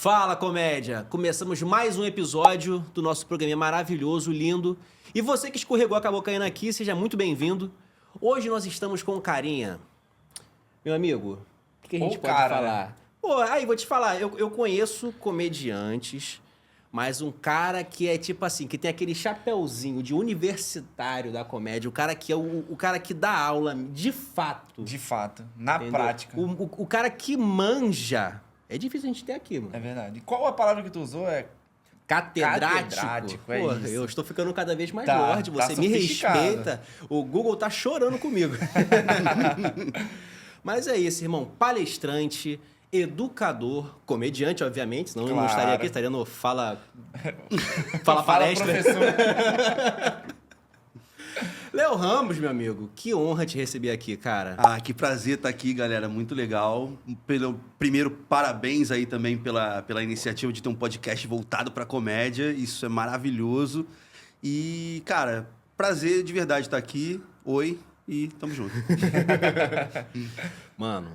Fala, comédia! Começamos mais um episódio do nosso programinha maravilhoso, lindo. E você que escorregou, acabou caindo aqui, seja muito bem-vindo. Hoje nós estamos com o carinha. Meu amigo, o que a gente pode falar? Pô, aí, vou te falar, eu conheço comediantes, mas um cara que é tipo assim, que tem aquele chapeuzinho de universitário da comédia, o cara que é o cara que dá aula de fato. De fato, na Entendeu? prática. O cara que manja. É difícil a gente ter aqui, mano. É verdade. E qual a palavra que tu usou? É Catedrático. é Porra, isso. eu estou ficando cada vez mais Tá, lorde. tá Você me sofisticado. respeita. O Google tá chorando comigo. Mas é isso, irmão. Palestrante, educador, comediante, obviamente. Senão eu não Claro. estaria aqui, estaria no Fala Palestra. Professor. Léo Ramos, meu amigo. Que honra te receber aqui, cara. Ah, que prazer estar aqui, galera. Muito legal. Primeiro, parabéns aí também pela iniciativa de ter um podcast voltado para comédia. Isso é maravilhoso. E, cara, prazer de verdade estar aqui. Oi e tamo junto. Mano,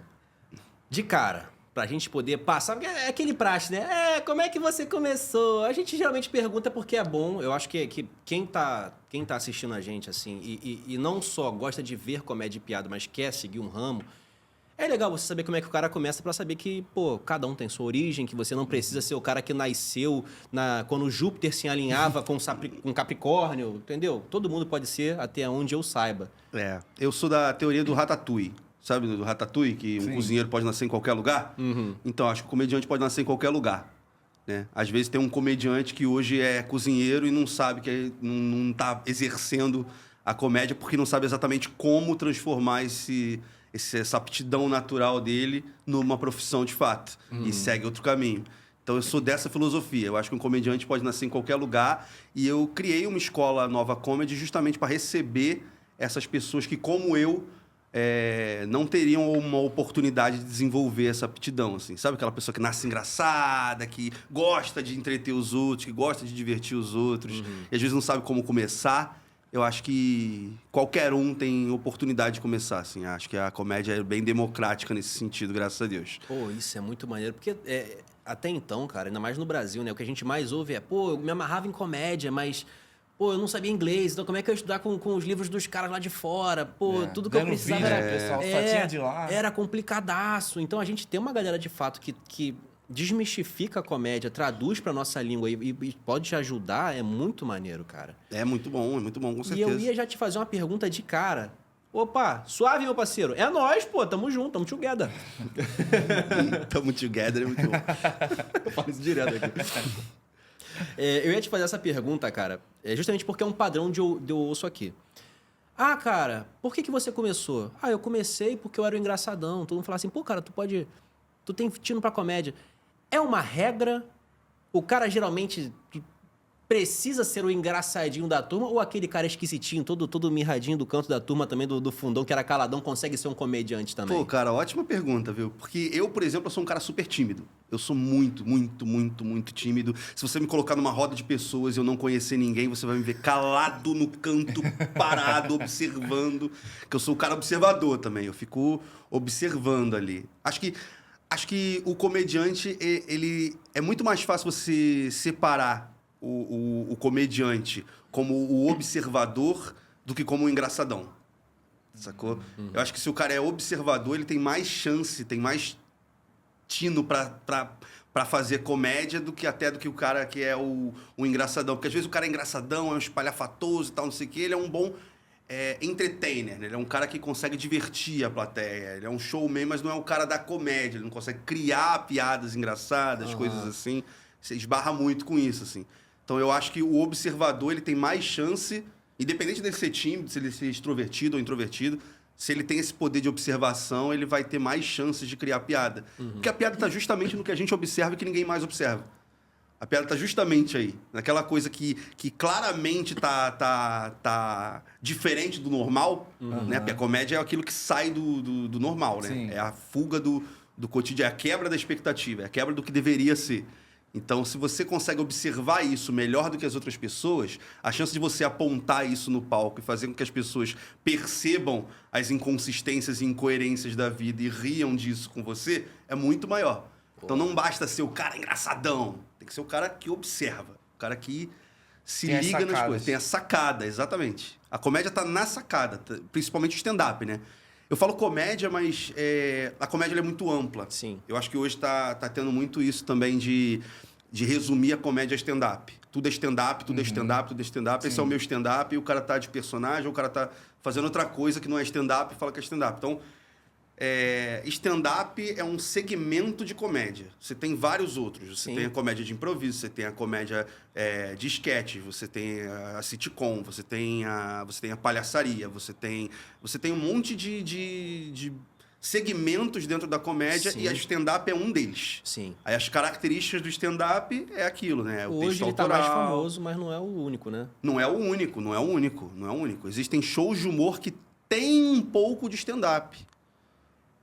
de cara, pra gente poder passar, porque é aquele praxe, né? Como é que você começou? A gente geralmente pergunta porque é bom. Eu acho que quem tá assistindo a gente, assim, e não só gosta de ver comédia e piada, mas quer seguir um ramo, é legal você saber como é que o cara começa pra saber que, pô, cada um tem sua origem, que você não precisa ser o cara que nasceu quando Júpiter se alinhava com Capricórnio, entendeu? Todo mundo pode ser, até onde eu saiba. Eu sou da teoria do Ratatouille. Sabe do Ratatouille? Que um Sim. cozinheiro pode nascer em qualquer lugar? Uhum. Então, acho que o comediante pode nascer em qualquer lugar. Né? Às vezes tem um comediante que hoje é cozinheiro e não sabe que não está exercendo a comédia porque não sabe exatamente como transformar essa aptidão natural dele numa profissão de fato. E segue outro caminho. Então, eu sou dessa filosofia. Eu acho que um comediante pode nascer em qualquer lugar. E eu criei uma escola Nova Comedy justamente para receber essas pessoas que, como eu, não teriam uma oportunidade de desenvolver essa aptidão, assim. Sabe aquela pessoa que nasce engraçada, que gosta de entreter os outros, que gosta de divertir os outros, e às vezes não sabe como começar? Eu acho que qualquer um tem oportunidade de começar, assim. Acho que a comédia é bem democrática nesse sentido, graças a Deus. Pô, isso é muito maneiro, porque até então, cara, ainda mais no Brasil, né? O que a gente mais ouve pô, eu me amarrava em comédia, mas, pô, eu não sabia inglês, então como é que eu ia estudar com os livros dos caras lá de fora? Pô, tudo que eu Vendo precisava vídeo, era... pessoal, só tinha de lá. Era complicadaço. Então a gente tem uma galera de fato que desmistifica a comédia, traduz pra nossa língua e pode te ajudar, é muito maneiro, cara. É muito bom, com E certeza. eu ia já te fazer uma pergunta de cara. Opa, suave, meu parceiro. É nóis, pô, tamo junto, tamo together. Tamo together, é muito bom. Eu falo isso direto aqui. Eu ia te fazer essa pergunta, cara, justamente porque é um padrão de eu ouço aqui. Ah, cara, por que você começou? Ah, eu comecei porque eu era o engraçadão. Todo mundo fala assim, pô, cara, tu tem tino pra comédia. É uma regra? O cara geralmente precisa ser o engraçadinho da turma ou aquele cara esquisitinho, todo mirradinho do canto da turma também, do fundão, que era caladão, consegue ser um comediante também? Pô, cara, ótima pergunta, viu? Porque eu, por exemplo, eu sou um cara super tímido. Eu sou muito, muito, muito, muito tímido. Se você me colocar numa roda de pessoas e eu não conhecer ninguém, você vai me ver calado no canto, parado, observando. Que eu sou um cara observador também. Eu fico observando ali. Acho que o comediante, ele é muito mais fácil você separar o comediante como o observador do que como o engraçadão. Sacou? Eu acho que se o cara é observador, ele tem mais chance, tem mais tino pra fazer comédia do que o cara que é o engraçadão. Porque às vezes o cara é engraçadão, é um espalhafatoso e tal, não sei o quê. Ele é um bom entertainer, né? Ele é um cara que consegue divertir a plateia. Ele é um showman, mas não é o cara da comédia. Ele não consegue criar piadas engraçadas, coisas assim. Você esbarra muito com isso, assim. Então eu acho que o observador ele tem mais chance, independente dele ser tímido, se ele ser extrovertido ou introvertido, se ele tem esse poder de observação, ele vai ter mais chances de criar piada. Porque a piada está justamente no que a gente observa e que ninguém mais observa. A piada está justamente aí, naquela coisa que claramente tá diferente do normal, né? Porque a comédia é aquilo que sai do normal, né? Sim. É a fuga do cotidiano, é a quebra da expectativa, é a quebra do que deveria ser. Então, se você consegue observar isso melhor do que as outras pessoas, a chance de você apontar isso no palco e fazer com que as pessoas percebam as inconsistências e incoerências da vida e riam disso com você é muito maior. Então não basta ser o cara engraçadão. Tem que ser o cara que observa. O cara que se Tem as liga nas sacadas. coisas. Tem a sacada, exatamente. A comédia tá na sacada, principalmente o stand-up, né? Eu falo comédia, mas a comédia ela é muito ampla. Sim. Eu acho que hoje tá tendo muito isso também de resumir a comédia a stand-up. Tudo é stand-up, tudo é stand-up, tudo é stand-up. Esse é o meu stand-up e o cara tá de personagem, ou o cara tá fazendo outra coisa que não é stand-up e fala que é stand-up. Então, stand-up é um segmento de comédia. Você tem vários outros. Você Sim. tem a comédia de improviso, você tem a comédia de sketch, você tem a sitcom, você tem a palhaçaria, você tem um monte de segmentos dentro da comédia. Sim. E a stand-up é um deles. Sim. Aí as características do stand-up é aquilo, né? O Hoje texto ele tá mais autoral. famoso, mas não é o único, né? Não é o único. Existem shows de humor que tem um pouco de stand-up.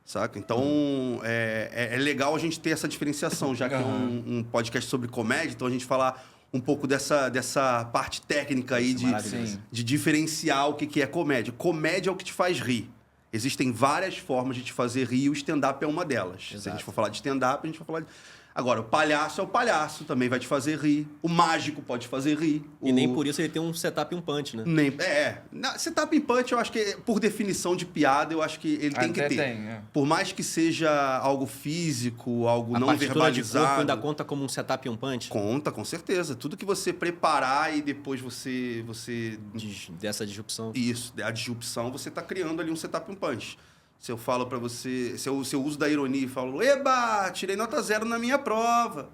Saca? Então, é legal a gente ter essa diferenciação, já que é um podcast sobre comédia, então a gente falar um pouco dessa parte técnica aí Isso é maravilhoso. Sim. de diferenciar o que é comédia. Comédia é o que te faz rir. Existem várias formas de te fazer rir e o stand-up é uma delas. Se a Exato. gente for falar de stand-up, a gente vai falar de... Agora, o palhaço é o palhaço, também vai te fazer rir. O mágico pode te fazer rir. E nem por isso ele tem um setup e um punch, né? Setup e punch, eu acho que, por definição de piada, eu acho que ele tem que Até ter. tem, Por mais que seja algo físico, algo A não partitura de corpo verbalizado. ainda conta como um setup e um punch? Conta, com certeza. Tudo que você preparar e depois você Dessa disrupção. isso, a disrupção, você está criando ali um setup e um punch. Se eu falo para você, se eu uso da ironia e falo, eba, tirei nota 0 na minha prova.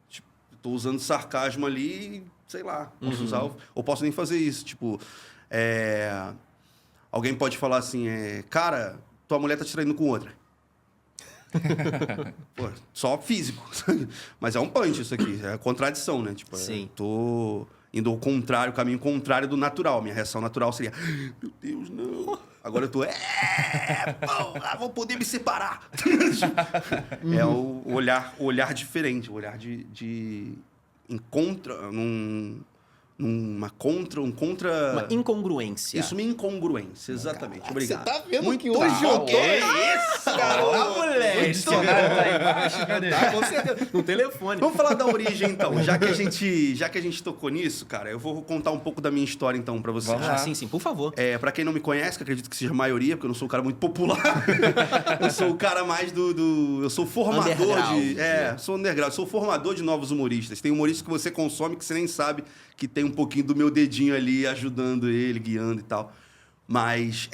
Tipo, tô usando sarcasmo ali, sei lá, posso usar, ou posso nem fazer isso. Tipo, alguém pode falar assim, cara, tua mulher tá te traindo com outra. Pô, só físico. Mas é um punch isso aqui, é contradição, né? Tipo, Sim. tô indo ao contrário, o caminho contrário do natural. Minha reação natural seria, meu Deus, não. Agora eu tô, vou poder me separar. É o olhar diferente, o olhar de encontra, uma incongruência. Isso, uma incongruência, exatamente. Obrigado. Você tá vendo Muito que hoje bom. o quê? Isso, cara, moleque. O dicionário tá aí embaixo, cadê? Tá, com certeza. No telefone. Vamos falar da origem, então. Já que a gente tocou nisso, cara, eu vou contar um pouco da minha história, então, pra você. Vamos lá. Sim, por favor. Pra quem não me conhece, que acredito que seja a maioria, porque eu não sou um cara muito popular. Eu sou o cara mais eu sou formador Underground, sou underground. Sou formador de novos humoristas. Tem humoristas que você consome que você nem sabe que tem um pouquinho do meu dedinho ali ajudando ele, guiando e tal. Mas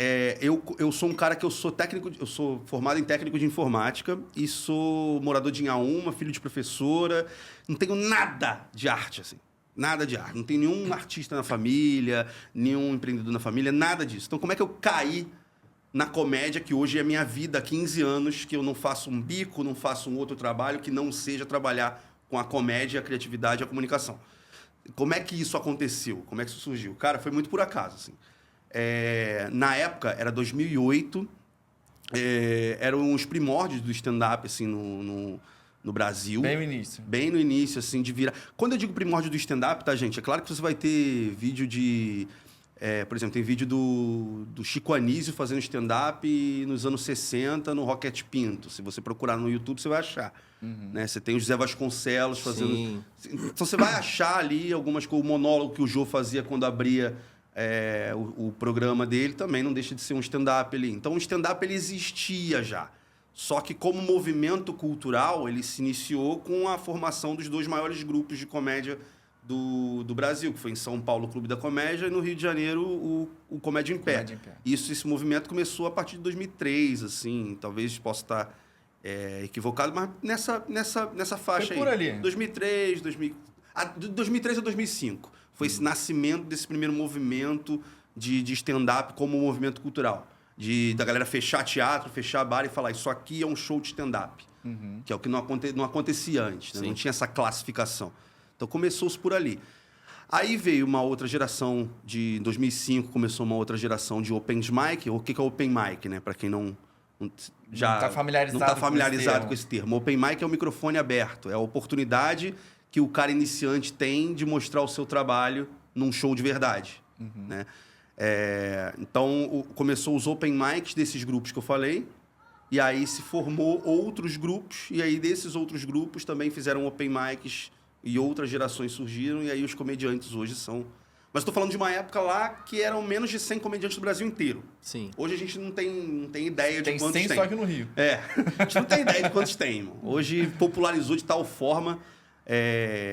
eu sou um cara que eu sou formado em técnico de informática e sou morador de Inhaúma, filho de professora. Não tenho nada de arte, assim. Nada de arte. Não tenho nenhum artista na família, nenhum empreendedor na família, nada disso. Então, como é que eu caí na comédia, que hoje é a minha vida há 15 anos, que eu não faço um bico, não faço um outro trabalho que não seja trabalhar com a comédia, a criatividade e a comunicação? Como é que isso aconteceu? Como é que isso surgiu? Cara, foi muito por acaso, assim. Na época, era 2008, eram os primórdios do stand-up, assim, no Brasil. Bem no início. Bem no início, assim, de virar... Quando eu digo primórdio do stand-up, tá, gente? É claro que você vai ter vídeo de... por exemplo, tem vídeo do Chico Anísio fazendo stand-up nos anos 60 no Roquete Pinto. Se você procurar no YouTube, você vai achar. Né? Você tem o José Vasconcelos fazendo... Sim. Então, você vai achar ali algumas coisas. O monólogo que o Jô fazia quando abria o programa dele também não deixa de ser um stand-up ali. Então, o stand-up ele existia já. Só que, como movimento cultural, ele se iniciou com a formação dos dois maiores grupos de comédia do Brasil, que foi em São Paulo o Clube da Comédia e no Rio de Janeiro o Comédia em Pé. Comédia em Pé. Esse movimento começou a partir de 2003, assim, talvez possa estar equivocado, mas nessa faixa Foi por aí. ali. 2003, 2003 a 2005. Foi esse nascimento desse primeiro movimento de stand-up como movimento cultural. Da galera fechar teatro, fechar bar e falar, isso aqui é um show de stand-up. Que é o que não acontecia antes, né? Não tinha essa classificação. Então, começou-se por ali. Aí veio uma outra geração, em 2005, começou uma outra geração de open mic. O que é open mic, né? Para quem não tá familiarizado com esse termo. Open mic é o microfone aberto. É a oportunidade que o cara iniciante tem de mostrar o seu trabalho num show de verdade. Né? Então, começou os open mics desses grupos que eu falei. E aí se formou outros grupos, e aí desses outros grupos também fizeram open mics e outras gerações surgiram, e aí os comediantes hoje são... Mas estou falando de uma época lá que eram menos de 100 comediantes do Brasil inteiro. Sim. Hoje a gente não tem ideia de quantos tem. Tem 100 só aqui no Rio. A gente não tem ideia de quantos tem, irmão. Hoje popularizou de tal forma,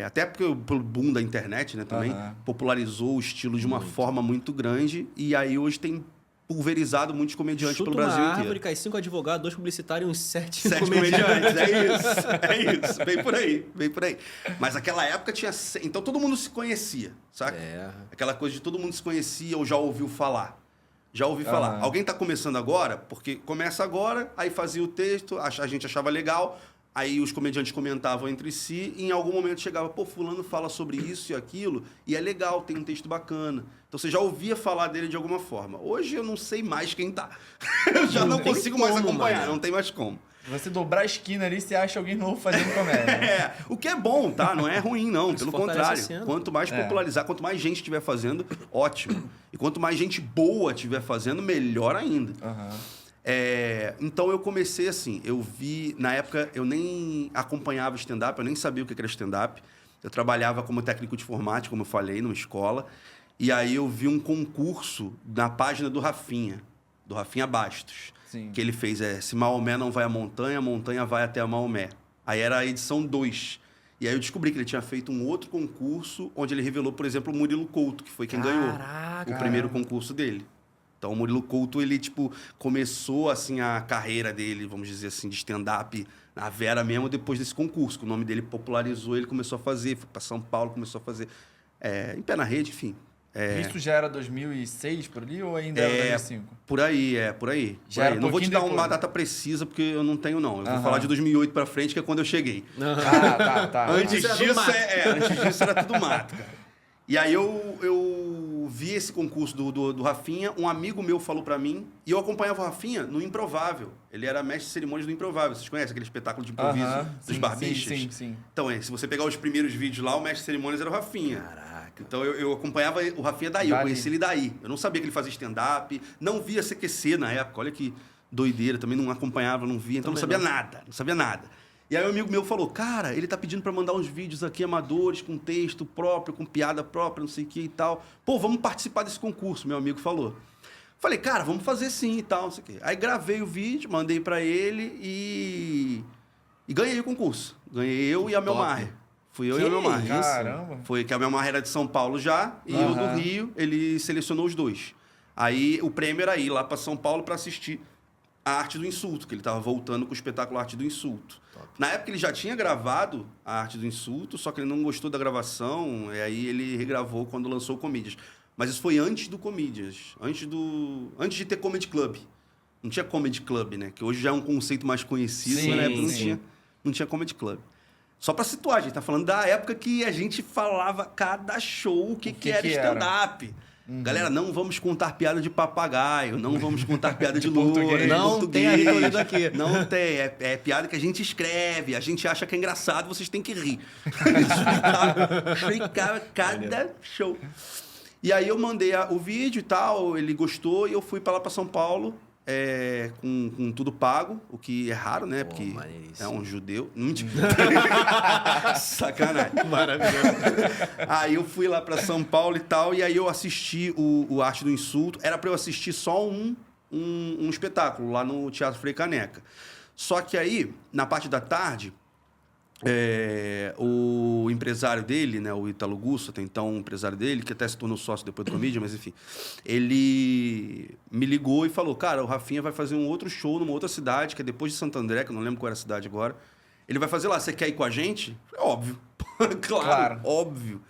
até porque pelo boom da internet, né, também, popularizou o estilo de uma forma muito grande, e aí hoje tem pulverizado muitos comediantes pelo Brasil inteiro. Árvore, cai 5 advogados, 2 publicitários e uns 7 comediantes. É isso. Vem por aí. Mas naquela época tinha... Então todo mundo se conhecia, saca? Aquela coisa de todo mundo se conhecia ou já ouviu falar. Alguém tá começando agora, porque começa agora, aí fazia o texto, a gente achava legal, aí os comediantes comentavam entre si, e em algum momento chegava, pô, fulano fala sobre isso e aquilo, e é legal, tem um texto bacana. Então você já ouvia falar dele de alguma forma. Hoje eu não sei mais quem tá. Eu já não consigo mais acompanhar, não tem mais como. Você dobrar a esquina ali, você acha alguém novo fazendo comédia. O que é bom, tá? Não é ruim, não. Pelo contrário. Quanto mais popularizar, quanto mais gente estiver fazendo, ótimo. E quanto mais gente boa estiver fazendo, melhor ainda. Então eu comecei assim, eu vi... Na época, eu nem acompanhava stand-up, eu nem sabia o que era stand-up. Eu trabalhava como técnico de informática, como eu falei, numa escola. E aí eu vi um concurso na página do Rafinha Bastos. Sim. Que ele fez, se Maomé não vai à montanha, a montanha vai até a Maomé. Aí era a edição 2. E aí eu descobri que ele tinha feito um outro concurso, onde ele revelou, por exemplo, o Murilo Couto, que foi quem ganhou o primeiro concurso dele. Então o Murilo Couto, ele, tipo, começou, assim, a carreira dele, vamos dizer assim, de stand-up na Vera mesmo, depois desse concurso. O nome dele popularizou, ele começou a fazer, foi para São Paulo, começou a fazer em Pé na Rede, enfim. Isso já era 2006 por ali ou ainda era 2005? Por aí. Já era não vou te dar depois. uma data precisa, porque eu não tenho, não. Eu vou falar de 2008 pra frente, que é quando eu cheguei. Tá. Antes disso era tudo mato, cara. E aí eu vi esse concurso do Rafinha, um amigo meu falou pra mim, e eu acompanhava o Rafinha no Improvável. Ele era mestre de cerimônias do Improvável. Vocês conhecem aquele espetáculo de improviso dos barbichas? Sim. Então, se você pegar os primeiros vídeos lá, o mestre de cerimônias era o Rafinha. Caraca. Então eu acompanhava o Rafinha daí, eu conheci ele daí. Eu não sabia que ele fazia stand-up, não via CQC na época, olha que doideira, também não acompanhava, não via, então não sabia nada. E aí um amigo meu falou, cara, ele tá pedindo pra mandar uns vídeos aqui amadores, com texto próprio, com piada própria, não sei o que e tal. Pô, vamos participar desse concurso, meu amigo falou. Falei, cara, vamos fazer sim e tal, não sei o quê. Aí gravei o vídeo, mandei pra ele e ganhei o concurso. Ganhei eu e a Melmar. Fui eu e a Melmar. Caramba. Foi que a Melmar era de São Paulo já, e eu do Rio, ele selecionou os dois. Aí o prêmio era ir lá para São Paulo para assistir a Arte do Insulto, que ele estava voltando com o espetáculo Arte do Insulto. Top. Na época ele já tinha gravado a Arte do Insulto, só que ele não gostou da gravação, e aí ele regravou quando lançou o Comedians. Mas isso foi antes do Comedians, antes de ter Comedy Club. Não tinha Comedy Club, né? Que hoje já é um conceito mais conhecido, mas na época não tinha Comedy Club. Só pra situar, a gente tá falando da época que a gente falava cada show o que era stand-up. Galera, não vamos contar piada de papagaio, não vamos contar piada de loura, não tem arrecolhido aqui. Não tem, é piada que a gente escreve, a gente acha que é engraçado, vocês têm que rir. Explicava cada show. E aí eu mandei o vídeo e tal, ele gostou e eu fui pra lá pra São Paulo. Com tudo pago, o que é raro, né? Porque é um judeu. Sacanagem. Maravilhoso. Aí eu fui lá para São Paulo e tal, e aí eu assisti o Arte do Insulto. Era para eu assistir só um espetáculo lá no Teatro Frei Caneca. Só que aí, na parte da tarde, o empresário dele, né, o Ítalo Gusso, até então um empresário dele, que até se tornou sócio depois do Comedian, mas enfim, ele me ligou e falou, cara, o Rafinha vai fazer um outro show numa outra cidade, que é depois de Santo André, que eu não lembro qual era a cidade agora. Ele vai fazer lá, você quer ir com a gente? Óbvio. claro. Óbvio.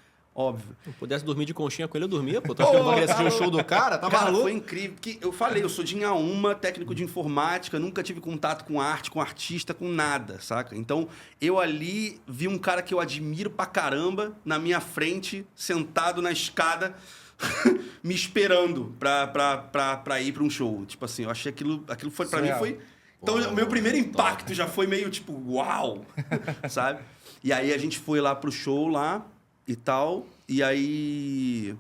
Se eu pudesse dormir de conchinha com ele, eu dormia, pô. Tu acha que eu não queria assistir o show do cara? Tá maluco? Foi incrível. Que eu falei, eu sou de Inhaúma, técnico de informática, nunca tive contato com arte, com artista, com nada, saca? Então, eu ali vi um cara que eu admiro pra caramba na minha frente, sentado na escada, me esperando pra ir pra um show. Tipo assim, eu achei aquilo foi pra mim, foi... Então, o meu primeiro impacto já foi meio tipo, uau, sabe? E aí a gente foi lá pro show lá, e tal, e aí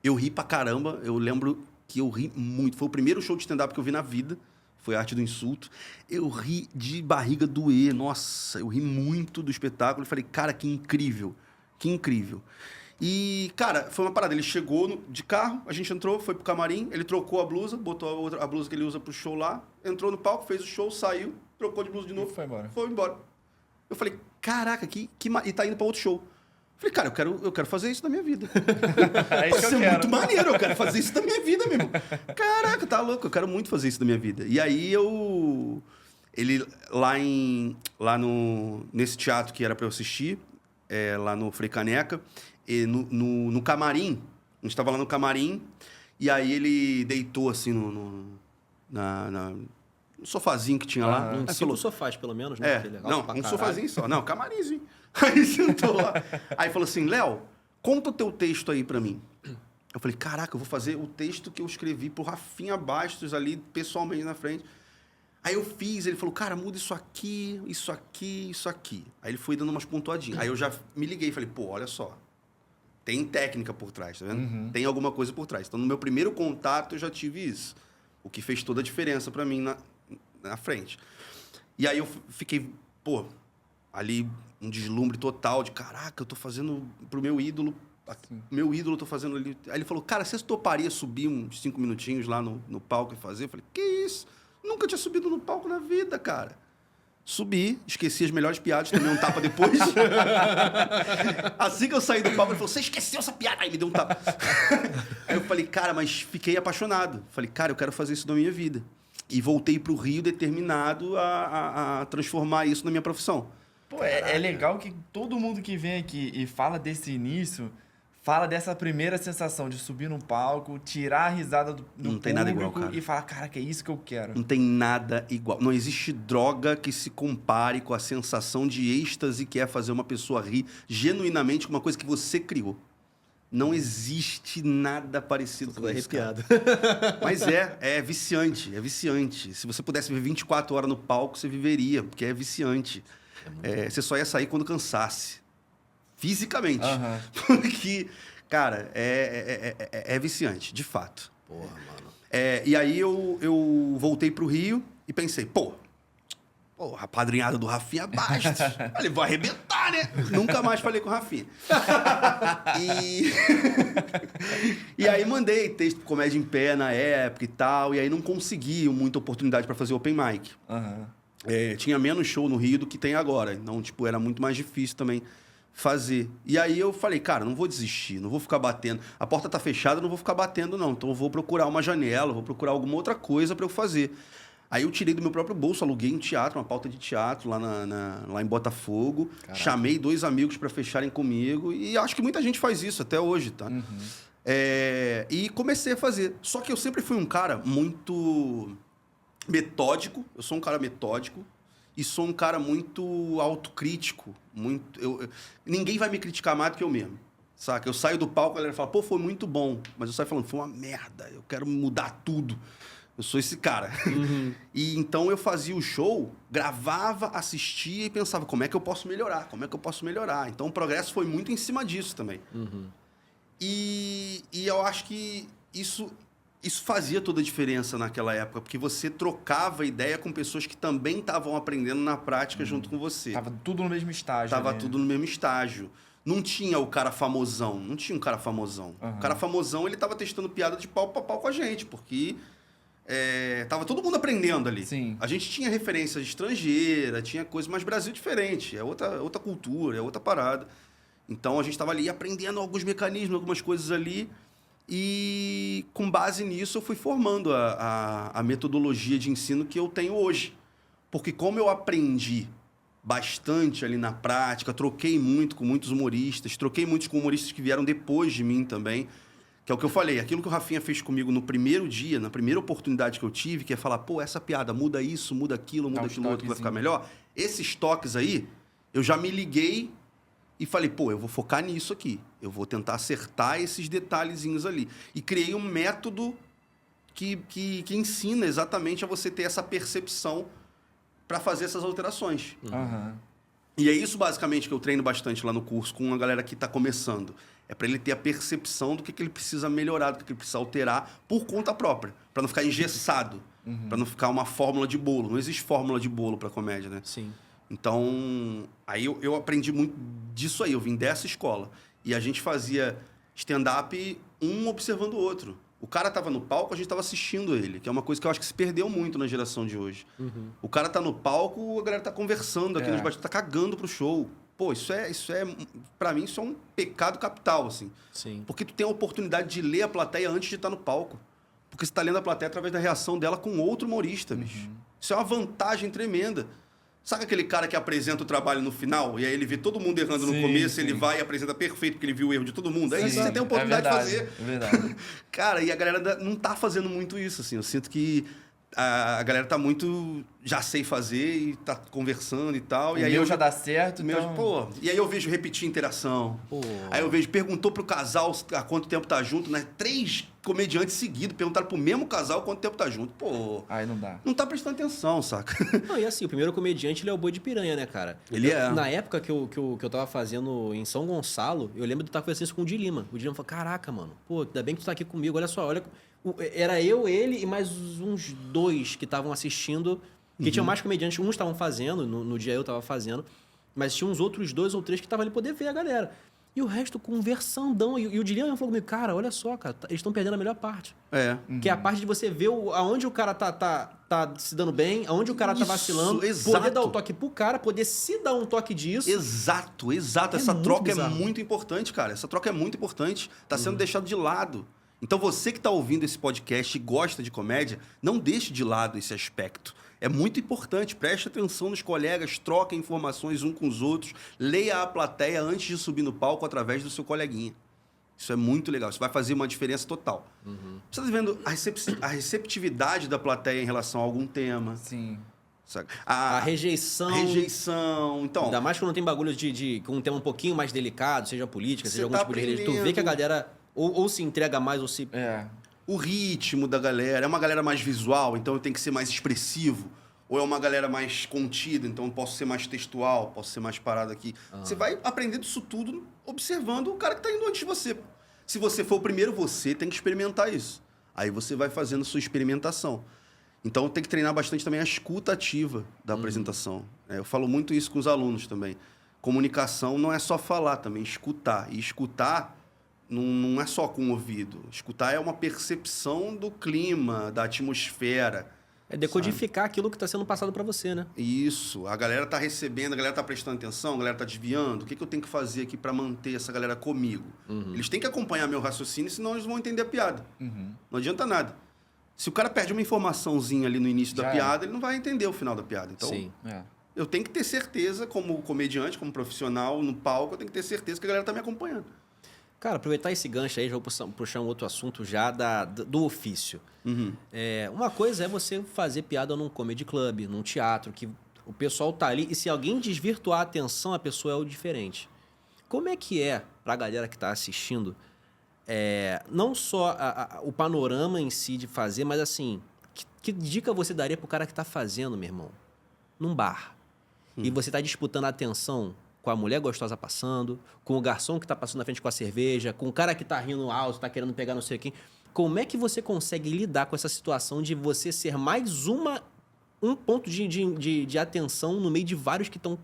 eu ri pra caramba, eu lembro que eu ri muito, foi o primeiro show de stand-up que eu vi na vida, foi a arte do insulto. Eu ri de barriga doer, nossa, eu ri muito do espetáculo. Falei, cara, que incrível, que incrível. E, cara, foi uma parada. Ele chegou de carro, a gente entrou, foi pro camarim, ele trocou a blusa, botou a blusa que ele usa pro show lá, entrou no palco, fez o show, saiu, trocou de blusa de novo. E foi embora. Foi embora. Eu falei, caraca, e tá indo pra outro show. Falei, cara, eu quero fazer isso na minha vida. É isso Vai que eu ser quero. muito maneiro, eu quero fazer isso na minha vida mesmo. Caraca, tá louco, eu quero muito fazer isso na minha vida. E aí ele nesse teatro que era pra eu assistir, lá no Frei Caneca, e no camarim, a gente tava lá no camarim, e aí ele deitou assim no sofazinho que tinha lá. Uns Aí 5 falou, sofás, pelo menos, né? Porque é legal não, pra um caralho. sofazinho só. Não, camarimzinho. Aí sentou lá. Aí falou assim, Léo, conta o teu texto aí pra mim. Eu falei, caraca, eu vou fazer o texto que eu escrevi pro Rafinha Bastos ali, pessoalmente na frente. Aí eu fiz, ele falou, cara, muda isso aqui, isso aqui, isso aqui. Aí ele foi dando umas pontuadinhas. Aí eu já me liguei e falei, pô, olha só. Tem técnica por trás, tá vendo? Tem alguma coisa por trás. Então, no meu primeiro contato, eu já tive isso. O que fez toda a diferença pra mim na frente. E aí eu fiquei, pô, ali um deslumbre total de, caraca, eu tô fazendo pro meu ídolo, meu ídolo eu tô fazendo ali. Aí ele falou, cara, você toparia subir uns 5 minutinhos lá no palco e fazer? Eu falei, que isso? Nunca tinha subido no palco na vida, cara. Subi, esqueci as melhores piadas, tomei um tapa depois. Assim que eu saí do palco, ele falou, você esqueceu essa piada? Aí me deu um tapa. Aí eu falei, cara, mas fiquei apaixonado. Falei, cara, eu quero fazer isso na minha vida. E voltei pro Rio determinado a transformar isso na minha profissão. Pô, é legal que todo mundo que vem aqui e fala desse início, fala dessa primeira sensação de subir num palco, tirar a risada do Não tem nada igual, público cara. e falar, caraca, é isso que eu quero. Não tem nada igual. Não existe droga que se compare com a sensação de êxtase que é fazer uma pessoa rir genuinamente com uma coisa que você criou. Não existe nada parecido Tô com isso, cara. arrepiado. Mas é viciante, é viciante. Se você pudesse viver 24 horas no palco, você viveria, porque é viciante. Você só ia sair quando cansasse. Fisicamente. Porque, cara, é viciante, de fato. Porra, mano. E aí eu voltei pro Rio e pensei, pô, a padrinhada do Rafinha Bastos. Ele vai arrebentar, né? Nunca mais falei com o Rafinha. E aí mandei texto pro Comédia em Pé na época e tal, e aí não consegui muita oportunidade para fazer open mic. Tinha menos show no Rio do que tem agora. Então, tipo, era muito mais difícil também fazer. E aí eu falei, cara, não vou desistir, não vou ficar batendo. A porta tá fechada, não vou ficar batendo, não. Então eu vou procurar uma janela, vou procurar alguma outra coisa para eu fazer. Aí eu tirei do meu próprio bolso, aluguei um teatro, uma pauta de teatro lá em Botafogo. Caraca. Chamei 2 amigos para fecharem comigo. E acho que muita gente faz isso até hoje, tá? E comecei a fazer. Só que eu sempre fui um cara muito metódico. Eu sou um cara metódico. E sou um cara muito autocrítico. Ninguém vai me criticar mais do que eu mesmo. Saca? Eu saio do palco, a galera fala, pô, foi muito bom. Mas eu saio falando, foi uma merda, eu quero mudar tudo. Eu sou esse cara. E então eu fazia o show, gravava, assistia e pensava, como é que eu posso melhorar? Como é que eu posso melhorar? Então o progresso foi muito em cima disso também. E eu acho que isso fazia toda a diferença naquela época, porque você trocava ideia com pessoas que também estavam aprendendo na prática junto com você. Tava tudo no mesmo estágio. Tava né? tudo no mesmo estágio. Não tinha o cara famosão. Não tinha um cara famosão. O cara famosão, ele tava testando piada de pau pra pau com a gente, porque tava todo mundo aprendendo ali. Sim. A gente tinha referência estrangeira, tinha coisa, mas Brasil é diferente. É outra cultura, é outra parada. Então, a gente tava ali aprendendo alguns mecanismos, algumas coisas ali. E, com base nisso, eu fui formando a metodologia de ensino que eu tenho hoje. Porque como eu aprendi bastante ali na prática, troquei muito com muitos humoristas, troquei muitos com humoristas que vieram depois de mim também, que é o que eu falei, aquilo que o Rafinha fez comigo no primeiro dia, na primeira oportunidade que eu tive, que é falar, pô, essa piada, muda isso, muda aquilo, muda aquilo outro, que vai ficar melhor. Esses toques aí, eu já me liguei e falei, pô, eu vou focar nisso aqui. Eu vou tentar acertar esses detalhezinhos ali. E criei um método que ensina exatamente a você ter essa percepção para fazer essas alterações. E é isso, basicamente, que eu treino bastante lá no curso com a galera que está começando. É para ele ter a percepção do que ele precisa melhorar, do que ele precisa alterar por conta própria. Para não ficar engessado. Para não ficar uma fórmula de bolo. Não existe fórmula de bolo para comédia, né? Sim. Então, aí eu aprendi muito disso aí. Eu vim dessa escola. E a gente fazia stand-up um observando o outro. O cara tava no palco, a gente tava assistindo ele, que é uma coisa que eu acho que se perdeu muito na geração de hoje. O cara tá no palco, a galera tá conversando aqui nos bastidores, tá cagando pro show. Pô, isso é, pra mim, isso é um pecado capital, assim. Sim. Porque tu tem a oportunidade de ler a plateia antes de estar no palco. Porque você tá lendo a plateia através da reação dela com outro humorista, bicho. Isso é uma vantagem tremenda. Sabe aquele cara que apresenta o trabalho no final e aí ele vê todo mundo errando no começo, ele vai e apresenta perfeito porque ele viu o erro de todo mundo? É isso que você tem a oportunidade de fazer. É verdade. Cara, e a galera não tá fazendo muito isso, assim. Eu sinto que a galera tá muito... Já sei fazer e tá conversando e tal. E aí já dá certo, então... Pô, e aí eu vejo repetir interação. Pô. Aí eu vejo, perguntou pro casal há quanto tempo tá junto, né? 3 comediantes seguidos perguntaram pro mesmo casal quanto tempo tá junto. Pô... Aí não dá. Não tá prestando atenção, saca? Não, e assim, o primeiro comediante, ele é o Boi de Piranha, né, cara? Ele é. Na época que eu tava fazendo em São Gonçalo, eu lembro de estar conversando isso com o Di Lima. O Di Lima falou, caraca, mano, pô, ainda bem que tu tá aqui comigo, olha só, olha... Era eu, ele e mais uns 2 que estavam assistindo, que tinham mais comediantes, uns estavam fazendo, no dia eu tava fazendo, mas tinha uns outros 2 ou 3 que estavam ali poder ver a galera. E o resto conversandão. E o Di Lima falou comigo, cara, olha só, cara, eles estão perdendo a melhor parte. É. Que é a parte de você ver aonde o cara tá se dando bem, aonde o cara tá Isso, vacilando. exato. Poder dar o toque pro cara, poder se dar um toque disso. Exato. Essa muito troca bizarro. é muito importante, cara. Essa troca é muito importante. Tá sendo deixado de lado. Então você que tá ouvindo esse podcast e gosta de comédia, não deixe de lado esse aspecto. É muito importante. Preste atenção nos colegas, troque informações uns com os outros, leia a plateia antes de subir no palco através do seu coleguinha. Isso é muito legal. Isso vai fazer uma diferença total. Você tá vendo a receptividade da plateia em relação a algum tema. Sim. Sabe? A rejeição. A rejeição. Então, Ainda mais quando tem bagulho com um tema um pouquinho mais delicado, seja política, Você seja algum tá tipo de religião. Tu vê aprendendo. que a galera ou se entrega mais ou se... o ritmo da galera. É uma galera mais visual, então eu tenho que ser mais expressivo. Ou é uma galera mais contida, então eu posso ser mais textual, posso ser mais parado aqui. Você vai aprendendo isso tudo observando o cara que está indo antes de você. Se você for o primeiro, você tem que experimentar isso. Aí você vai fazendo sua experimentação. Então tem que treinar bastante também a escuta ativa da apresentação. Eu falo muito isso com os alunos também. Comunicação não é só falar, também escutar. E escutar não é só com o ouvido. Escutar é uma percepção do clima, da atmosfera. É decodificar aquilo que está sendo passado para você, né? Isso. A galera tá recebendo, a galera tá prestando atenção, a galera tá desviando. O que eu tenho que fazer aqui para manter essa galera comigo? Eles têm que acompanhar meu raciocínio, senão eles vão entender a piada. Não adianta nada. Se o cara perde uma informaçãozinha ali no início da piada, ele não vai entender o final da piada. Então, Sim. eu tenho que ter certeza, como comediante, como profissional, no palco, eu tenho que ter certeza que a galera tá me acompanhando. Cara, aproveitar esse gancho aí, já vou puxar um outro assunto já do ofício. Uma coisa é você fazer piada num comedy club, num teatro, que o pessoal tá ali, e se alguém desvirtuar a atenção, a pessoa é o diferente. Como é que é pra galera que tá assistindo, não só o panorama em si de fazer, mas assim, que dica você daria pro cara que tá fazendo, meu irmão, num bar? E você tá disputando a atenção com a mulher gostosa passando, com o garçom que tá passando na frente com a cerveja, com o cara que tá rindo alto, tá querendo pegar não sei quem. Como é que você consegue lidar com essa situação de você ser mais um ponto de atenção no meio de vários que estão...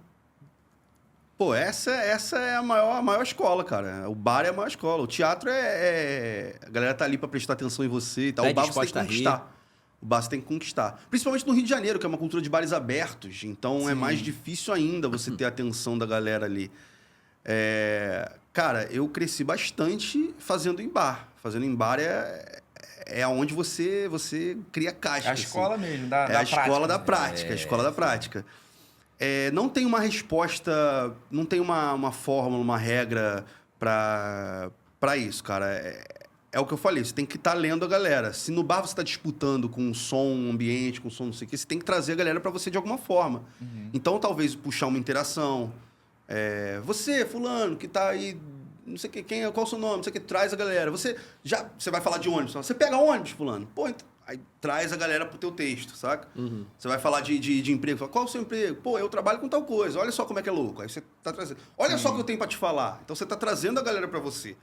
Pô, essa é a maior escola, cara. O bar é a maior escola. O teatro a galera tá ali pra prestar atenção em você e tal. Tá O bar você tem que disposta a rir. conquistar. O bar você tem que conquistar. Principalmente no Rio de Janeiro, que é uma cultura de bares abertos. Então é mais difícil ainda você ter a atenção da galera ali. Cara, eu cresci bastante fazendo em bar. Fazendo em bar é onde você cria casca. É a escola mesmo, da É a prática. escola da prática. A escola da prática. Não tem uma resposta, não tem uma fórmula, uma regra pra isso, cara. É o que eu falei, você tem que estar lendo a galera. Se no bar você está disputando com som ambiente, com som não sei o quê, você tem que trazer a galera para você de alguma forma. Então, talvez puxar uma interação. Você, fulano, que tá aí, não sei qual é o seu nome, não sei o que, traz a galera. Você vai falar de ônibus, você pega ônibus, fulano. Pô, Aí traz a galera pro teu texto, saca? Você vai falar de emprego, fala, qual é o seu emprego? Pô, eu trabalho com tal coisa, olha só como é que é louco. Aí você tá trazendo. Olha só o que eu tenho pra te falar. Então você tá trazendo a galera pra você,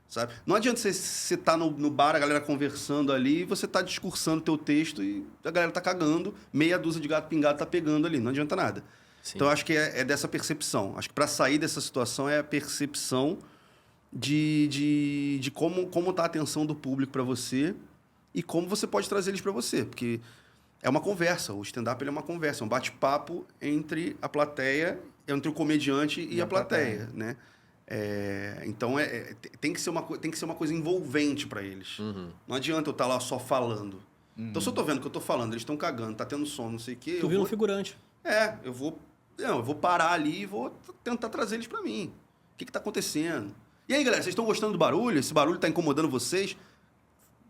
sabe? Não adianta você tá no bar, a galera conversando ali, e você tá discursando teu texto e a galera tá cagando, meia dúzia de gato pingado tá pegando ali, não adianta nada. Sim. Então eu acho que é dessa percepção. Acho que pra sair dessa situação é a percepção de como tá a atenção do público pra você e como você pode trazer eles para você, porque é uma conversa, o stand-up ele é uma conversa, é um bate-papo entre a plateia, entre o comediante e a plateia, né? Então tem que ser uma coisa envolvente para eles. Não adianta eu estar lá só falando. Então se eu tô vendo que eu tô falando, eles estão cagando, tá tendo som, não sei o quê, Tu viu um figurante. eu vou parar ali e vou tentar trazer eles para mim. O que tá acontecendo? E aí, galera, vocês estão gostando do barulho? Esse barulho tá incomodando vocês?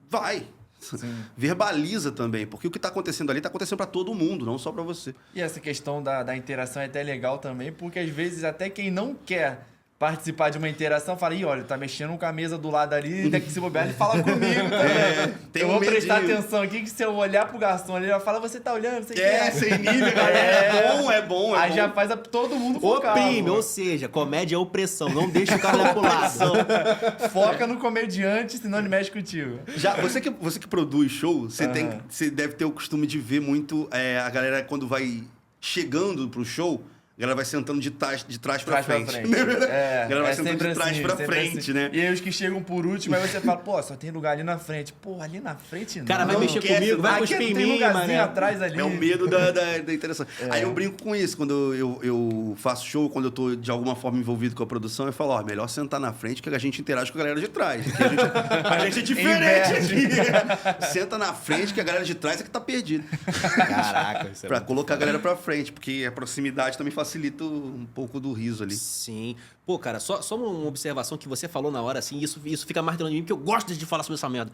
Vai! Sim. Verbaliza também, porque o que está acontecendo ali está acontecendo para todo mundo, não só para você. E essa questão da interação é até legal também, porque às vezes até quem não quer participar de uma interação fala, ih, olha, tá mexendo com a mesa do lado ali, daqui se bobear, ele fala comigo também. Eu vou prestar atenção aqui, que se eu olhar pro garçom ali, ele vai falar, você tá olhando, você quer. Sem nível, galera. É bom. Aí já faz todo mundo focar. Oprime, ou seja, comédia é opressão, não deixa o cara olhar pro lado. Foca no comediante, senão ele mexe contigo. Já, você que produz show, você deve ter o costume de ver muito a galera quando vai chegando pro show, a galera vai sentando de trás pra frente. A galera vai sentando de trás pra frente, assim, né? E aí os que chegam por último, aí você fala, pô, só tem lugar ali na frente. Pô, ali na frente não. Cara, vai mexer comigo, vai cuspir em mim, mano. Atrás ali. É o medo da interação. Aí eu brinco com isso, quando eu faço show, quando eu tô de alguma forma envolvido com a produção, eu falo, melhor sentar na frente que a gente interage com a galera de trás. A gente é diferente aqui. Senta na frente que a galera de trás é que tá perdida. Caraca, isso é Pra muito colocar a galera pra frente, porque a proximidade também facilita um pouco do riso ali. Sim. Pô, cara, só uma observação que você falou na hora, assim, isso fica martelando em mim, porque eu gosto de falar sobre essa merda.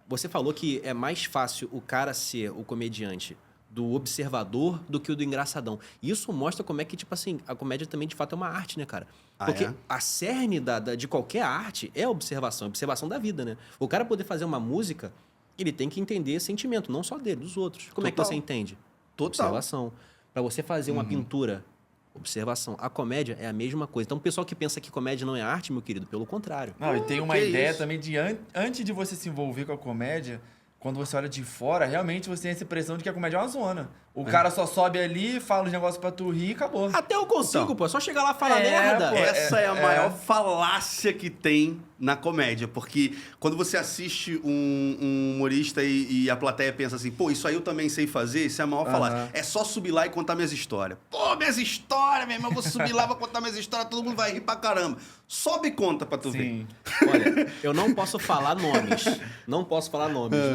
Você falou que é mais fácil o cara ser o comediante do observador do que o do engraçadão. Isso mostra como é que, tipo assim, a comédia também, de fato, é uma arte, né, cara? Porque a cerne de qualquer arte é a observação da vida, né? O cara poder fazer uma música, ele tem que entender sentimento, não só dele, dos outros. Como é que você entende? Observação. Para você fazer uma pintura, observação. A comédia é a mesma coisa. Então, o pessoal que pensa que comédia não é arte, meu querido, pelo contrário. Não, e tem uma ideia também de antes de você se envolver com a comédia, quando você olha de fora, realmente você tem essa impressão de que a comédia é uma zona. O cara só sobe ali, fala os negócios pra tu rir e acabou. Até eu consigo, pô. É só chegar lá e falar merda. Pô, essa é a maior falácia que tem na comédia. Porque quando você assiste um humorista e a plateia pensa assim, pô, isso aí eu também sei fazer, isso é a maior falácia. É só subir lá e contar minhas histórias. Pô, minhas histórias, meu irmão, eu vou subir lá, vou contar minhas histórias, todo mundo vai rir pra caramba. Sobe e conta pra tu ver. Olha, eu não posso falar nomes.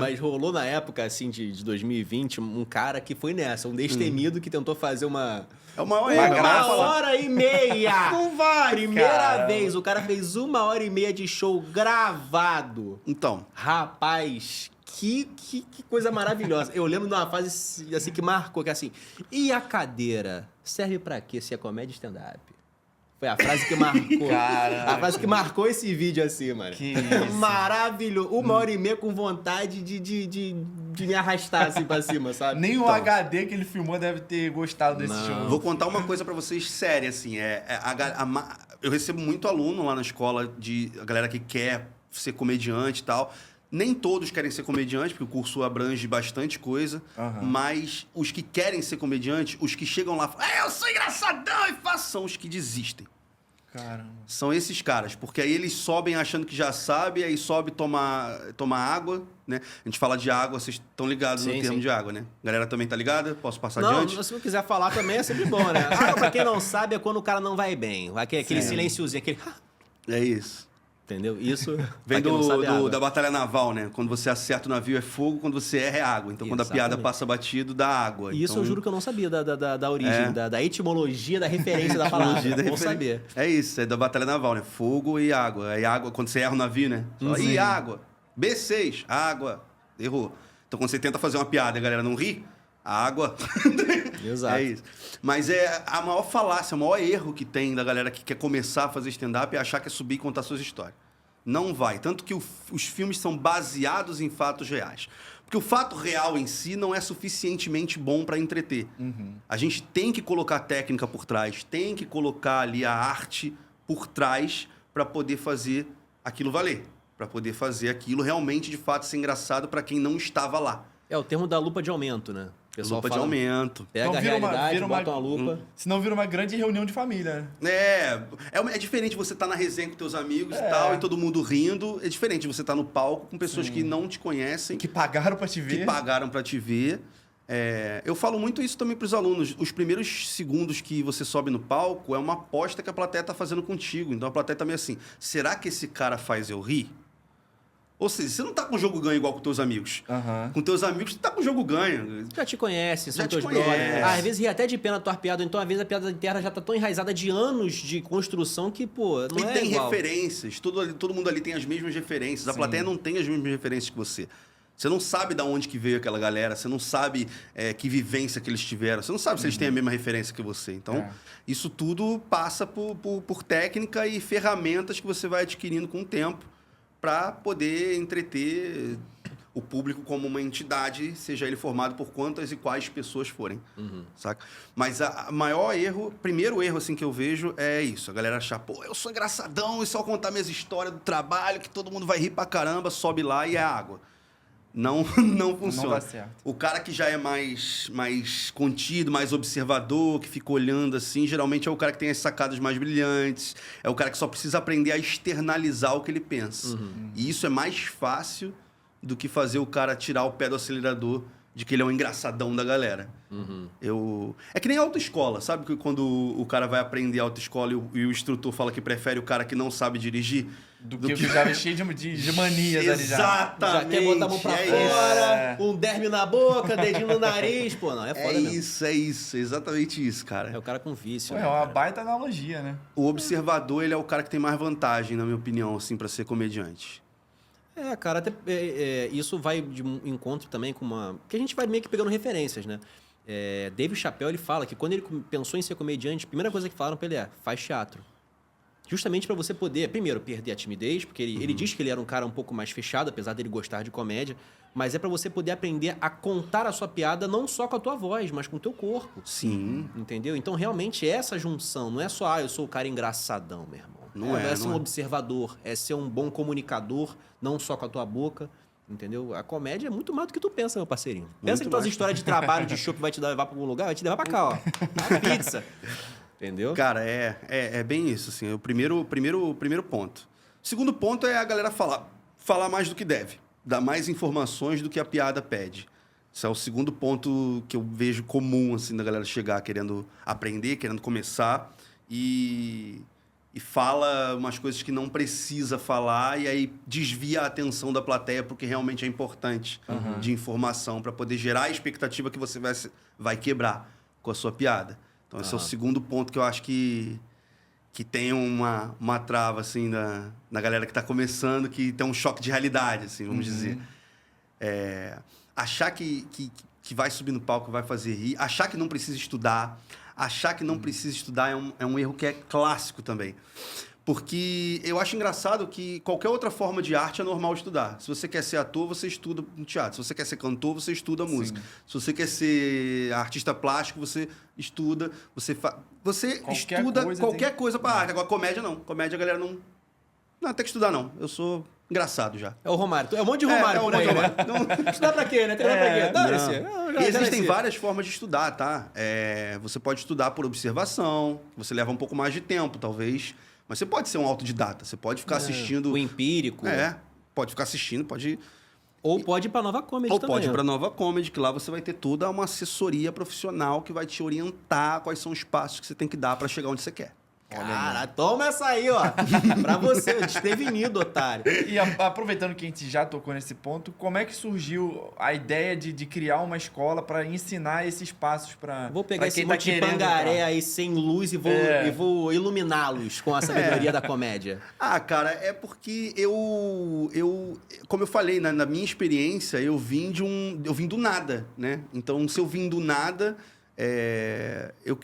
Mas rolou na época, assim, de 2020, um cara que foi nessa, um destemido que tentou fazer uma... É o maior erro. Uma hora e meia! Não vai, Primeira vez, o cara fez 1h30 de show gravado. Então. Rapaz, que coisa maravilhosa. Eu lembro de uma fase assim que marcou, que é assim, e a cadeira serve pra quê se é comédia stand-up? Foi a frase que marcou. Caraca. A frase que marcou esse vídeo assim, mano. Que isso. Maravilhoso. 1h30 com vontade de me arrastar assim pra cima, sabe? Nem o HD que ele filmou deve ter gostado desse show. Vou contar uma coisa pra vocês séria, assim. Eu recebo muito aluno lá na escola, a galera que quer ser comediante e tal. Nem todos querem ser comediante, porque o curso abrange bastante coisa. Mas os que querem ser comediante, os que chegam lá e falam, eu sou engraçadão e faço, são os que desistem. Caramba. São esses caras, porque aí eles sobem achando que já sabe, aí sobe tomar água, né? A gente fala de água, vocês estão ligados no termo de água, né? A galera também tá ligada? Posso passar adiante? Não, se não quiser falar também é sempre bom, né? Água, pra quem não sabe, é quando o cara não vai bem. Aquele silênciozinho, aquele... É isso. Entendeu? Isso vem da batalha naval, né? Quando você acerta o navio é fogo, quando você erra é água. Então, quando a piada passa batido, dá água. Isso então... eu juro que eu não sabia da origem, da etimologia, da referência da palavra. Vou saber. É isso, é da batalha naval, né? Fogo e água. Aí água, quando você erra o navio, né? E água. B6, água. Errou. Então, quando você tenta fazer uma piada e a galera não ri, água. Exato. É isso. Mas é a maior falácia, o maior erro que tem da galera que quer começar a fazer stand-up é achar que é subir e contar suas histórias. Não vai. Tanto que os filmes são baseados em fatos reais. Porque o fato real em si não é suficientemente bom para entreter. A gente tem que colocar técnica por trás, tem que colocar ali a arte por trás para poder fazer aquilo valer. Para poder fazer aquilo realmente, de fato, ser engraçado para quem não estava lá. É o termo da lupa de aumento, né? O pessoal Lupa de fala, aumento. Pega Então a vira realidade, vira bota uma lupa. Senão vira uma grande reunião de família, né? É diferente você estar na resenha com teus amigos e tal, e todo mundo rindo. É diferente você estar no palco com pessoas que não te conhecem, Que pagaram pra te ver. que pagaram para te ver. Eu falo muito isso também para os alunos. Os primeiros segundos que você sobe no palco é uma aposta que a plateia tá fazendo contigo. Então a plateia tá meio assim, será que esse cara faz eu rir? Ou seja, você não tá com o jogo ganho igual com teus amigos. Com teus amigos, tu tá com o jogo ganho. Já te conhece, são Já te teus conhece. brothers. Às vezes ri até de pena a tua piada, então às vezes a piada interna já tá tão enraizada de anos de construção que, pô, não E é tem igual. referências. Todo mundo ali tem as mesmas referências. A plateia não tem as mesmas referências que você. Você não sabe de onde que veio aquela galera, você não sabe que vivência que eles tiveram, você não sabe se eles têm a mesma referência que você. Então, isso tudo passa por técnica e ferramentas que você vai adquirindo com o tempo para poder entreter o público como uma entidade, seja ele formado por quantas e quais pessoas forem, saca? Mas primeiro erro assim que eu vejo é isso, a galera achar, pô, eu sou engraçadão e só contar minhas histórias do trabalho que todo mundo vai rir pra caramba, sobe lá e é água. Não funciona. Não dá certo. O cara que já é mais contido, mais observador, que fica olhando assim, geralmente é o cara que tem as sacadas mais brilhantes, é o cara que só precisa aprender a externalizar o que ele pensa. E isso é mais fácil do que fazer o cara tirar o pé do acelerador de que ele é um engraçadão da galera. É que nem autoescola, sabe? Que quando o cara vai aprender autoescola e o instrutor fala que prefere o cara que não sabe dirigir Do que já é cheio de manias ali já. Exatamente. Já quer botar a mão pra fora, um derme na boca, dedinho no nariz, pô, não, é foda mesmo. É isso, exatamente isso, É cara. o cara com vício, Pô, né, é uma cara? baita analogia, né? O observador, ele é o cara que tem mais vantagem, na minha opinião, assim, pra ser comediante. Cara, até, isso vai de um encontro também com uma... Porque a gente vai meio que pegando referências, né? Dave Chappelle, ele fala que quando ele pensou em ser comediante, a primeira coisa que falaram pra ele faz teatro. Justamente pra você poder, primeiro, perder a timidez, porque ele diz que ele era um cara um pouco mais fechado, apesar dele gostar de comédia, mas é pra você poder aprender a contar a sua piada não só com a tua voz, mas com o teu corpo. Sim. Entendeu? Então, realmente, essa junção, não é só, eu sou o cara engraçadão, meu irmão. Não é ser um observador, é ser um bom comunicador, não só com a tua boca, entendeu? A comédia é muito mais do que tu pensa, meu parceirinho. Pensa que tuas histórias de trabalho, de show que vai te levar pra algum lugar, vai te levar pra cá, ó. A pizza. Entendeu? Cara, é bem isso, assim. É o primeiro ponto. O segundo ponto é a galera falar mais do que deve. Dar mais informações do que a piada pede. Isso é o segundo ponto que eu vejo comum, assim, da galera chegar querendo aprender, querendo começar e fala umas coisas que não precisa falar e aí desvia a atenção da plateia porque realmente é importante de informação para poder gerar a expectativa que você vai quebrar com a sua piada. Então, esse é o segundo ponto que eu acho que tem uma trava, assim, na galera que está começando, que tem um choque de realidade, assim, vamos dizer. Achar que vai subir no palco, vai fazer rir, achar que não precisa estudar, achar que não precisa estudar é um erro que é clássico também. Porque eu acho engraçado que qualquer outra forma de arte é normal estudar. Se você quer ser ator, você estuda no teatro. Se você quer ser cantor, você estuda música. Se você quer ser artista plástico, você estuda. Você estuda qualquer coisa para arte. Agora, comédia não. Comédia a galera não tem que estudar, não. Eu sou engraçado já. É o Romário. É um monte de Romário por aí, né? Estudar pra quê, né? Treinar pra quê? Dane-se. E existem várias formas de estudar, tá? Você pode estudar por observação, você leva um pouco mais de tempo, talvez. Mas você pode ser um autodidata, você pode ficar assistindo... O empírico. Pode ficar assistindo, pode... Ou pode ir pra Nova Comedy Ou também. pode ir pra Nova Comedy, que lá você vai ter toda uma assessoria profissional que vai te orientar quais são os passos que você tem que dar para chegar onde você quer. Cara, toma essa aí, ó. Pra você, desprevenido, otário. E aproveitando que a gente já tocou nesse ponto, como é que surgiu a ideia de criar uma escola para ensinar esses passos para Vou pegar esse quem monte de pangaré aí sem luz e vou iluminá-los com a sabedoria da comédia. Cara, é porque como eu falei, na minha experiência, eu vim do nada, né? Então, se eu vim do nada... eu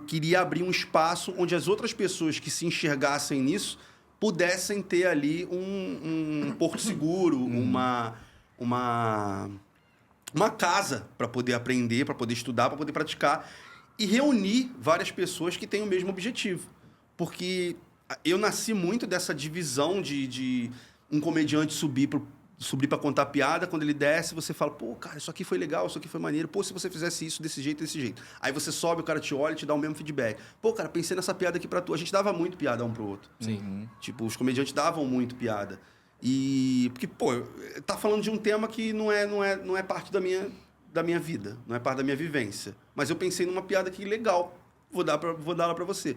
queria abrir um espaço onde as outras pessoas que se enxergassem nisso pudessem ter ali um porto seguro, uma casa para poder aprender, para poder estudar, para poder praticar e reunir várias pessoas que têm o mesmo objetivo. Porque eu nasci muito dessa divisão de um comediante subir para contar piada, quando ele desce, você fala, pô, cara, isso aqui foi legal, isso aqui foi maneiro, pô, se você fizesse isso desse jeito, desse jeito. Aí você sobe, o cara te olha e te dá o mesmo feedback. Pô, cara, pensei nessa piada aqui pra tu. A gente dava muito piada um pro outro. Sim. Tipo, os comediantes davam muito piada. E... Porque, pô, tá falando de um tema que não é parte da minha vida, não é parte da minha vivência. Mas eu pensei numa piada aqui legal, vou dar ela pra você.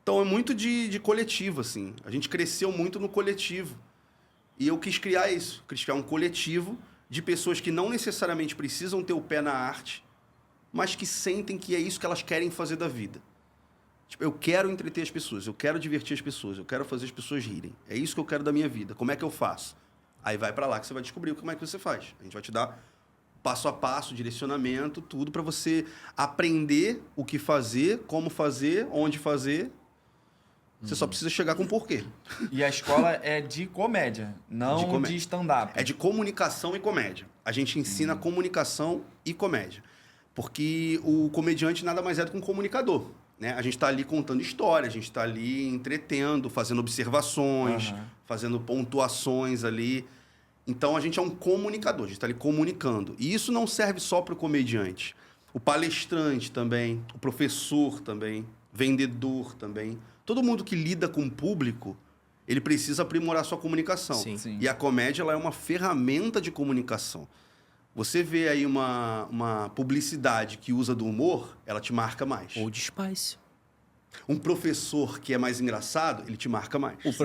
Então, é muito de coletivo, assim. A gente cresceu muito no coletivo. E eu quis criar isso, quis criar um coletivo de pessoas que não necessariamente precisam ter o pé na arte, mas que sentem que é isso que elas querem fazer da vida. Tipo, eu quero entreter as pessoas, eu quero divertir as pessoas, eu quero fazer as pessoas rirem. É isso que eu quero da minha vida. Como é que eu faço? Aí vai pra lá que você vai descobrir como é que você faz. A gente vai te dar passo a passo, direcionamento, tudo para você aprender o que fazer, como fazer, onde fazer. Você só precisa chegar com porquê. E a escola é de comédia, não de stand-up. É de comunicação e comédia. A gente ensina comunicação e comédia. Porque o comediante nada mais é do que um comunicador. Né? A gente está ali contando história, a gente está ali entretendo, fazendo observações, fazendo pontuações ali. Então, a gente é um comunicador, a gente está ali comunicando. E isso não serve só para o comediante. O palestrante também, o professor também, vendedor também. Todo mundo que lida com o público, ele precisa aprimorar sua comunicação. Sim. Sim. E a comédia ela é uma ferramenta de comunicação. Você vê aí uma publicidade que usa do humor, ela te marca mais. Ou de Spice. Um professor que é mais engraçado, ele te marca mais. Todo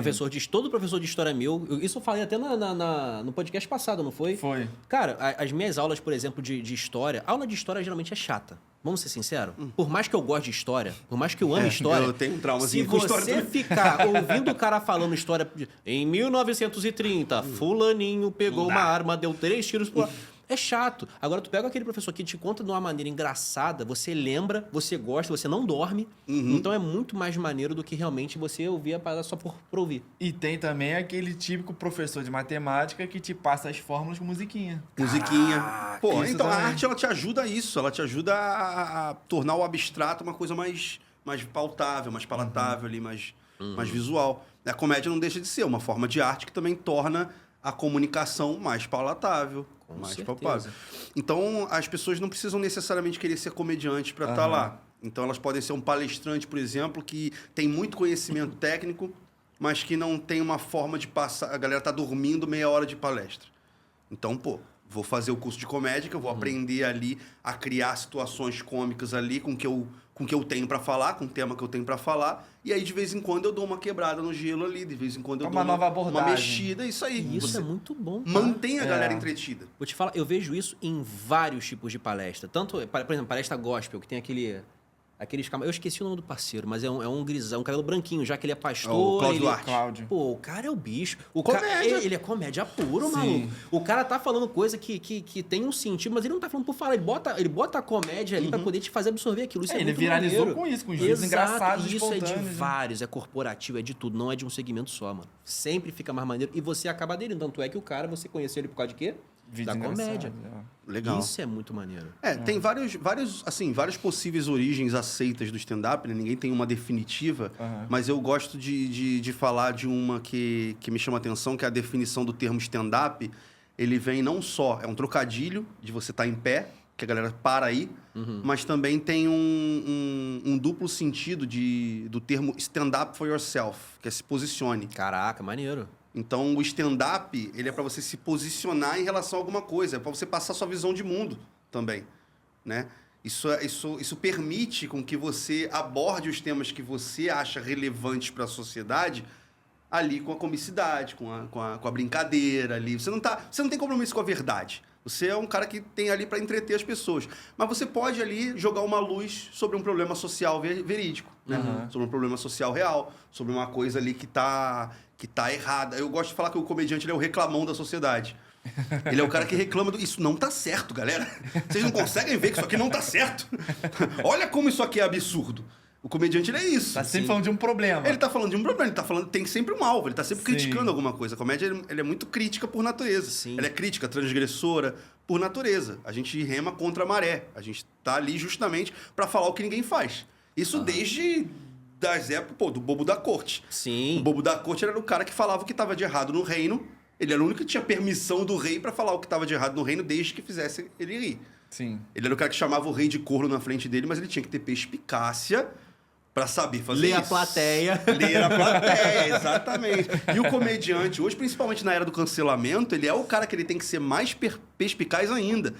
professor de história meu, isso eu falei até no podcast passado, não foi? Foi. Cara, as minhas aulas, por exemplo, de história, aula de história geralmente é chata. Vamos ser sinceros? Por mais que eu goste de história, por mais que eu ame história... Eu tenho um se traumazinho com história você também. ficar ouvindo o cara falando história... Em 1930, fulaninho pegou uma arma, deu 3 tiros por... É chato. Agora, tu pega aquele professor que te conta de uma maneira engraçada, você lembra, você gosta, você não dorme. Então, é muito mais maneiro do que realmente você ouvir a parada só por ouvir. E tem também aquele típico professor de matemática que te passa as fórmulas com musiquinha. Musiquinha. Pô, isso então a também. arte ela te ajuda a isso. Ela te ajuda a tornar o abstrato uma coisa mais pautável, mais palatável ali, mais visual. A comédia não deixa de ser uma forma de arte que também torna a comunicação mais palatável, mais certeza. palpável. Então, as pessoas não precisam necessariamente querer ser comediante para estar lá. Então, elas podem ser um palestrante, por exemplo, que tem muito conhecimento técnico, mas que não tem uma forma de passar... A galera tá dormindo meia hora de palestra. Então, pô, vou fazer o curso de comédia, que eu vou aprender ali a criar situações cômicas ali com o que eu tenho para falar, com o tema que eu tenho para falar. E aí, de vez em quando, eu dou uma quebrada no gelo ali. De vez em quando, eu Uma dou nova uma abordagem. mexida. Isso aí. E isso Você é muito bom. Tá? mantém a galera entretida. Vou te falar, eu vejo isso em vários tipos de palestra. Tanto, por exemplo, palestra gospel, que tem aqueles... Eu esqueci o nome do parceiro, mas é um grisão, um cabelo branquinho, já que ele é pastor. O Cláudio ele... Duarte. Cláudio. Pô, o cara é o bicho. Comédia. Ele é comédia puro, Sim. maluco. O cara tá falando coisa que tem um sentido, mas ele não tá falando por falar. Ele bota a comédia ali pra poder te fazer absorver aquilo. Isso é ele muito viralizou maneiro. com isso, com os vídeos engraçados, E isso é de espontâneos, né? vários, é corporativo, é de tudo. Não é de um segmento só, mano. Sempre fica mais maneiro. E você acaba aderindo. Tanto é que o cara, você conheceu ele por causa de quê? Vídeos Da comédia. engraçados, Legal. Isso é muito maneiro. Tem várias possíveis origens aceitas do stand-up, né? Ninguém tem uma definitiva, mas eu gosto de falar de uma que me chama a atenção, que é a definição do termo stand-up. Ele vem não só, é um trocadilho de você estar em pé, que a galera para aí, mas também tem um duplo sentido do termo stand-up for yourself, que é se posicione. Caraca, maneiro. Então, o stand-up, ele é para você se posicionar em relação a alguma coisa, é para você passar sua visão de mundo também, né? Isso permite com que você aborde os temas que você acha relevantes para a sociedade ali com a comicidade, com a brincadeira ali. Você não tem compromisso com a verdade. Você é um cara que tem ali para entreter as pessoas. Mas você pode ali jogar uma luz sobre um problema social verídico, né? Sobre um problema social real, sobre uma coisa ali que tá errada. Eu gosto de falar que o comediante ele é o reclamão da sociedade. Ele é o cara que reclama isso não tá certo, galera. Vocês não conseguem ver que isso aqui não tá certo? Olha como isso aqui é absurdo. O comediante, ele é isso. Tá sempre falando de um problema. Ele tá falando de um problema, ele tá falando, tem sempre um alvo, ele tá sempre Sim. criticando alguma coisa. A comédia, ele é muito crítica por natureza. Sim. Ela é crítica, transgressora por natureza. A gente rema contra a maré. A gente tá ali justamente pra falar o que ninguém faz. Isso desde das épocas, do Bobo da Corte. Sim. O Bobo da Corte era o cara que falava o que tava de errado no reino. Ele era o único que tinha permissão do rei pra falar o que tava de errado no reino, desde que fizesse ele rir. Sim. Ele era o cara que chamava o rei de corno na frente dele, mas ele tinha que ter perspicácia pra saber fazer Ler isso. a plateia. Ler a plateia, exatamente. E o comediante, hoje, principalmente na era do cancelamento, ele é o cara que ele tem que ser mais perspicaz ainda.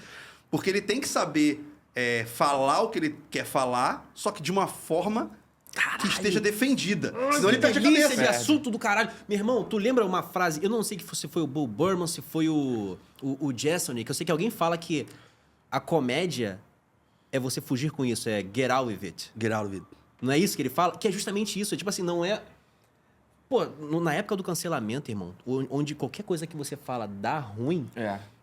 Porque ele tem que saber falar o que ele quer falar, só que de uma forma que esteja defendida. Senão ele perde a delícia cabeça. de assunto do caralho. Meu irmão, tu lembra uma frase? Eu não sei se foi o Bo Burnham, se foi o Jeselnik, eu sei que alguém fala que a comédia é você fugir com isso, é get out with it. Get out of it. Não é isso que ele fala? Que é justamente isso. É tipo assim, não é... Pô, na época do cancelamento, irmão, onde qualquer coisa que você fala dá ruim,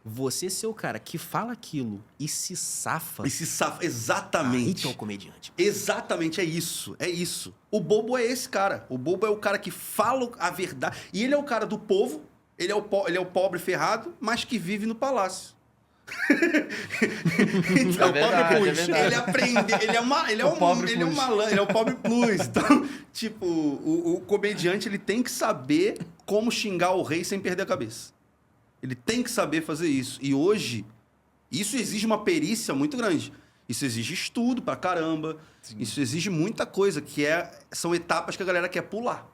você ser o cara que fala aquilo e se safa... E se safa, Aí exatamente. que é o comediante. Exatamente, é isso, é isso. O bobo é esse cara. O bobo é o cara que fala a verdade. E ele é o cara do povo, ele é o pobre ferrado, mas que vive no palácio. Então, É verdade, pobre é plus. verdade. Ele aprende, ele é um malandro, ele é um pobre plus. Então, tipo, o comediante, ele tem que saber como xingar o rei sem perder a cabeça. Ele tem que saber fazer isso. E hoje, isso exige uma perícia muito grande. Isso exige estudo pra caramba. Sim. Isso exige muita coisa, são etapas que a galera quer pular.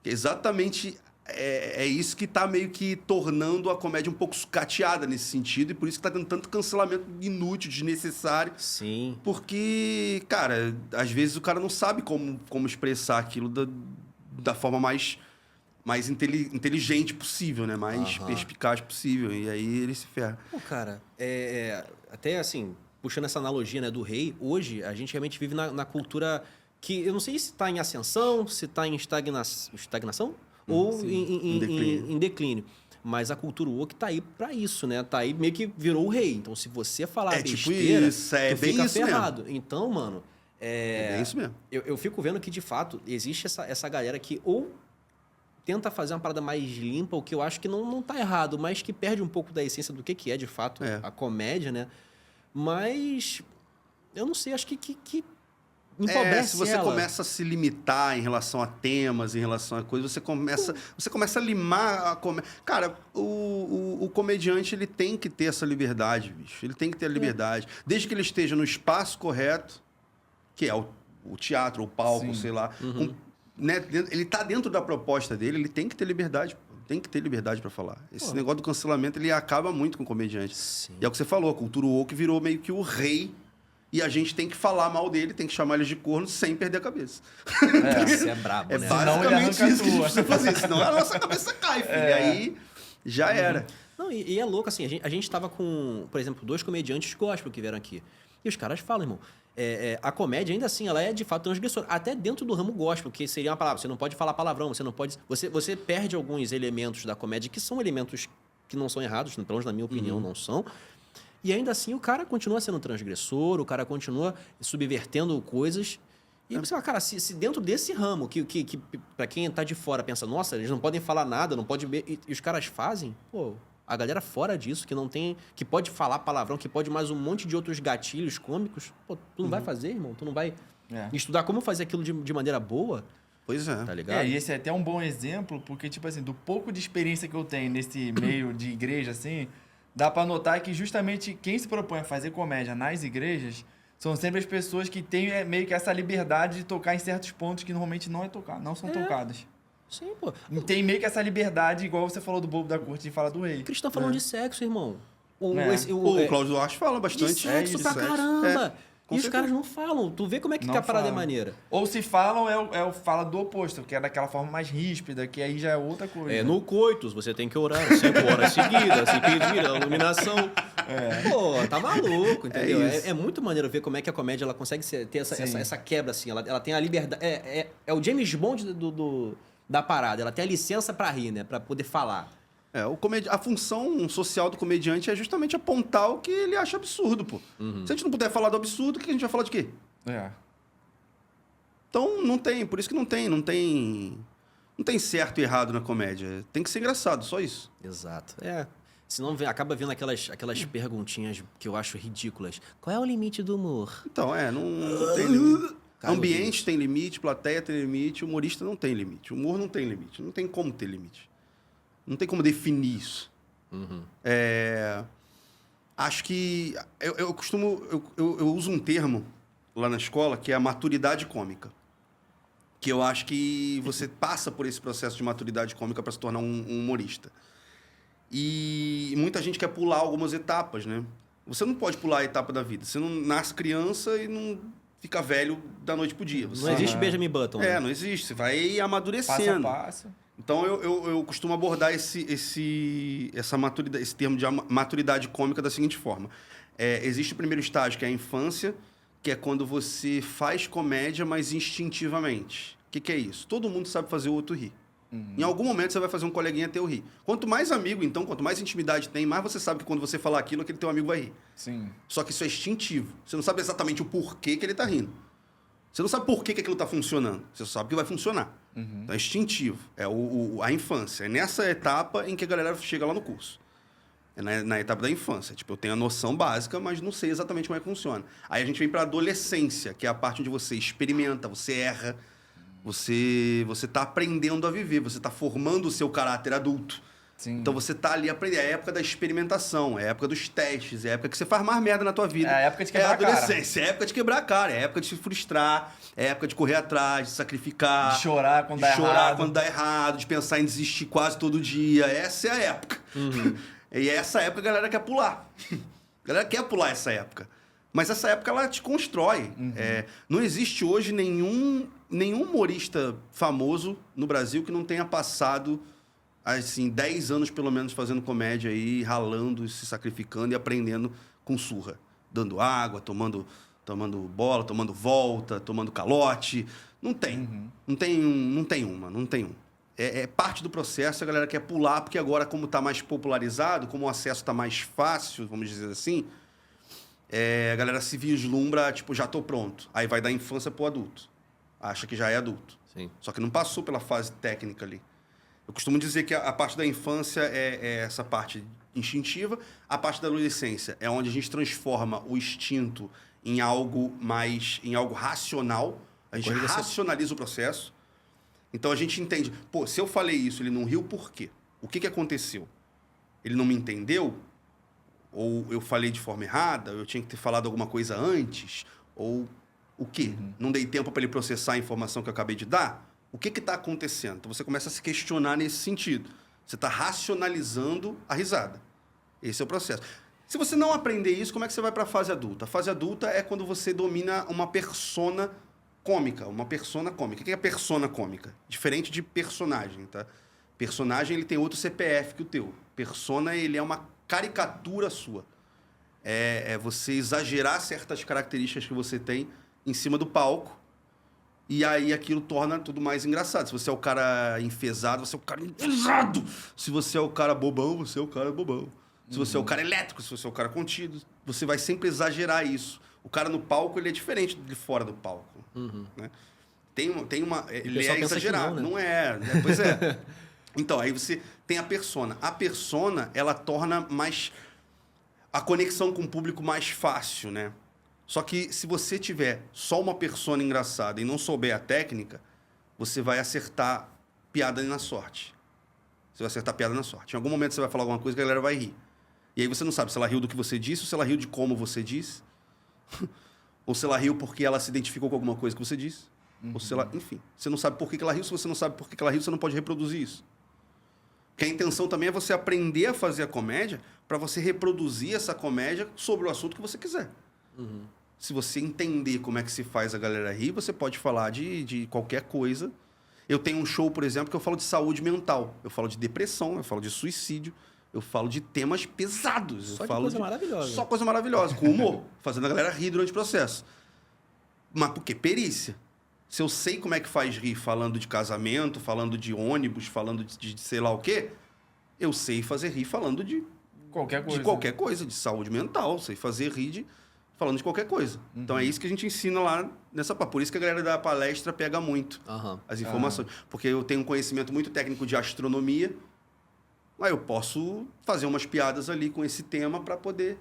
Que exatamente é isso que tá meio que tornando a comédia um pouco sucateada nesse sentido. E por isso que tá tendo tanto cancelamento inútil, desnecessário. Sim. Porque, cara, às vezes o cara não sabe como expressar aquilo da forma mais inteligente possível, né? Mais perspicaz possível. E aí ele se ferra. Pô, cara, até assim, puxando essa analogia, né, do rei, hoje a gente realmente vive na cultura que eu não sei se está em ascensão, se está em estagnação ou em declínio. Mas a cultura woke tá aí pra isso, né? Tá aí meio que virou o rei. Então, se você falar tipo besteira, isso, tu bem fica isso ferrado. Então, mano... É bem isso mesmo. Eu fico vendo que, de fato, existe essa galera que ou tenta fazer uma parada mais limpa, o que eu acho que não tá errado, mas que perde um pouco da essência do que é, de fato, a comédia, né? Mas... Eu não sei, acho que empobrece se você ela. começa a se limitar em relação a temas, em relação a coisas, você começa a limar a comédia. Cara, o comediante, ele tem que ter essa liberdade, bicho. Ele tem que ter a liberdade. Desde que ele esteja no espaço correto, que é o teatro, o palco, Sim. sei lá. Né? Ele tá dentro da proposta dele, ele tem que ter liberdade. Tem que ter liberdade pra falar. Esse negócio do cancelamento, ele acaba muito com o comediante. Sim. E é o que você falou, a cultura woke virou meio que o rei. E a gente tem que falar mal dele, tem que chamar ele de corno sem perder a cabeça. Isso é brabo, É né? basicamente Senão ele arranca isso que a gente a precisa fazer. Senão a nossa cabeça cai, filho. E aí já era. Não, e é louco, assim, a gente tava com, por exemplo, 2 comediantes gospel que vieram aqui. E os caras falam, irmão, a comédia, ainda assim, ela é de fato transgressora. Até dentro do ramo gospel, que seria uma palavra. Você não pode falar palavrão, você não pode... Você perde alguns elementos da comédia que são elementos que não são errados, pelo menos na minha opinião, não são. E ainda assim o cara continua sendo transgressor, o cara continua subvertendo coisas. E você fala, cara, se dentro desse ramo, que pra quem tá de fora pensa, nossa, eles não podem falar nada, não pode ver, e os caras fazem, pô, a galera fora disso, que não tem, que pode falar palavrão, que pode mais um monte de outros gatilhos cômicos, pô, tu não vai fazer, irmão? Tu não vai estudar como fazer aquilo de maneira boa? Pois é. Tá ligado? E esse é até um bom exemplo, porque, tipo assim, do pouco de experiência que eu tenho nesse meio de igreja, assim, dá pra notar que justamente quem se propõe a fazer comédia nas igrejas são sempre as pessoas que têm meio que essa liberdade de tocar em certos pontos que normalmente não são tocados. Sim, pô. Tem meio que essa liberdade, igual você falou do Bobo da Corte, de falar do rei. Cristão falando de sexo, irmão. O Cláudio Duarte fala bastante. De sexo pra caramba. E os caras não falam. Tu vê como é que Não a parada é falam. maneira. Ou se falam, fala do oposto, que é daquela forma mais ríspida, que aí já é outra coisa. No coitus, você tem que orar 5 horas seguidas, se pedir a iluminação. Pô, tá maluco, entendeu? É muito maneiro ver como é que a comédia ela consegue ter essa quebra, assim. Ela tem a liberdade... É o James Bond da parada. Ela tem a licença pra rir, né? Pra poder falar. A função social do comediante é justamente apontar o que ele acha absurdo, pô. Se a gente não puder falar do absurdo, o que a gente vai falar de quê? Então, não tem. Por isso que não tem certo e errado na comédia. Tem que ser engraçado, só isso. Exato. Senão acaba vindo aquelas perguntinhas que eu acho ridículas. Qual é o limite do humor? Então, não tem limite. Cara, Ambiente tem limite, plateia tem limite, humorista não tem limite. Humor não tem limite. Não tem como ter limite. Não tem como definir isso. Acho que... Eu uso um termo lá na escola que é a maturidade cômica. Que eu acho que você passa por esse processo de maturidade cômica para se tornar um humorista. E muita gente quer pular algumas etapas, né? Você não pode pular a etapa da vida. Você não nasce criança e não fica velho da noite pro dia. Não existe Benjamin Button. Né? Não existe. Você vai amadurecendo. Passo a passo. Então, eu costumo abordar essa maturidade, esse termo de maturidade cômica da seguinte forma. Existe o primeiro estágio, que é a infância, que é quando você faz comédia, mas instintivamente. O que é isso? Todo mundo sabe fazer o outro rir. Em algum momento você vai fazer um coleguinha teu rir. Quanto mais amigo, então, quanto mais intimidade tem, mais você sabe que quando você falar aquilo, aquele teu amigo vai rir. Sim. Só que isso é instintivo. Você não sabe exatamente o porquê que ele tá rindo. Você não sabe por que aquilo tá funcionando. Você só sabe que vai funcionar. Então é instintivo. É a infância. É nessa etapa em que a galera chega lá no curso. É na etapa da infância. Tipo, eu tenho a noção básica, mas não sei exatamente como é que funciona. Aí a gente vem para a adolescência, que é a parte onde você experimenta, você erra, você tá aprendendo a viver, você tá formando o seu caráter adulto. Sim. Então você tá ali aprendendo. É a época da experimentação, é a época dos testes, é a época que você faz mais merda na tua vida. É a época de quebrar a cara. É a adolescência, é a época de quebrar a cara, é a época de se frustrar, é a época de correr atrás, de sacrificar. De chorar quando dá errado. De pensar em desistir quase todo dia. Essa é a época. E essa época a galera quer pular. A galera quer pular essa época. Mas essa época ela te constrói. Não existe hoje nenhum humorista famoso no Brasil que não tenha passado assim 10 anos pelo menos fazendo comédia aí, ralando, se sacrificando e aprendendo com surra, dando água, tomando bola, tomando volta, tomando calote. Não tem. Não tem um. É parte do processo, a galera quer pular, porque agora, como está mais popularizado, como o acesso está mais fácil, vamos dizer assim, a galera se vislumbra, tipo, já estou pronto. Aí vai da infância pro adulto. Acha que já é adulto. Sim. Só que não passou pela fase técnica ali. Eu costumo dizer que a parte da infância é essa parte instintiva, a parte da adolescência é onde a gente transforma o instinto em algo racional, a gente racionaliza o processo. Então a gente entende, pô, se eu falei isso, ele não riu, por quê? O que aconteceu? Ele não me entendeu? Ou eu falei de forma errada? Eu tinha que ter falado alguma coisa antes? Ou o quê? Não dei tempo para ele processar a informação que eu acabei de dar? O que está acontecendo? Então você começa a se questionar nesse sentido. Você está racionalizando a risada. Esse é o processo. Se você não aprender isso, como é que você vai para a fase adulta? A fase adulta é quando você domina uma persona cômica. Uma persona cômica. O que é persona cômica? Diferente de personagem, tá? Personagem, ele tem outro CPF que o teu. Persona, ele é uma caricatura sua. É você exagerar certas características que você tem em cima do palco. E aí aquilo torna tudo mais engraçado. Se você é o cara enfesado, você é o cara enfesado. Se você é o cara bobão, você é o cara bobão. Se você é o cara elétrico, se você é o cara contido, você vai sempre exagerar isso. O cara no palco, ele é diferente de fora do palco. Né? Ele é exagerado. Não é. Pois é. Então, aí você tem a persona. A persona, ela torna mais a conexão com o público mais fácil, né? Só que se você tiver só uma persona engraçada e não souber a técnica, você vai acertar piada na sorte. Você vai acertar piada na sorte. Em algum momento você vai falar alguma coisa que a galera vai rir. E aí você não sabe se ela riu do que você disse, ou se ela riu de como você disse, ou se ela riu porque ela se identificou com alguma coisa que você disse, ou se ela... Enfim, você não sabe por que ela riu. Se você não sabe por que ela riu, você não pode reproduzir isso. Porque a intenção também é você aprender a fazer a comédia para você reproduzir essa comédia sobre o assunto que você quiser. Se você entender como é que se faz a galera rir, você pode falar de qualquer coisa. Eu tenho um show, por exemplo, que eu falo de saúde mental. Eu falo de depressão, eu falo de suicídio, eu falo de temas pesados. Só coisa maravilhosa. Só coisa maravilhosa, com humor, fazendo a galera rir durante o processo. Mas por quê? Perícia. Se eu sei como é que faz rir falando de casamento, falando de ônibus, falando de sei lá o quê, eu sei fazer rir falando de qualquer coisa. De qualquer coisa, de saúde mental. Sei fazer rir falando de qualquer coisa. Então é isso que a gente ensina lá nessa parte. Por isso que a galera da palestra pega muito as informações. Porque eu tenho um conhecimento muito técnico de astronomia, aí eu posso fazer umas piadas ali com esse tema para poder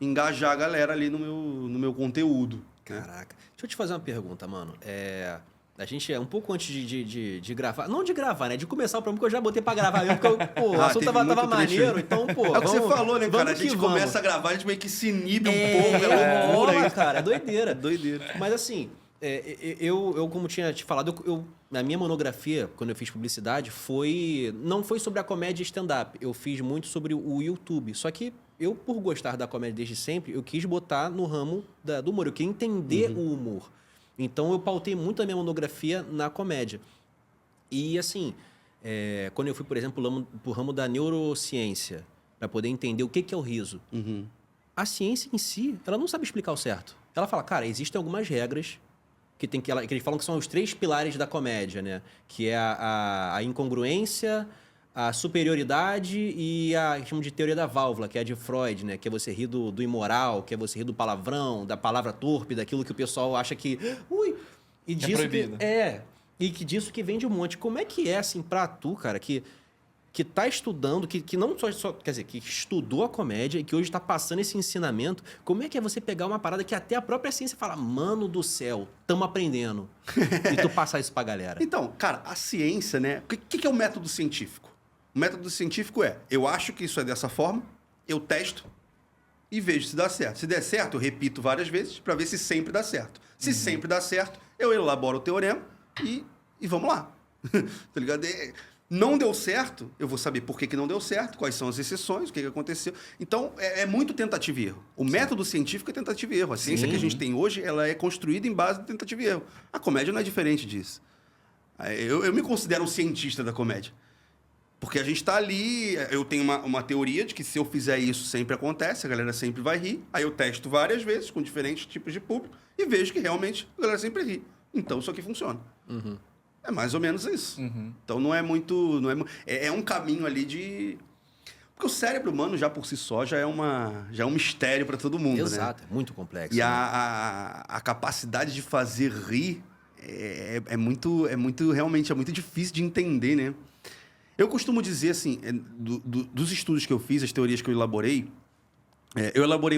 engajar a galera ali no meu conteúdo. Caraca. Deixa eu te fazer uma pergunta, mano. A gente, um pouco antes de gravar... Não de gravar, né? De começar o programa, porque eu já botei pra gravar mesmo, porque o assunto tava maneiro, então, pô... É o que você falou, né, cara? A gente começa a gravar, a gente meio que se inibe um pouco. É loucura, cara. É doideira. Doideira. Mas, assim, eu como tinha te falado, na minha monografia, quando eu fiz publicidade, não foi sobre a comédia stand-up. Eu fiz muito sobre o YouTube. Só que eu, por gostar da comédia desde sempre, eu quis botar no ramo do humor. Eu queria entender o humor. Então, eu pautei muito a minha monografia na comédia. E, assim, quando eu fui, por exemplo, pro ramo da neurociência, para poder entender o que é o riso, a ciência em si, ela não sabe explicar o certo. Ela fala, cara, existem algumas regras que eles falam que são os 3 pilares da comédia, né? Que é a incongruência, a superioridade e a chamam de teoria da válvula, que é a de Freud, né? Que é você rir do imoral, que é você rir do palavrão, da palavra torpe, daquilo que o pessoal acha que... Ui! E disso proibido. E que disso que vem de um monte. Como é que é, assim, pra tu, cara, que tá estudando, que não só... Quer dizer, que estudou a comédia e que hoje tá passando esse ensinamento, como é que é você pegar uma parada que até a própria ciência fala, mano do céu, tamo aprendendo, e tu passar isso pra galera? Então, cara, a ciência, né? O que é o método científico? O método científico eu acho que isso é dessa forma, eu testo e vejo se dá certo. Se der certo, eu repito várias vezes para ver se sempre dá certo. Se sempre dá certo, eu elaboro o teorema e vamos lá. Tá ligado? Não deu certo, eu vou saber por que não deu certo, quais são as exceções, o que aconteceu. Então, é muito tentativa e erro. O método científico é tentativa e erro. A ciência que a gente tem hoje, ela é construída em base de tentativa e erro. A comédia não é diferente disso. Eu me considero um cientista da comédia. Porque a gente está ali, eu tenho uma teoria de que se eu fizer isso sempre acontece, a galera sempre vai rir. Aí eu testo várias vezes com diferentes tipos de público e vejo que realmente a galera sempre ri. Então isso aqui funciona. É mais ou menos isso. Então não é muito... É um caminho ali de... Porque o cérebro humano já por si só já é um mistério para todo mundo, Exato, né? é muito complexo. E né? a capacidade de fazer rir realmente é muito difícil de entender, né? Eu costumo dizer, assim, dos estudos que eu fiz, as teorias que eu elaborei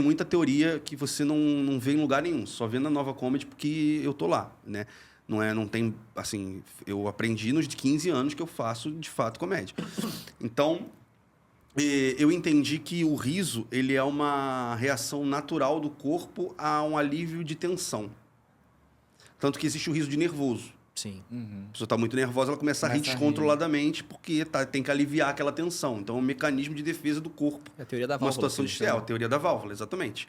muita teoria que você não vê em lugar nenhum, só vê na Nova Comedy porque eu tô lá, né? Não tem, assim, eu aprendi nos 15 anos que eu faço, de fato, comédia. Então, eu entendi que o riso, ele é uma reação natural do corpo a um alívio de tensão. Tanto que existe o riso de nervoso. Sim. A pessoa está muito nervosa, ela começa a rir descontroladamente porque tem que aliviar aquela tensão. Então, é um mecanismo de defesa do corpo. É a teoria da válvula. Uma situação de a teoria da válvula, exatamente.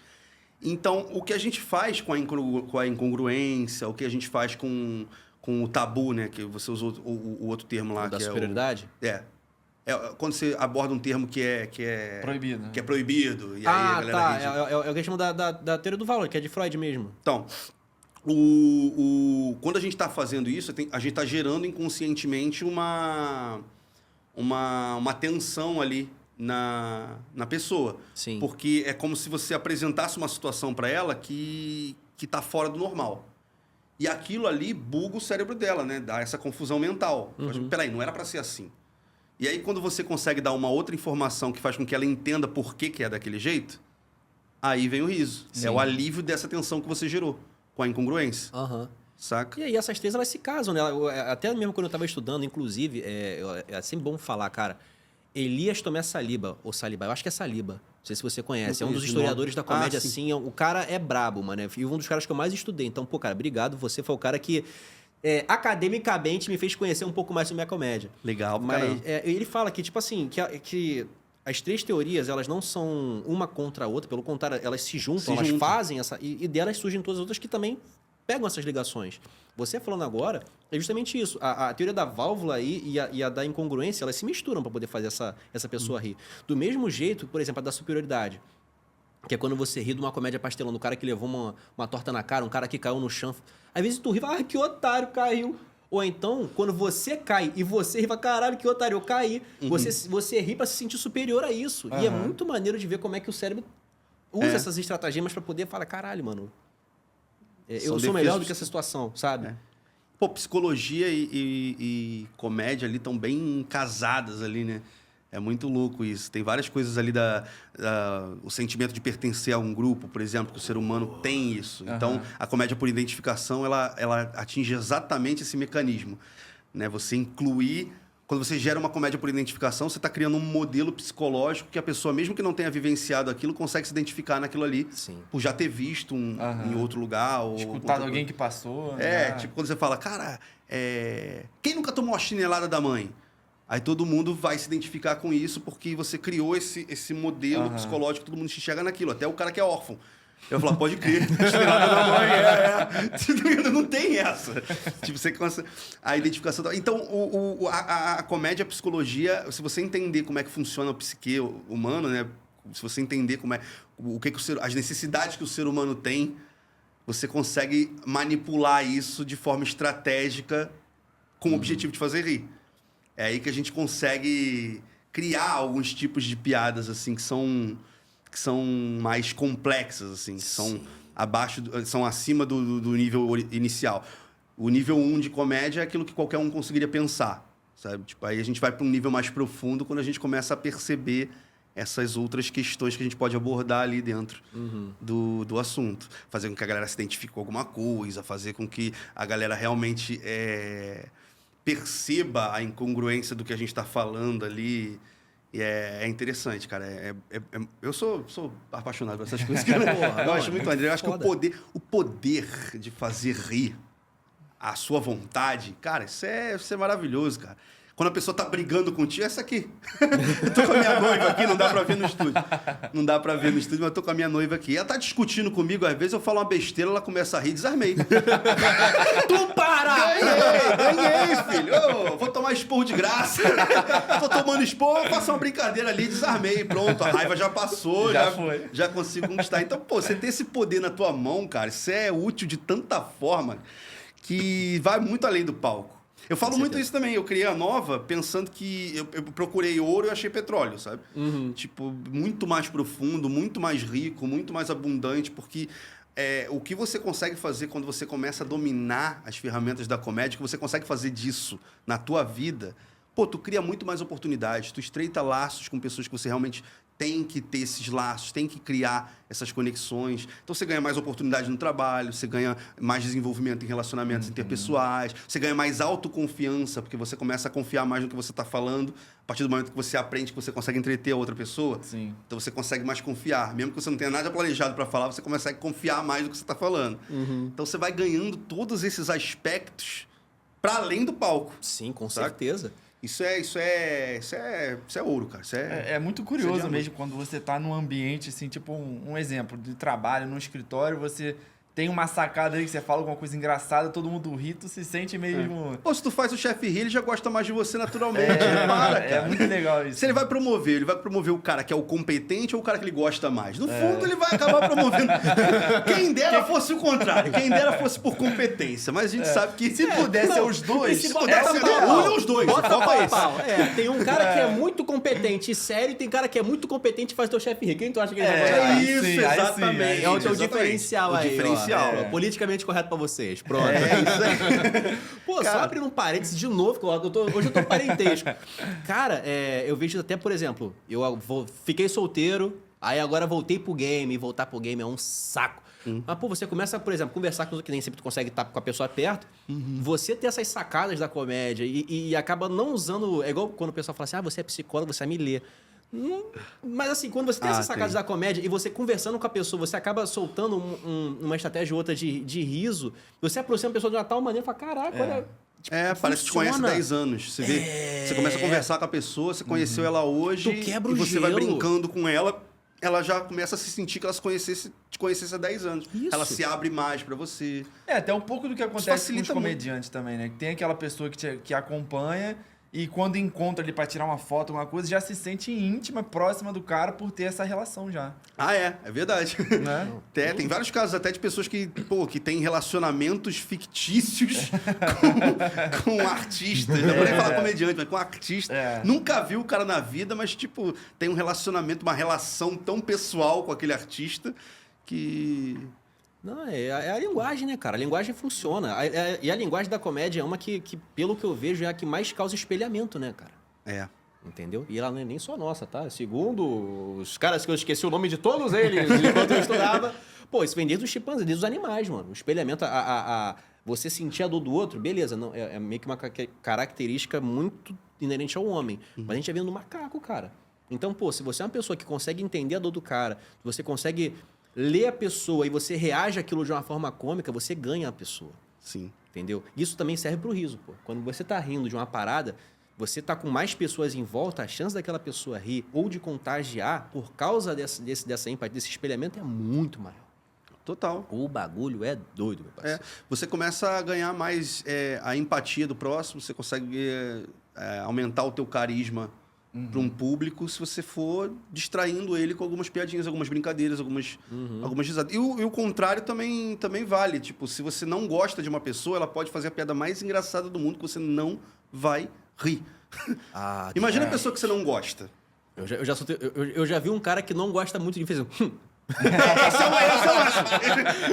Então, o que a gente faz com a incongruência, o que a gente faz com o tabu, né? Que você usou o outro termo lá. Da superioridade? Quando você aborda um termo que é proibido. Que é proibido. E aí a galera ri de... É o que chamam da teoria do valor, que é de Freud mesmo. Então, quando a gente está fazendo isso, a gente está gerando inconscientemente uma tensão ali na pessoa. Sim. Porque é como se você apresentasse uma situação para ela que está fora do normal. E aquilo ali buga o cérebro dela, né? Dá essa confusão mental. Peraí, não era para ser assim. E aí, quando você consegue dar uma outra informação que faz com que ela entenda por que é daquele jeito, aí vem o riso. Sim. É o alívio dessa tensão que você gerou com a incongruência. Saca? E aí essas três, elas se casam, né? Até mesmo quando eu estava estudando, inclusive, é sempre bom falar, cara, Elias Tomé Saliba, ou Saliba, eu acho que é Saliba, não sei se você conhece, é um dos historiadores da comédia, assim, o cara é brabo, mano, e um dos caras que eu mais estudei. Então, pô, cara, obrigado, você foi o cara que... academicamente me fez conhecer um pouco mais sobre a comédia. Legal, mas ele fala que, tipo assim, que as três teorias, elas não são uma contra a outra, pelo contrário, elas se juntam, fazem essa... E delas surgem todas as outras que também pegam essas ligações. Você falando agora, é justamente isso. A teoria da válvula aí e a da incongruência, elas se misturam para poder fazer essa pessoa rir. Do mesmo jeito, por exemplo, a da superioridade. Que é quando você ri de uma comédia pastelão, do cara que levou uma torta na cara, um cara que caiu no chão. Às vezes tu ri e fala, que otário, caiu. Ou então, quando você cai e você ri, fala, caralho, que otário, eu caí. Você ri pra se sentir superior a isso. E é muito maneiro de ver como é que o cérebro usa essas estratagemas pra poder falar, caralho, mano, eu São sou melhor defesas- do que essa situação, sabe? Pô, psicologia e comédia ali estão bem casadas ali, né? É muito louco isso. Tem várias coisas ali o sentimento de pertencer a um grupo, por exemplo, que o ser humano tem isso. Então, a comédia por identificação, ela atinge exatamente esse mecanismo, né? Você incluir... Quando você gera uma comédia por identificação, você está criando um modelo psicológico que a pessoa, mesmo que não tenha vivenciado aquilo, consegue se identificar naquilo ali. Sim. Por já ter visto em outro lugar. Ou Escutado outra alguém que passou. tipo, quando você fala, cara, quem nunca tomou a chinelada da mãe? Aí todo mundo vai se identificar com isso porque você criou esse modelo psicológico, todo mundo se enxerga naquilo, até o cara que é órfão. Eu falo, pode crer, chinelada da mãe, não tem essa. Tipo, você consegue... A identificação... Então, a comédia, a psicologia, se você entender como é que funciona o psique humano, né? Se você entender como as necessidades que o ser humano tem, você consegue manipular isso de forma estratégica com o objetivo de fazer rir. É aí que a gente consegue criar alguns tipos de piadas, assim, que são mais complexas, assim, que são acima do nível inicial. O nível 1 de comédia é aquilo que qualquer um conseguiria pensar, sabe? Tipo, aí a gente vai para um nível mais profundo quando a gente começa a perceber essas outras questões que a gente pode abordar ali dentro do assunto. Fazer com que a galera se identifique com alguma coisa, fazer com que a galera realmente perceba a incongruência do que a gente está falando ali. E é interessante, cara. Eu sou apaixonado por essas coisas. Cara. Eu acho muito maneiro. Eu acho que o poder de fazer rir a sua vontade, cara, isso é maravilhoso, cara. Quando a pessoa tá brigando contigo, essa aqui. Eu tô com a minha noiva aqui, não dá pra ver no estúdio. Não dá pra ver no estúdio, mas eu tô com a minha noiva aqui. Ela tá discutindo comigo, às vezes eu falo uma besteira, ela começa a rir, desarmei. Tu para! Ganhei, filho. Ô, vou tomar esporro de graça. Tô tomando esporro, faço uma brincadeira ali, desarmei, pronto. A raiva já passou, foi. Já consigo conquistar. Então, pô, você ter esse poder na tua mão, cara, isso é útil de tanta forma que vai muito além do palco. Eu falo muito isso também. Eu criei a Nova pensando que eu procurei ouro e achei petróleo, sabe? Tipo, muito mais profundo, muito mais rico, muito mais abundante, porque o que você consegue fazer quando você começa a dominar as ferramentas da comédia, que você consegue fazer disso na tua vida, pô, tu cria muito mais oportunidades, tu estreita laços com pessoas que você realmente tem que ter esses laços, tem que criar essas conexões. Então, você ganha mais oportunidade no trabalho, você ganha mais desenvolvimento em relacionamentos interpessoais, você ganha mais autoconfiança, porque você começa a confiar mais no que você está falando, a partir do momento que você aprende que você consegue entreter a outra pessoa. Sim. Então, você consegue mais confiar. Mesmo que você não tenha nada planejado para falar, você consegue confiar mais no que você está falando. Então, você vai ganhando todos esses aspectos para além do palco. Sim, com Saca? certeza. Isso é ouro, cara. Isso É muito isso é curioso diamante. mesmo quando você tá num ambiente, assim, tipo um exemplo de trabalho, num escritório, você tem uma sacada aí que você fala alguma coisa engraçada, todo mundo ri, tu se sente mesmo... Pô, se tu faz o chefe rir, ele já gosta mais de você naturalmente. Para, cara. É muito legal isso. Se ele vai promover o cara que é o competente ou o cara que ele gosta mais? No fundo, ele vai acabar promovendo. Quem dera fosse o contrário. Quem dera fosse por competência. Mas a gente sabe que... Se pudesse ser os dois... Se Se botar pudesse, pra pau, une os dois. Bota Foca pra esse. pau. Tem um cara que é muito competente e sério e tem cara que é muito competente e faz teu chefe rir. Quem tu acha que ele vai gostar? aí isso, sim, aí exatamente. sim, É o teu Exatamente. diferencial O aí. diferencial. Ó. Politicamente correto pra vocês. Pronto. É isso aí. Pô, só abrindo um parênteses de novo, que hoje eu tô parentesco. Cara, eu vejo até, por exemplo, fiquei solteiro, aí agora voltei pro game, e voltar pro game é um saco. Mas, pô, você começa, por exemplo, conversar com os que nem sempre tu consegue estar com a pessoa perto, você ter essas sacadas da comédia e acaba não usando... É igual quando o pessoal fala assim, você é psicólogo, você sabe me ler. Mas assim, quando você tem essas sacadas da comédia e você conversando com a pessoa, você acaba soltando uma estratégia ou outra de riso, você aproxima a pessoa de uma tal maneira e fala, caraca, olha... Tipo, Parece que te conhece há funciona. 10 anos. Você vê, você começa a conversar com a pessoa, você conheceu ela hoje Tu quebra e o você vai gelo. brincando com ela, ela já começa a se sentir que ela te conhecesse há 10 anos. Isso. Ela se abre mais pra você. Até um pouco do que acontece com os facilita muito. comediantes também, né? Que tem aquela pessoa que acompanha e quando encontra ali pra tirar uma foto, alguma coisa, já se sente íntima, próxima do cara por ter essa relação já. Ah, é verdade. Né? Tem vários casos até de pessoas que têm relacionamentos fictícios com artistas. Não vou nem falar comediante, mas com artista. Nunca viu o cara na vida, mas, tipo, tem um relacionamento, uma relação tão pessoal com aquele artista que... Não, é a linguagem, né, cara? A linguagem funciona. E a linguagem da comédia é uma que, pelo que eu vejo, é a que mais causa espelhamento, né, cara? É. Entendeu? E ela não é nem só nossa, tá? Segundo os caras que eu esqueci o nome de todos eles enquanto eu estudava. Pô, isso vem desde os chimpanzés, desde os animais, mano. O espelhamento, você sentir a dor do outro, beleza. Não, é meio que uma característica muito inerente ao homem. Mas a gente é vendo no macaco, cara. Então, pô, se você é uma pessoa que consegue entender a dor do cara, você consegue ler a pessoa e você reage àquilo de uma forma cômica, você ganha a pessoa. Sim. Entendeu? Isso também serve pro riso, pô. Quando você tá rindo de uma parada, você tá com mais pessoas em volta, a chance daquela pessoa rir ou de contagiar por causa dessa empatia, desse espelhamento é muito maior. Total. O bagulho é doido, meu parceiro. Você começa a ganhar mais a empatia do próximo, você consegue aumentar o teu carisma para um público se você for distraindo ele com algumas piadinhas, algumas brincadeiras, algumas risadas. E o contrário também vale. Tipo, se você não gosta de uma pessoa, ela pode fazer a piada mais engraçada do mundo que você não vai rir. Imagina a pessoa que você não gosta. Eu já vi um cara que não gosta muito de fazer.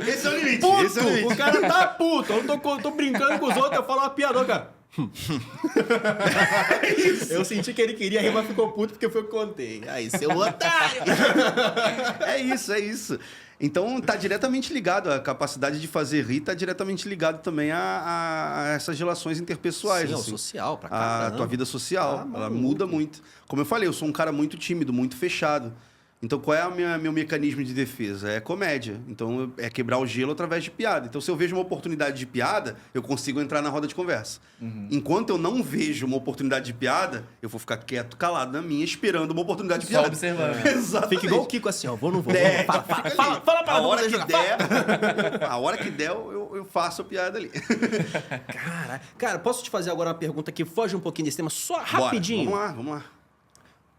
Esse é o limite. Puto! Esse é o limite. O cara tá puto. Eu tô brincando com os outros, eu falo uma piada, cara. Eu senti que ele queria rir, mas ficou puto porque foi o que eu contei. Aí, seu otário! É isso. Então, tá diretamente ligado, a capacidade de fazer rir tá diretamente ligado também a essas relações interpessoais. Sim, assim. social, pra A caramba. tua vida social, ela maluco. muda muito. Como eu falei, eu sou um cara muito tímido, muito fechado. Então, qual é o meu mecanismo de defesa? É comédia. Então, é quebrar o gelo através de piada. Então, se eu vejo uma oportunidade de piada, eu consigo entrar na roda de conversa. Enquanto eu não vejo uma oportunidade de piada, eu vou ficar quieto, calado na minha, esperando uma oportunidade de Só piada. observando. Exatamente. Fica igual o Kiko assim, ó. Vou, não vou. Fala Fala a hora que der. A hora que der, eu faço a piada ali. Cara, posso te fazer agora uma pergunta que foge um pouquinho desse tema, só rapidinho? Bora, vamos lá.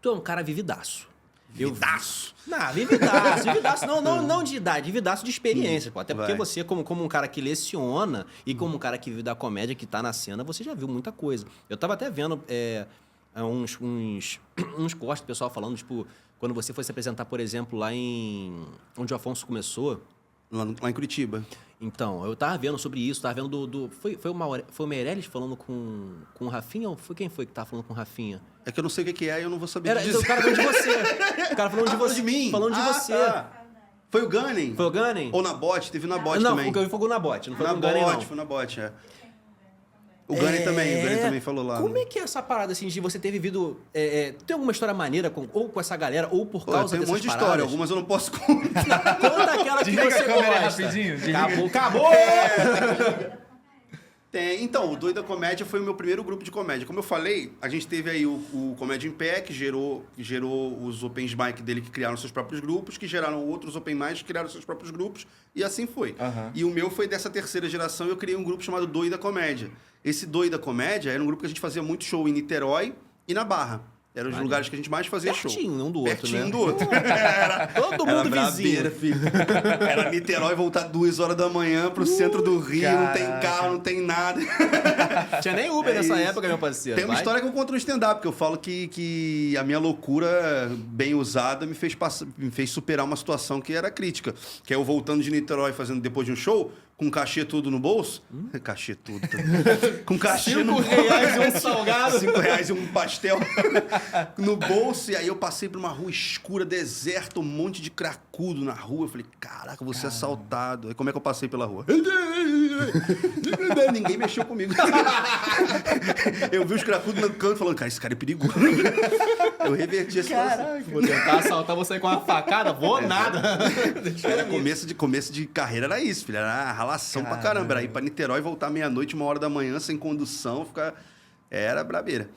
Tu é um cara vividaço. Vividaço. Não, vividaço. Não de idade, vividaço de experiência, pô. Até porque Vai. você, como um cara que leciona e como um cara que vive da comédia, que tá na cena, você já viu muita coisa. Eu tava até vendo uns cortes do pessoal falando, tipo, quando você foi se apresentar, por exemplo, lá em... onde o Afonso começou. Lá em Curitiba. Então, eu tava vendo sobre isso, tava vendo foi o Meirelles falando com o Rafinha, ou quem foi que tava falando com o Rafinha? É que eu não sei o que é e eu não vou saber Então, dizer. o cara falando de você. O cara falando de você. De mim? Falando de você. Tá. Foi o Gunning? Foi o Gunning? Ou na Bot? Teve na Bot Não, também. o que eu vi foi o Nabote, não foi Na o Gunning, não. Foi na Bot, é. O Gunning também falou lá. Como né? é que é essa parada, assim, de você ter vivido... tem alguma história maneira ou com essa galera, ou por Pô, causa tem um dessas monte de paradas? história, algumas eu não posso contar. Conta aquela que Desliga você a câmera aí gosta. rapidinho, desliga. Acabou! Então, o Doida Comédia foi o meu primeiro grupo de comédia. Como eu falei, a gente teve aí o Comédia em Pé, que gerou os Open Mic dele, que criaram seus próprios grupos, que geraram outros Open Mics, que criaram seus próprios grupos, e assim foi. E o meu foi dessa terceira geração, eu criei um grupo chamado Doida Comédia. Esse Doida Comédia era um grupo que a gente fazia muito show em Niterói e na Barra. Eram os lugares que a gente mais fazia show. Pertinho um do outro, Pertinho né? do outro. Todo mundo vizinho. Filho. Era Niterói voltar 2 horas da manhã pro centro do Rio, não tem carro, não tem nada. Tinha nem Uber nessa isso. época, meu parceiro. Tem uma Vai. história que eu conto no stand-up, que eu falo que a minha loucura bem usada me fez superar uma situação que era crítica. Que é eu voltando de Niterói fazendo depois de um show, com cachê tudo no bolso. Cachê tudo. Com cachê no bolso. R$5 e um salgado. R$5 e um pastel no bolso. E aí eu passei por uma rua escura, deserta, um monte de cracudo na rua. Eu falei, caraca, vou ser assaltado. Aí como é que eu passei pela rua? Ninguém mexeu comigo. Eu vi os cracudos no canto falando, cara, esse cara é perigoso. Eu reverti a situação. Vou tentar assaltar você com uma facada, vou nada. Era começo de carreira, era isso, filho. Era ralação pra caramba. Era ir pra Niterói, voltar meia-noite, 1h da manhã, sem condução, ficar... Era brabeira.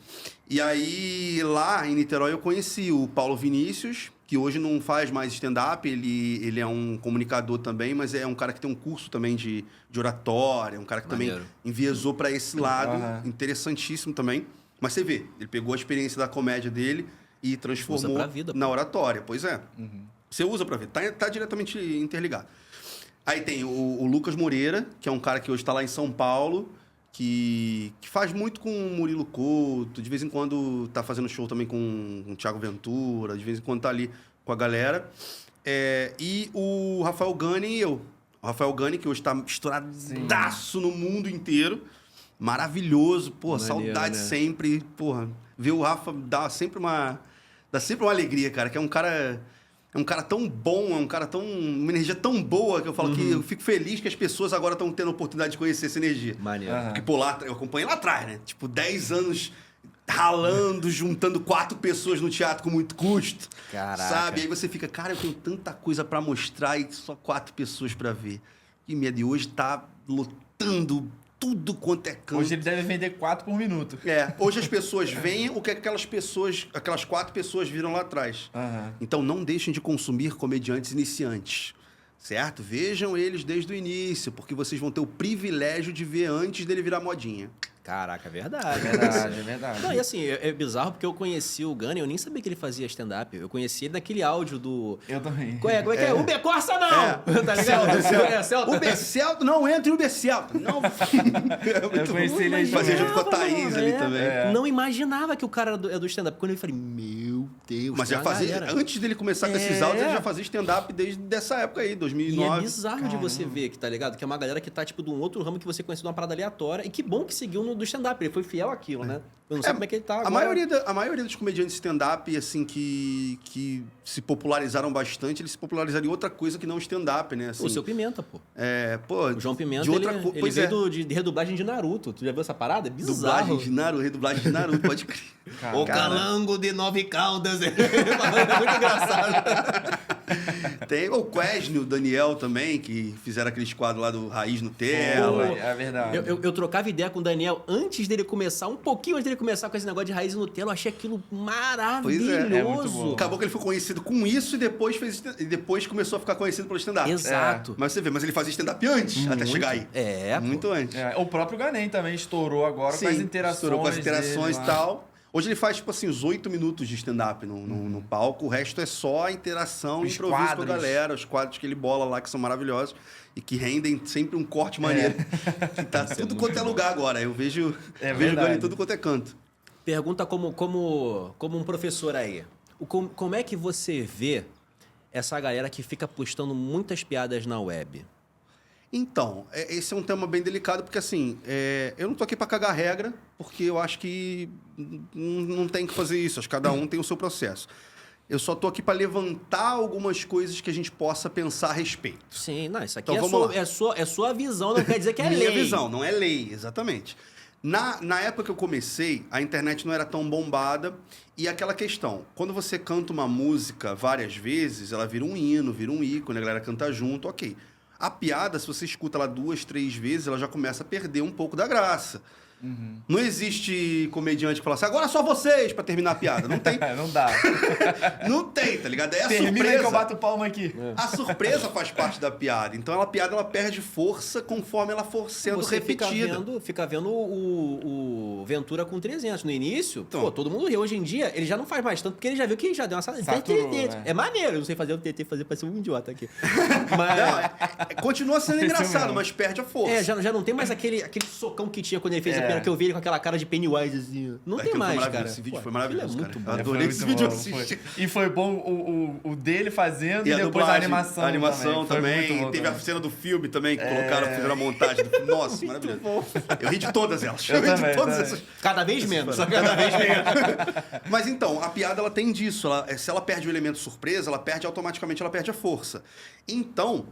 E aí, lá em Niterói, eu conheci o Paulo Vinícius, que hoje não faz mais stand-up, ele é um comunicador também, mas é um cara que tem um curso também de oratória, um cara que Maneiro. também enviesou pra esse lado, interessantíssimo também. Mas você vê, ele pegou a experiência da comédia dele e transformou Usa pra vida, pô. na oratória. Pois é. Você usa pra vida. Tá diretamente interligado. Aí tem o Lucas Moreira, que é um cara que hoje está lá em São Paulo, que faz muito com o Murilo Couto, de vez em quando tá fazendo show também com o Thiago Ventura, de vez em quando tá ali com a galera. E o Rafael Gani e eu. O Rafael Gani, que hoje tá estouradaço no mundo inteiro. Maravilhoso, porra, Maneiro, saudade né? sempre. Porra, ver o Rafa dá sempre uma alegria, cara, que é um cara tão bom, uma energia tão boa que eu falo que eu fico feliz que as pessoas agora estão tendo a oportunidade de conhecer essa energia. Maneiro. Porque, pô, lá, eu acompanhei lá atrás, né? Tipo, 10 anos ralando, juntando 4 pessoas no teatro com muito custo. Caraca. Sabe? Aí você fica, cara, eu tenho tanta coisa pra mostrar e só 4 pessoas pra ver. Que medo. E hoje tá lotando tudo quanto é canto. Hoje ele deve vender 4 por minuto. Hoje as pessoas veem o que aquelas 4 pessoas viram lá atrás. Então não deixem de consumir comediantes iniciantes, certo? Vejam eles desde o início, porque vocês vão ter o privilégio de ver antes dele virar modinha. Caraca, é verdade. É verdade. Não, e assim, é bizarro porque eu conheci o Gani, eu nem sabia que ele fazia stand-up. Eu conheci ele naquele áudio do... Eu também. Como é que é? Uber Corsa não! Tá ligado? Celta. Uber Celta, não entra em Uber Celta. Não. Eu conheci ele aí Fazia junto com a Imaginava, Thaís mano, ali também. Não imaginava que o cara é do stand-up. Quando eu falei, meu Deus, Mas tem já uma fazia, galera. antes dele começar com esses áudios, ele já fazia stand-up desde essa época aí, E 2009. é bizarro de você ver, que tá ligado? Que é uma galera que tá, tipo, de um outro ramo que você conheceu de uma parada aleatória. E que bom que seguiu no do stand-up. Ele foi fiel àquilo, né? Eu não sei como é que ele tá agora. A maioria dos comediantes stand-up, assim, que se popularizaram bastante, eles se popularizaram em outra coisa que não stand-up, né? Assim, O Seu Pimenta, pô. pô, O João Pimenta, de outra ele pois veio de redublagem de Naruto. Tu já viu essa parada? É bizarro. Dublagem de Naruto, redublagem de Naruto, pode crer. O calango de 9 caudas. É muito engraçado. Tem o Quesne, o Daniel também, que fizeram aqueles quadros lá do Raiz Nutella. É verdade. Eu trocava ideia com o Daniel antes dele começar, um pouquinho antes dele começar com esse negócio de raiz e Nutella. Eu achei aquilo maravilhoso. é muito bom. Acabou que ele foi conhecido com isso e depois começou a ficar conhecido pelo stand-up. Exato. Mas você vê, mas ele fazia stand-up antes, até chegar aí. Muito antes. O próprio Ganem também estourou agora com as interações. Estourou com as interações dele e lá. tal. Hoje ele faz, tipo assim, os 8 minutos de stand-up no palco. O resto é só a interação e Os improviso com a quadros. galera. Os quadros que ele bola lá, que são maravilhosos. E que rendem sempre um corte maneiro. Que tá tudo quanto é lugar agora. Eu vejo o verdade. Gani em tudo quanto é canto. Pergunta como um professor aí. Como é que você vê essa galera que fica postando muitas piadas na web? Então, esse é um tema bem delicado, porque assim, eu não tô aqui para cagar regra, porque eu acho que não tem que fazer isso, acho que cada um tem o seu processo. Eu só tô aqui para levantar algumas coisas que a gente possa pensar a respeito. Sim, não, isso aqui Então, vamos lá. é sua visão, não quer dizer que é Minha lei. visão, não é lei, exatamente. Na época que eu comecei, a internet não era tão bombada e aquela questão, quando você canta uma música várias vezes, ela vira um hino, vira um ícone, a galera canta junto, ok. A piada, se você escuta ela 2, 3 vezes, ela já começa a perder um pouco da graça. Não existe comediante que fala assim, agora só vocês, pra terminar a piada. Não tem. Não dá. Não tem, tá ligado? É a Termina aí surpresa. que eu bato palma aqui. A surpresa faz parte da piada. Então, a piada ela perde força conforme ela for sendo Você repetida. fica vendo o Ventura com 300. No início, Então. pô, todo mundo riu. Hoje em dia, ele já não faz mais tanto, porque ele já viu que já deu uma Saturou, né? É maneiro. Eu não sei fazer o TT, parecer um idiota aqui. Não, Mas... continua sendo Isso engraçado, mesmo. mas perde a força. já não tem mais aquele socão que tinha quando ele fez a piada, que eu vi ele com aquela cara de Pennywise, assim. Não tem Aquilo foi mais, maravilhoso. cara. Esse vídeo Pô, foi maravilhoso, aquilo é cara. muito bom. Eu adorei esse vídeo, eu assisti. E foi bom o dele fazendo e, a depois dublagem, a animação. A animação Foi também. muito bom Teve a também. cena do filme também, que colocaram, fizeram a montagem do filme. Nossa, maravilhoso. Eu ri de todas elas. Eu ri também, de todas também. essas. Cada vez menos, só cada vez menos. Mas então, a piada ela tem disso. Se ela perde o elemento surpresa, ela perde automaticamente, ela perde a força. Então,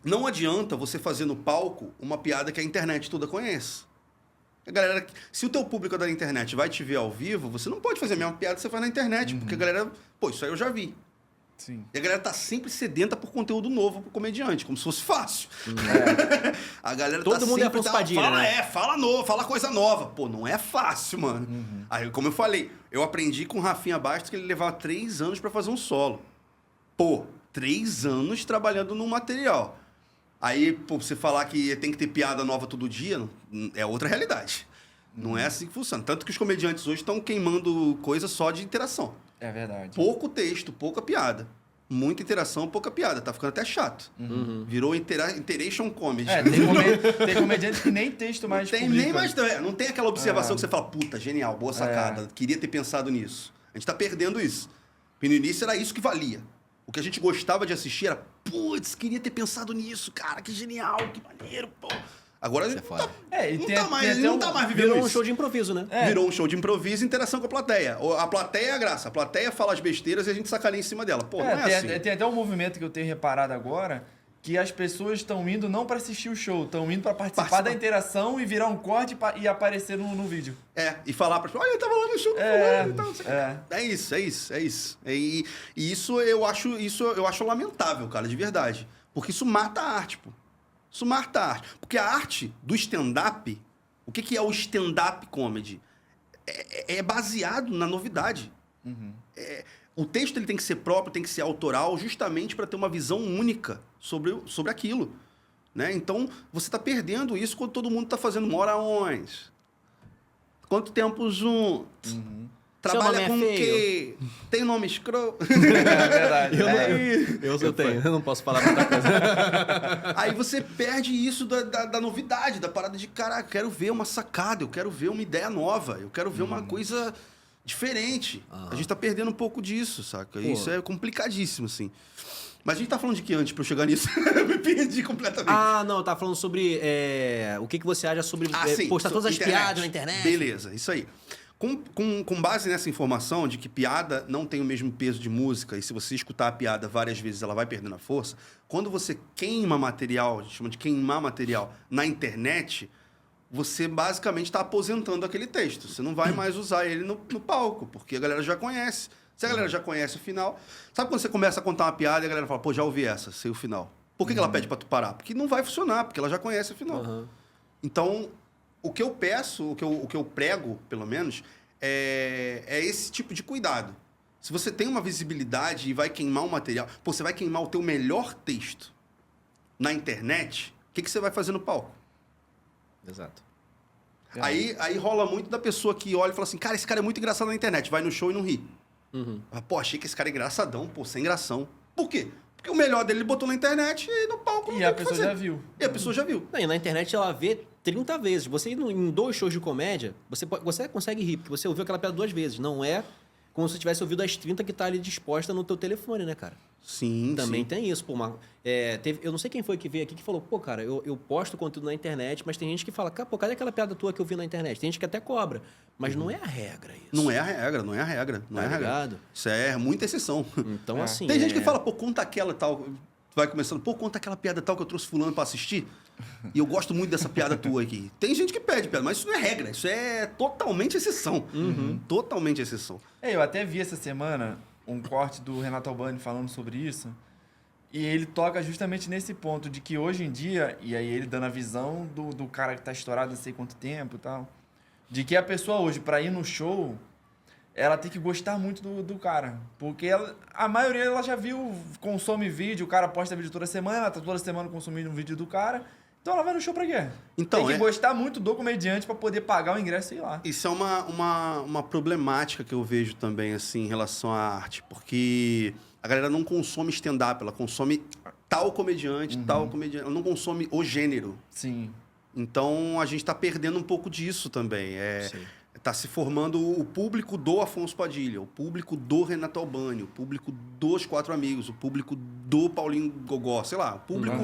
não adianta você fazer no palco uma piada que a internet toda conhece. A galera, se o teu público da internet vai te ver ao vivo, você não pode fazer a mesma piada que você faz na internet, porque a galera, pô, isso aí eu já vi. Sim. E a galera tá sempre sedenta por conteúdo novo pro comediante, como se fosse fácil. A galera Todo tá mundo é sempre... Afonso Padilha, fala, né? fala novo, fala coisa nova. Pô, não é fácil, mano. Aí, como eu falei, eu aprendi com o Rafinha Bastos que ele levava 3 anos pra fazer um solo. Pô, 3 anos trabalhando num material. Aí, pô, você falar que tem que ter piada nova todo dia, é outra realidade. Não é assim que funciona. Tanto que os comediantes hoje estão queimando coisa só de interação. É verdade. Pouco texto, pouca piada. Muita interação, pouca piada. Tá ficando até chato. Virou interation comedy. Tem comediante que nem texto mais Tem publica. nem mais. Não tem aquela observação que você fala, puta, genial, boa sacada. Queria ter pensado nisso. A gente tá perdendo isso. Porque no início era isso que valia. O que a gente gostava de assistir era, putz, queria ter pensado nisso, cara, que genial, que maneiro, pô. Agora Isso é foda. não tá mais vivendo Virou isso. um show de improviso, né? Virou um show de improviso e interação com a plateia. A plateia é a graça. A plateia fala as besteiras e a gente sacaneia em cima dela. Pô, não é assim. Tem até um movimento que eu tenho reparado agora, que as pessoas estão indo não para assistir o show, estão indo para participar da interação e virar um corte e aparecer no vídeo. E falar para as pessoas, olha, eu tava lá no show do fulano e tal, não sei o quê. É isso. E isso eu acho lamentável, cara, de verdade. Porque isso mata a arte, pô. Isso mata a arte. Porque a arte do stand-up, o que é o stand-up comedy? É baseado na novidade. O texto ele tem que ser próprio, tem que ser autoral, justamente para ter uma visão única sobre aquilo. Né? Então, você está perdendo isso quando todo mundo está fazendo mora onde? Quanto tempo junto? Trabalha com o quê? Tem nome escroto? É verdade. Eu tenho, eu não posso falar muita coisa. Aí você perde isso da novidade, da parada de, cara, eu quero ver uma sacada, eu quero ver uma ideia nova, eu quero ver uma coisa diferente. A gente tá perdendo um pouco disso, saca? Isso é complicadíssimo, assim. Mas a gente tá falando de que antes pra eu chegar nisso? Me perdi completamente. Não, eu tava falando sobre o que você acha sobre Sim, postar todas as piadas na internet. Beleza, isso aí. Com base nessa informação de que piada não tem o mesmo peso de música, e se você escutar a piada várias vezes, ela vai perdendo a força, quando você queima material, a gente chama de queimar material, na internet, você basicamente está aposentando aquele texto. Você não vai mais usar ele no palco, porque a galera já conhece. Se a galera já conhece o final... Sabe quando você começa a contar uma piada e a galera fala, pô, já ouvi essa, sei o final. Por que ela pede para tu parar? Porque não vai funcionar, porque ela já conhece o final. Então... O que eu peço, o que eu prego, pelo menos, é esse tipo de cuidado. Se você tem uma visibilidade e vai queimar um material... Pô, você vai queimar o teu melhor texto na internet, o que você vai fazer no palco? Exato. Aí rola muito da pessoa que olha e fala assim, cara, esse cara é muito engraçado na internet, vai no show e não ri. Pô, achei que esse cara é engraçadão, pô, sem gração. Por quê? Porque o melhor dele ele botou na internet e no palco não E tem a o que pessoa fazer. já viu. E a pessoa já viu. E na internet ela vê 30 vezes. Você indo em 2 shows de comédia, você consegue rir, porque você ouviu aquela piada 2 vezes. Não é como se você tivesse ouvido as 30 que tá ali disposta no teu telefone, né, cara? Sim, Também tem isso. Pô, eu não sei quem foi que veio aqui que falou, pô, cara, eu posto conteúdo na internet, mas tem gente que fala, pô, cadê aquela piada tua que eu vi na internet? Tem gente que até cobra. Mas não é a regra isso. Não é a regra, não é a regra. Não é a regra. Ligado? Isso é muita exceção. Então, assim... Tem gente que fala, pô, conta aquela tal... Vai começando, pô, conta aquela piada tal que eu trouxe fulano pra assistir. E eu gosto muito dessa piada tua aqui. Tem gente que pede piada, mas isso não é regra. Isso é totalmente exceção. Totalmente exceção. Eu até vi essa semana um corte do Renato Albani falando sobre isso. E ele toca justamente nesse ponto de que hoje em dia, e aí ele dando a visão do cara que tá estourado não sei quanto tempo e tal, de que a pessoa hoje, pra ir no show, ela tem que gostar muito do cara. Porque a maioria ela já viu, consome vídeo, o cara posta vídeo toda semana, ela tá toda semana consumindo um vídeo do cara. Então ela vai no show pra quê? Então, tem que gostar muito do comediante pra poder pagar o ingresso e ir lá. Isso é uma problemática que eu vejo também, assim, em relação à arte. Porque a galera não consome stand-up, ela consome tal comediante, ela não consome o gênero. Sim. Então, a gente tá perdendo um pouco disso também. Sim. Tá se formando o público do Afonso Padilha, o público do Renato Albani, o público dos Quatro Amigos, o público do Paulinho Gogó, sei lá, o público...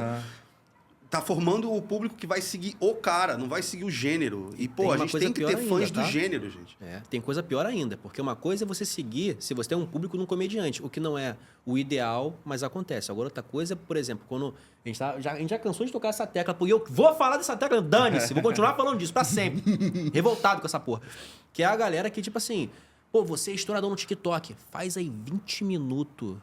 Tá formando o público que vai seguir o cara, não vai seguir o gênero. E, pô, a gente tem que ter fãs do gênero, gente. Tem coisa pior ainda, porque uma coisa é você seguir se você tem um público num comediante, o que não é o ideal, mas acontece. Agora, outra coisa, por exemplo, quando a gente já cansou de tocar essa tecla, porque eu vou falar dessa tecla, dane-se, vou continuar falando disso pra sempre. Revoltado com essa porra. Que é a galera que, tipo assim, pô, você é estourador no TikTok, faz aí 20 minutos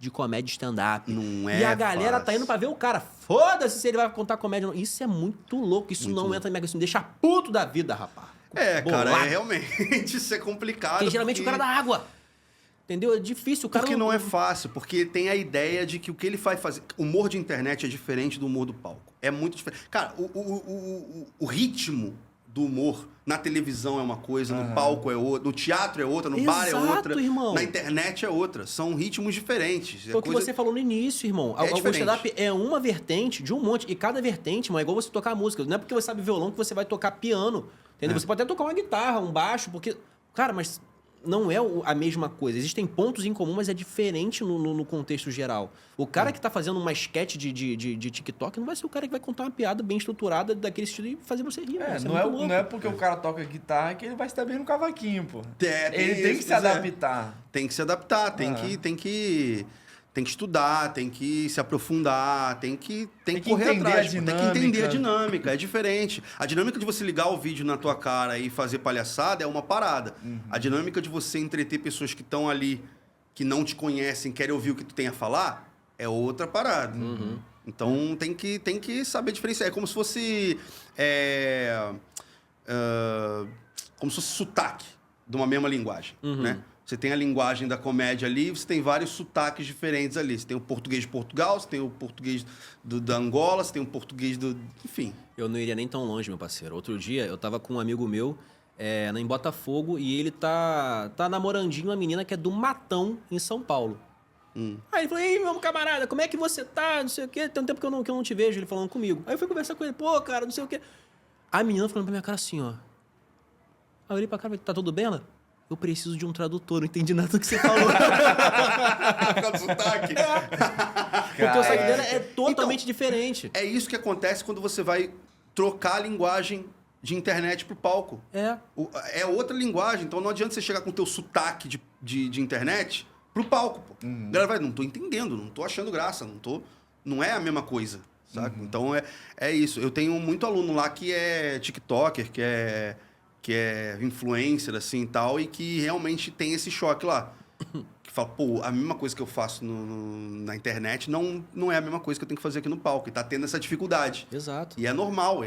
de comédia stand-up. Não é E a galera fácil. tá indo pra ver o cara. Foda-se se ele vai contar comédia. Isso é muito louco. Isso Muito não louco. entra na minha cabeça. Me deixa puto da vida, rapaz. Cara, Bolado. realmente isso é complicado. Porque geralmente o cara dá água. Entendeu? É difícil. O cara Porque não é fácil, porque tem a ideia de que o que ele vai fazer... Humor de internet é diferente do humor do palco. É muito diferente. Cara, o ritmo do humor na televisão é uma coisa, no palco é outra, no teatro é outra, no bar é Exato, outra, irmão. na internet é outra. São ritmos diferentes. Foi o que você falou no início, irmão. O diferente. stand-up é uma vertente de um monte. E cada vertente, mano, é igual você tocar música. Não é porque você sabe violão que você vai tocar piano. Entendeu? Você pode até tocar uma guitarra, um baixo, porque... Cara, mas não é a mesma coisa. Existem pontos em comum, mas é diferente no contexto geral. O cara que tá fazendo uma sketch de TikTok não vai ser o cara que vai contar uma piada bem estruturada daquele estilo e fazer você rir. Isso muito louco. Não é porque o cara toca guitarra que ele vai se dar bem no cavaquinho, pô. Ele tem que se pois é. adaptar. Tem que se adaptar, tem que estudar, tem que se aprofundar, tem que correr entender atrás, a pô, tem que entender a dinâmica. dinâmica, é diferente. A dinâmica de você ligar o vídeo na tua cara e fazer palhaçada é uma parada. A dinâmica de você entreter pessoas que estão ali, que não te conhecem, querem ouvir o que tu tem a falar, é outra parada. Então tem que saber diferenciar. É como se fosse como se fosse sotaque de uma mesma linguagem, né? Você tem a linguagem da comédia ali, você tem vários sotaques diferentes ali. Você tem o português de Portugal, você tem o português da Angola, você tem o português do... Enfim. Eu não iria nem tão longe, meu parceiro. Outro dia, eu tava com um amigo meu em Botafogo e ele tá namorandinho uma menina que é do Matão, em São Paulo. Aí ele falou, ei, meu camarada, como é que você tá? Não sei o quê. Tem um tempo que eu não te vejo, ele falando comigo. Aí eu fui conversar com ele, pô, cara, não sei o quê. A menina falando pra minha cara assim, ó. Aí eu olhei pra cara, tá tudo bem, ela? Eu preciso de um tradutor, não entendi nada do que você falou. Por causa do sotaque. Porque o sotaque dela é totalmente diferente. É isso que acontece quando você vai trocar a linguagem de internet pro palco. É outra linguagem, então não adianta você chegar com o teu sotaque de internet pro palco, pô. A galera vai, não tô entendendo, não tô achando graça, não é a mesma coisa, sabe? Então é isso. Eu tenho muito aluno lá que é tiktoker, que é influencer, assim, e tal, e que realmente tem esse choque lá. Que fala, pô, a mesma coisa que eu faço na internet não é a mesma coisa que eu tenho que fazer aqui no palco. E tá tendo essa dificuldade. Exato. E é normal.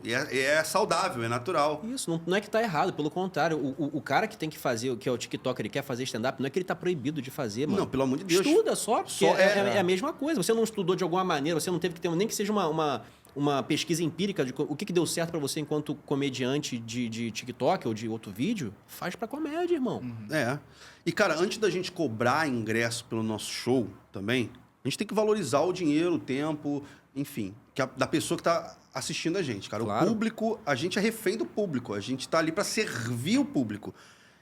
E é saudável, é natural. Isso, não é que tá errado, pelo contrário. O cara que tem que fazer, que é o TikToker, ele quer fazer stand-up, não é que ele tá proibido de fazer, mano. Não, pelo amor de Deus. Estuda só, porque Só é a mesma coisa. Você não estudou de alguma maneira, você não teve que ter, nem que seja uma pesquisa empírica de o que deu certo pra você enquanto comediante de TikTok ou de outro vídeo, faz pra comédia, irmão. É. E, cara, antes da gente cobrar ingresso pelo nosso show também, a gente tem que valorizar o dinheiro, o tempo, enfim, da pessoa que tá assistindo a gente, cara. Claro. O público, a gente é refém do público, a gente tá ali pra servir o público.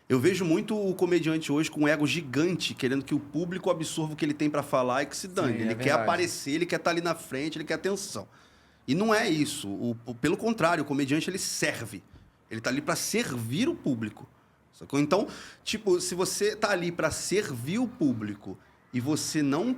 Eu vejo muito o comediante hoje com um ego gigante, querendo que o público absorva o que ele tem pra falar e que se dane. Sim, Ele é quer verdade. aparecer, ele quer estar ali na frente, ele quer atenção. E não é isso. Pelo contrário, o comediante, ele serve. Ele tá ali pra servir o público. Sacou? Então, tipo, se você tá ali pra servir o público e você não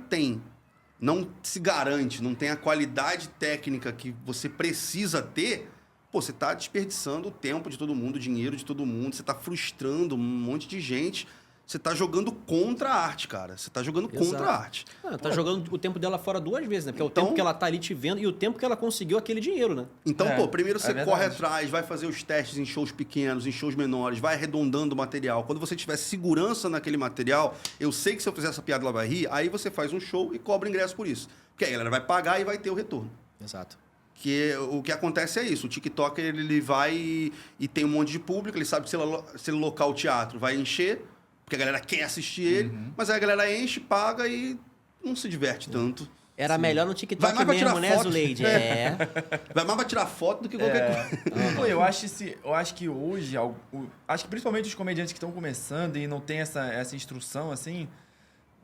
se garante, não tem a qualidade técnica que você precisa ter, pô, você tá desperdiçando o tempo de todo mundo, o dinheiro de todo mundo, você tá frustrando um monte de gente. Você tá jogando contra a arte, cara. Você tá jogando contra a arte. Tá jogando o tempo dela fora duas vezes, né? Porque é o Então- tempo que ela tá ali te vendo e o tempo que ela conseguiu aquele dinheiro, né? Então, É, pô, primeiro é você verdade. corre atrás, vai fazer os testes em shows pequenos, em shows menores, vai arredondando o material. Quando você tiver segurança naquele material, eu sei que se eu fizer essa piada ela vai rir, aí você faz um show e cobra ingresso por isso. Porque aí a galera vai pagar e vai ter o retorno. Exato. Que o que acontece é isso. O TikToker, ele vai e tem um monte de público, ele sabe que se ele locar o teatro, vai encher, porque a galera quer assistir ele, mas aí a galera enche, paga e não se diverte tanto. Era melhor no Vai TikTok mais pra mesmo, tirar né, foto. Zuleide? Vai mais pra tirar foto do que qualquer coisa. Pô, eu acho que hoje, acho que principalmente os comediantes que estão começando e não tem essa instrução, assim,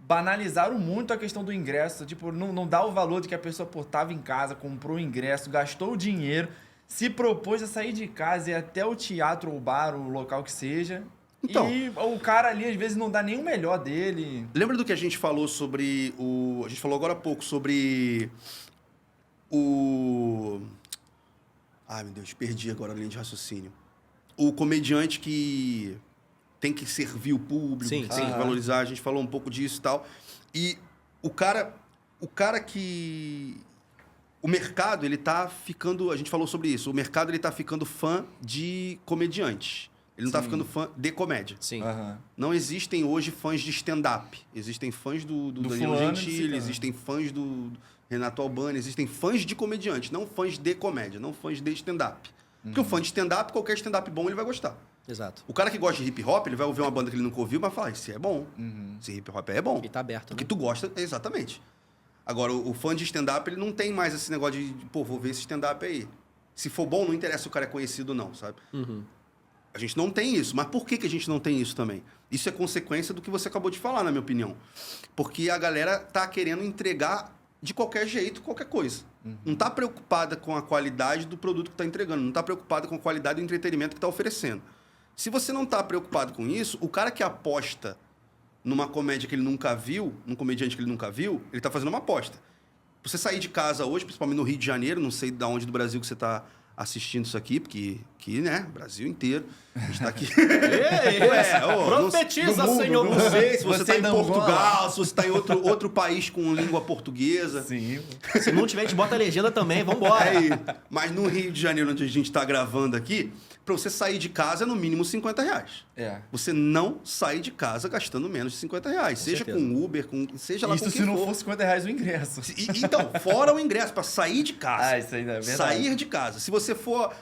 banalizaram muito a questão do ingresso. Tipo, não dá o valor de que a pessoa, pô, tava em casa, comprou o ingresso, gastou o dinheiro, se propôs a sair de casa e ir até o teatro ou bar, o local que seja. Então. E o cara ali, às vezes, não dá nem o melhor dele. Lembra do que a gente falou sobre o... A gente falou agora há pouco sobre o... Ai, meu Deus, perdi agora a linha de raciocínio. O comediante que tem que servir o público, Sim, que tem sim. que valorizar. A gente falou um pouco disso e tal. E o cara que... O mercado, ele tá ficando... A gente falou sobre isso. O mercado, ele tá ficando fã de comediantes. Ele não tá ficando fã de comédia. Sim. Aham. Não existem hoje fãs de stand-up. Existem fãs do Danilo fulano de Gentili, ciclano. existem fãs do Renato Albani, existem fãs de comediante, não fãs de comédia, não fãs de stand-up. Porque o fã de stand-up, qualquer stand-up bom, ele vai gostar. Exato. O cara que gosta de hip hop, ele vai ouvir uma banda que ele nunca ouviu, mas vai falar, esse é bom. Esse hip hop é bom. E tá aberto, Porque né? tu gosta, exatamente. Agora, o fã de stand-up, ele não tem mais esse negócio de, pô, vou ver esse stand-up aí. Se for bom, não interessa se o cara é conhecido ou não, sabe? A gente não tem isso. Mas por que a gente não tem isso também? Isso é consequência do que você acabou de falar, na minha opinião. Porque a galera tá querendo entregar de qualquer jeito, qualquer coisa. Não tá preocupada com a qualidade do produto que tá entregando. Não tá preocupada com a qualidade do entretenimento que tá oferecendo. Se você não tá preocupado com isso, o cara que aposta numa comédia que ele nunca viu, num comediante que ele nunca viu, ele tá fazendo uma aposta. Você sair de casa hoje, principalmente no Rio de Janeiro, não sei de onde do Brasil que você tá assistindo isso aqui, porque aqui, né, Brasil inteiro, a gente tá aqui. Profetiza, do mundo, Senhor. Não sei se você Você tá em não Portugal, se você tá em outro país com língua portuguesa. Sim. Se não tiver, a gente bota a legenda também, vambora. Aí, mas no Rio de Janeiro, onde a gente tá gravando aqui, pra você sair de casa é no mínimo R$50. É. Você não sai de casa gastando menos de R$50. Seja certeza. com Uber, seja lá Isso com se quem não for. for R$50 o ingresso. Então, fora o ingresso, pra sair de casa. Ah, isso aí não é verdade. Sair de casa. Se você for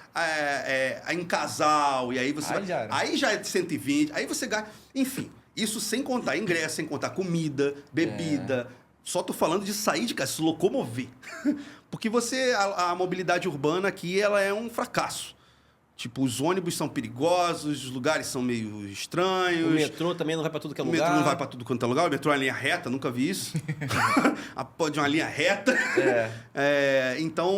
em casal, e aí você Aí vai. já era. Aí já é de 120, aí você gasta. Enfim, isso sem contar ingresso, sem contar comida, bebida. Só tô falando de sair de casa, se locomover. Porque a mobilidade urbana aqui, ela é um fracasso. Tipo, os ônibus são perigosos, os lugares são meio estranhos. O metrô também não vai pra tudo que é O lugar. metrô não vai pra tudo quanto é lugar. O metrô é uma linha reta, nunca vi isso. Pode uma linha reta. Então,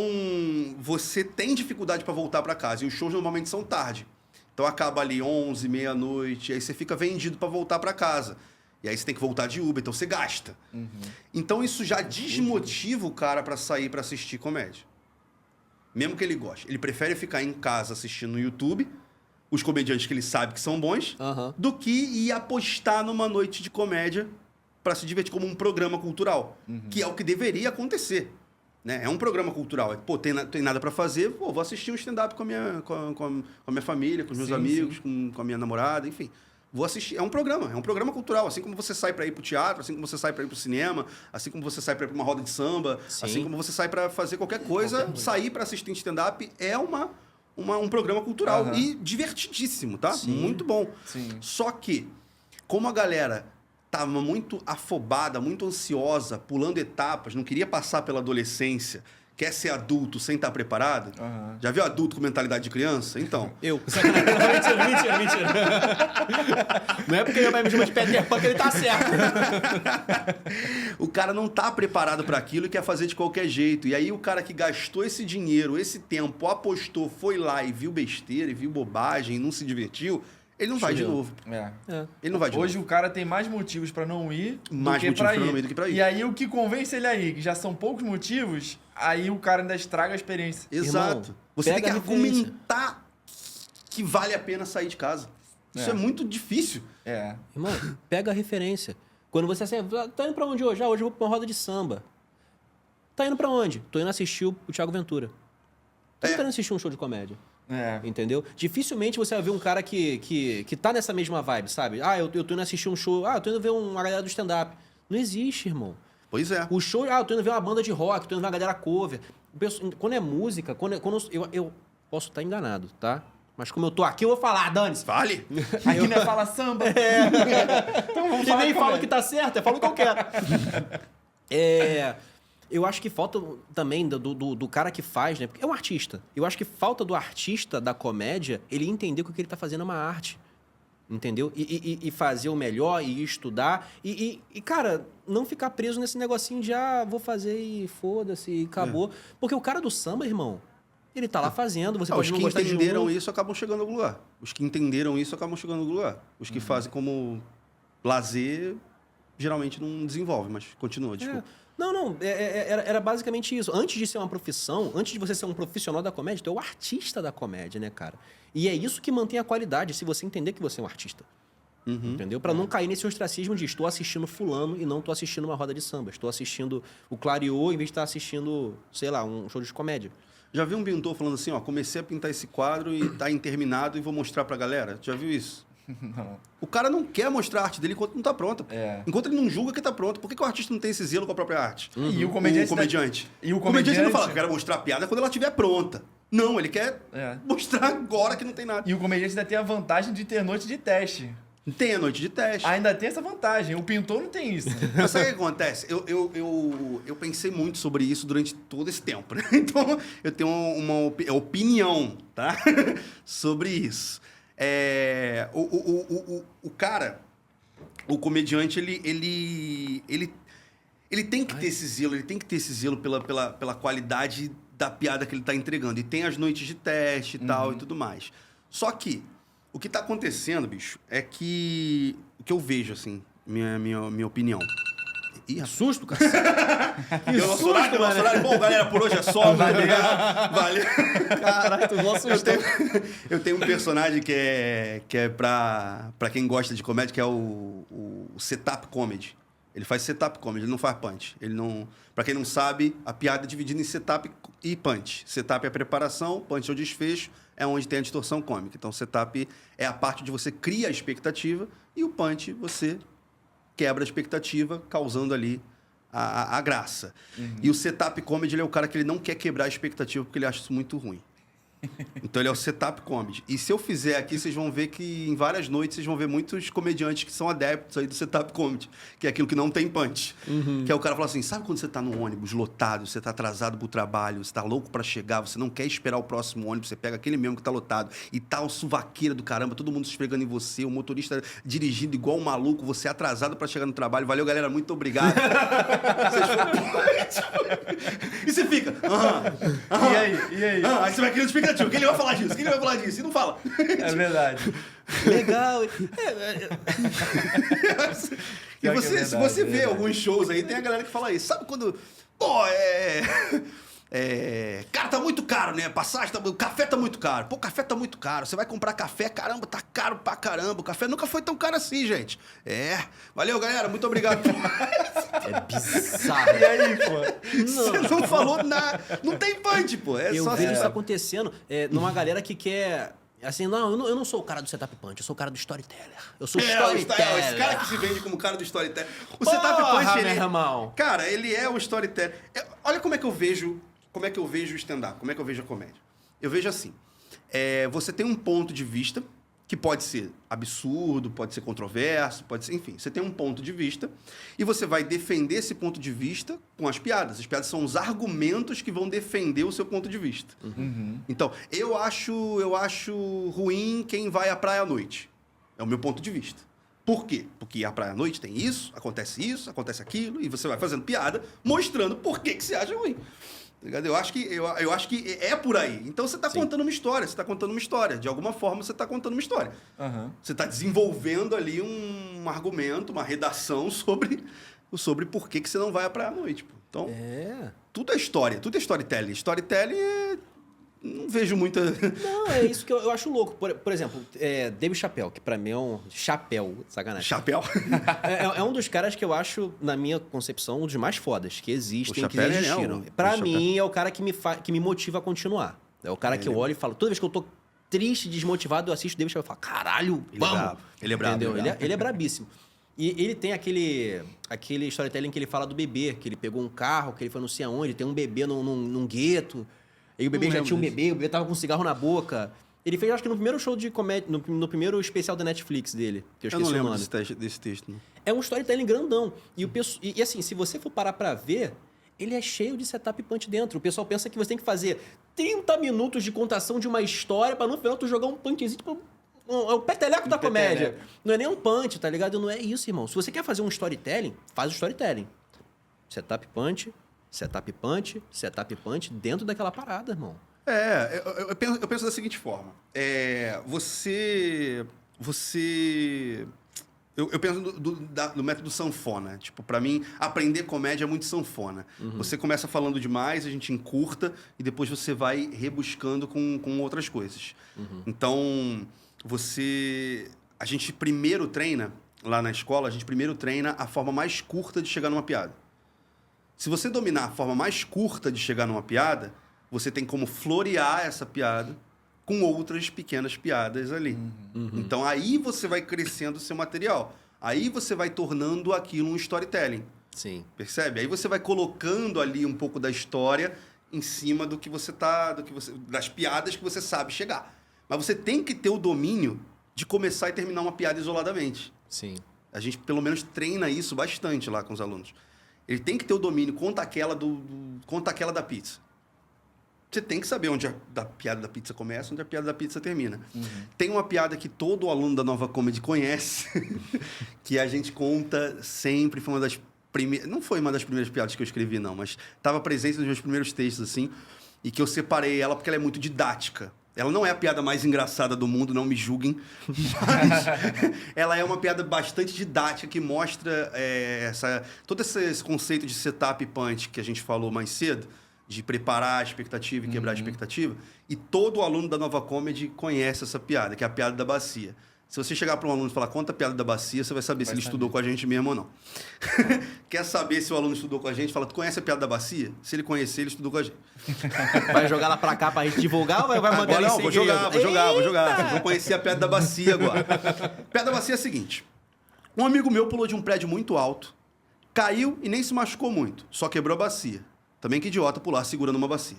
você tem dificuldade pra voltar pra casa. E os shows normalmente são tarde. Então, acaba ali 11, meia-noite. Aí você fica vendido pra voltar pra casa. E aí você tem que voltar de Uber. Então, você gasta. Então, isso já desmotiva o cara pra sair pra assistir comédia. Mesmo que ele goste. Ele prefere ficar em casa assistindo no YouTube os comediantes que ele sabe que são bons, do que ir apostar numa noite de comédia para se divertir como um programa cultural, que é o que deveria acontecer. Né? É um programa cultural. Pô, tem nada para fazer, pô, vou assistir um stand-up com a minha família, com os meus amigos, com a minha namorada, enfim. Vou assistir. É um programa cultural. Assim como você sai para ir pro teatro, assim como você sai para ir pro cinema, assim como você sai para ir pra uma roda de samba, assim como você sai para fazer qualquer coisa, sair para assistir um stand-up é um programa cultural e divertidíssimo, tá? Sim. Muito bom. Sim. Só que, como a galera tava muito afobada, muito ansiosa, pulando etapas, não queria passar pela adolescência, quer ser adulto sem estar preparado? Já viu adulto com mentalidade de criança? Então. Eu. mentira. Não é porque meu pai me chama de Peter Pan que ele tá certo. O cara não tá preparado para aquilo e quer fazer de qualquer jeito. E aí o cara que gastou esse dinheiro, esse tempo, apostou, foi lá e viu besteira, e viu bobagem, e não se divertiu, ele não vai de novo. Ele não vai de Hoje novo. o cara tem mais motivos pra não ir Mais motivos pra não ir do que pra ir. E aí o que convence ele aí, que já são poucos motivos, aí o cara ainda estraga a experiência. Exato. Irmão, Você tem que pega a referência. argumentar que vale a pena sair de casa. Isso é muito difícil. Irmão, pega a referência. Quando você assim, tá indo pra onde hoje? Hoje eu vou pra uma roda de samba. Tá indo pra onde? Tô indo assistir o Thiago Ventura. Tô indo assistir um show de comédia. Entendeu? Dificilmente você vai ver um cara que tá nessa mesma vibe, sabe? Eu tô indo assistir um show. Eu tô indo ver uma galera do stand-up. Não existe, irmão. Pois é. O show, eu tô indo ver uma banda de rock, tô indo ver uma galera cover. Quando é música, eu posso estar enganado, tá? Mas como eu tô aqui, eu vou falar, dane-se. Vale? Aqui não é fala samba. Então vamos falar. E nem falo que tá certo, eu falo o que eu quero. Eu acho que falta também do cara que faz, né? Porque é um artista. Eu acho que falta do artista da comédia ele entender que o que ele tá fazendo é uma arte. Entendeu? E fazer o melhor, e estudar. E, cara, não ficar preso nesse negocinho de vou fazer e foda-se, e acabou. Porque o cara do samba, irmão, ele tá lá fazendo, você pode Os não que gostar de entenderam um. isso acabam chegando a algum lugar. Os que entenderam isso acabam chegando a algum lugar. Os que fazem como lazer, geralmente não desenvolvem, mas continua, desculpa. Não, era basicamente isso. Antes de ser uma profissão, antes de você ser um profissional da comédia, tu é o artista da comédia, né, cara? E é isso que mantém a qualidade, se você entender que você é um artista. Entendeu? Pra não cair nesse ostracismo de estou assistindo fulano e não estou assistindo uma roda de samba. Estou assistindo o Clareou em vez de estar assistindo, sei lá, um show de comédia. Já vi um pintor falando assim, comecei a pintar esse quadro e tá interminado e vou mostrar pra galera. Já viu isso? Não. O cara não quer mostrar a arte dele enquanto não tá pronta. Enquanto ele não julga que tá pronto. Por que o artista não tem esse zelo com a própria arte? E o comediante. O comediante não fala, quero mostrar a piada quando ela estiver pronta. Não, ele quer É. mostrar agora que não tem nada. E o comediante ainda tem a vantagem de ter noite de teste. Tem a noite de teste. Ainda tem essa vantagem. O pintor não tem isso. Mas sabe o que acontece? Eu pensei muito sobre isso durante todo esse tempo, né? Então, eu tenho uma opinião, tá? Sobre isso. O cara, o comediante, ele tem que ter esse zelo, ele tem que ter esse zelo pela qualidade da piada que ele tá entregando. E tem as noites de teste e tal e tudo mais. Só que o que tá acontecendo, bicho, é que o que eu vejo, assim, minha opinião. Ih, rapaz. Susto, cara. Deu nosso horário. Bom, galera, por hoje é só. Valeu. Caralho, tu não assustou. Eu tenho um personagem que é pra quem gosta de comédia, que é o setup comedy. Ele faz setup comedy, ele não faz punch. Ele não... Pra quem não sabe, a piada é dividida em setup e punch. Setup é a preparação, punch é o desfecho, é onde tem a distorção cômica. Então, setup é a parte onde você cria a expectativa e o punch você quebra a expectativa, causando ali a graça. E o setup comedy, ele é o cara que ele não quer quebrar a expectativa porque ele acha isso muito ruim. Então ele é o setup comedy. E se eu fizer aqui, vocês vão ver que em várias noites vocês vão ver muitos comediantes que são adeptos aí do setup comedy, que é aquilo que não tem punch. Que é o cara falar assim, sabe quando você tá no ônibus lotado, você tá atrasado pro trabalho, você tá louco pra chegar, você não quer esperar o próximo ônibus, você pega aquele mesmo que tá lotado e tá o suvaqueira do caramba, todo mundo se esfregando em você, o motorista dirigindo igual um maluco, você atrasado pra chegar no trabalho. Valeu, galera, muito obrigado. E você fica... E aí? Aí você vai criando expectativa. Quem ele vai falar disso? E não fala. É verdade. Legal. E Pior que é se verdade, você é vê verdade. alguns shows aí, tem a galera que fala isso. Sabe quando... Pô, cara, tá muito caro, né? Passagem, o café tá muito caro. Pô, café tá muito caro. Você vai comprar café, caramba, tá caro pra caramba. O café nunca foi tão caro assim, gente. Valeu, galera, muito obrigado. É bizarro. E aí, pô? Você não falou nada. Não tem punch, pô. É Eu só vejo assim. isso acontecendo numa galera que quer... Assim, não, eu não sou o cara do setup punch, eu sou o cara do storyteller. Eu sou storyteller. Esse cara que se vende como cara do storyteller. O Porra, setup punch, meu irmão. Cara, ele é o storyteller. Olha como é que eu vejo o stand-up, como é que eu vejo a comédia. Eu vejo assim, você tem um ponto de vista que pode ser absurdo, pode ser controverso, pode ser... Enfim, você tem um ponto de vista e você vai defender esse ponto de vista com as piadas. As piadas são os argumentos que vão defender o seu ponto de vista. Então, eu acho ruim quem vai à praia à noite. É o meu ponto de vista. Por quê? Porque a praia à noite tem isso, acontece aquilo, e você vai fazendo piada mostrando por que você acha ruim. Tá ligado? Eu acho que é por aí. Então você está contando uma história. De alguma forma você está contando uma história. Você está desenvolvendo ali um argumento, uma redação sobre por que você não vai à praia à noite. Pô. Então, tudo é história, tudo é storytelling. Storytelling não vejo muita... Não, é isso que eu acho louco. Por exemplo, Dave Chappelle, que pra mim é um chapéu, sacanagem. Chapéu. É um dos caras que eu acho, na minha concepção, um dos mais fodas que existem, O que Chappelle existiram. é Pra o mim, é o cara que me motiva a continuar. É o cara que eu olho e falo, toda vez que eu tô triste, desmotivado, eu assisto Dave Chappelle e falo, caralho, vamos! Ele é brabo. Entendeu? Ele é brabíssimo. E ele tem aquele storytelling que ele fala do bebê, que ele pegou um carro, que ele foi não sei aonde, tem um bebê num gueto, e o bebê já tinha um bebê, o bebê tava com um cigarro na boca. Ele fez, acho que no primeiro show de comédia, no primeiro especial da Netflix dele, que eu esqueci o nome. Desse texto. Não. É um storytelling grandão. E assim, se você for parar pra ver, ele é cheio de setup punch dentro. O pessoal pensa que você tem que fazer 30 minutos de contação de uma história pra no final tu jogar um punchzinho, tipo... É o peteleco da comédia. Não é nem um punch, tá ligado? Não é isso, irmão. Se você quer fazer um storytelling, faz o storytelling. Setup punch, setup punch, setup punch, dentro daquela parada, irmão. Eu penso da seguinte forma. Eu penso do método sanfona. Tipo, pra mim, aprender comédia é muito sanfona. Você começa falando demais, a gente encurta, e depois você vai rebuscando com outras coisas. Então, a gente primeiro treina, lá na escola, a forma mais curta de chegar numa piada. Se você dominar a forma mais curta de chegar numa piada, você tem como florear essa piada com outras pequenas piadas ali. Então, aí você vai crescendo o seu material. Aí você vai tornando aquilo um storytelling. Sim. Percebe? Aí você vai colocando ali um pouco da história em cima do que você das piadas que você sabe chegar. Mas você tem que ter o domínio de começar e terminar uma piada isoladamente. Sim. A gente, pelo menos, treina isso bastante lá com os alunos. Ele tem que ter o domínio. Conta aquela da pizza. Você tem que saber onde a piada da pizza começa, onde a piada da pizza termina. Tem uma piada que todo aluno da Nova Comedy conhece, que a gente conta sempre. Foi uma das primeiras... Não foi uma das primeiras piadas que eu escrevi, não, mas estava presente nos meus primeiros textos, assim, e que eu separei ela porque ela é muito didática. Ela não é a piada mais engraçada do mundo, não me julguem, mas ela é uma piada bastante didática que mostra todo esse conceito de setup e punch que a gente falou mais cedo, de preparar a expectativa e quebrar a expectativa. E todo aluno da Nova Comedy conhece essa piada, que é a piada da bacia. Se você chegar para um aluno e falar, conta a piada da bacia, você vai saber se ele estudou com a gente mesmo ou não. Quer saber se o aluno estudou com a gente? Fala, tu conhece a piada da bacia? Se ele conhecer, ele estudou com a gente. Vai jogar lá pra cá pra gente divulgar ou vai mandar Agora, ela em não, vou jogar. Vocês vão conhecer a piada da bacia agora. A piada da bacia é a seguinte. Um amigo meu pulou de um prédio muito alto, caiu e nem se machucou muito, só quebrou a bacia. Também que idiota pular segurando uma bacia.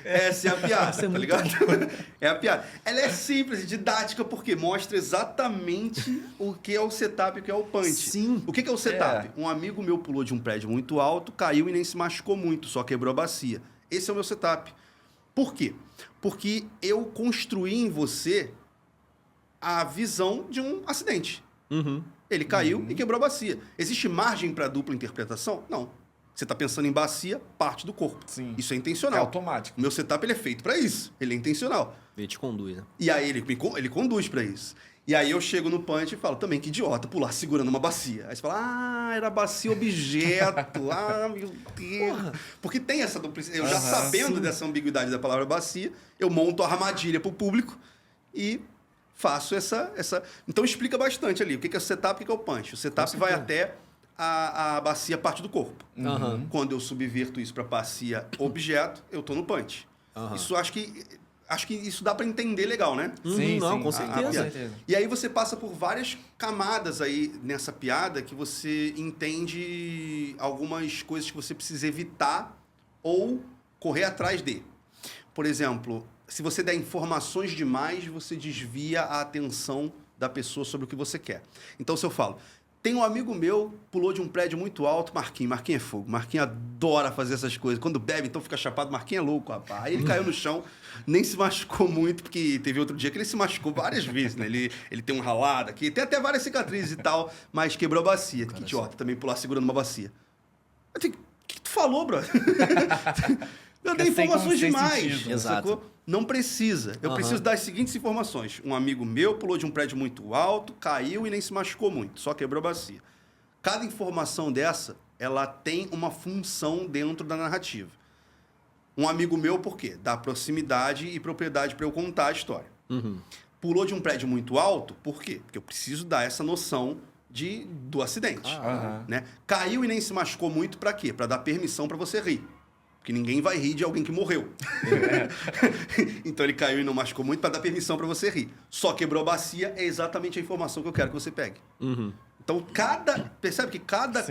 Essa é a piada, tá ligado? É a piada. Ela é simples, didática, porque mostra exatamente o que é o setup e o que é o punch. Sim. O que é o setup? Um amigo meu pulou de um prédio muito alto, caiu e nem se machucou muito, só quebrou a bacia. Esse é o meu setup. Por quê? Porque eu construí em você a visão de um acidente. Ele caiu e quebrou a bacia. Existe margem para dupla interpretação? Não. Você está pensando em bacia, parte do corpo. Sim. Isso é É intencional. automático. O meu setup ele é feito para isso. Ele é intencional. Ele te conduz, né? E aí ele conduz para isso. E aí eu chego no punch e falo, também que idiota pular segurando uma bacia. Aí você fala, era bacia objeto. Meu Deus. Porque tem essa duplicidade. Eu já sabendo dessa ambiguidade da palavra bacia, eu monto a armadilha para o público e faço essa... Então explica bastante ali o que é o setup e o que é o punch. O setup vai até a bacia parte do corpo. Quando eu subverto isso para bacia objeto, eu tô no punch. Isso acho que isso dá para entender legal, né? Sim, não, sim. com Com certeza. certeza. E aí você passa por várias camadas aí nessa piada que você entende algumas coisas que você precisa evitar ou correr atrás de. Por exemplo, se você der informações demais, você desvia a atenção da pessoa sobre o que você quer. Então, se eu falo, tem um amigo meu, pulou de um prédio muito alto, Marquinhos é fogo. Marquinhos adora fazer essas coisas. Quando bebe, então fica chapado. Marquinhos é louco, rapaz. Aí ele caiu no chão, nem se machucou muito, porque teve outro dia que ele se machucou várias vezes, né? Ele tem um ralado aqui, tem até várias cicatrizes e tal, mas quebrou a bacia. Que idiota, também pular segurando uma bacia. O que tu falou, brother? Eu dei informações demais. Sentido. Exato. Sacou? Não precisa. Eu preciso das seguintes informações. Um amigo meu pulou de um prédio muito alto, caiu e nem se machucou muito, só quebrou a bacia. Cada informação dessa, ela tem uma função dentro da narrativa. Um amigo meu, por quê? Dá proximidade e propriedade para eu contar a história. Pulou de um prédio muito alto, por quê? Porque eu preciso dar essa noção do acidente. Né? Caiu e nem se machucou muito, para quê? Para dar permissão para você rir. Porque ninguém vai rir de alguém que morreu. Então ele caiu e não machucou muito para dar permissão para você rir. Só quebrou a bacia é exatamente a informação que eu quero que você pegue. Então percebe que cada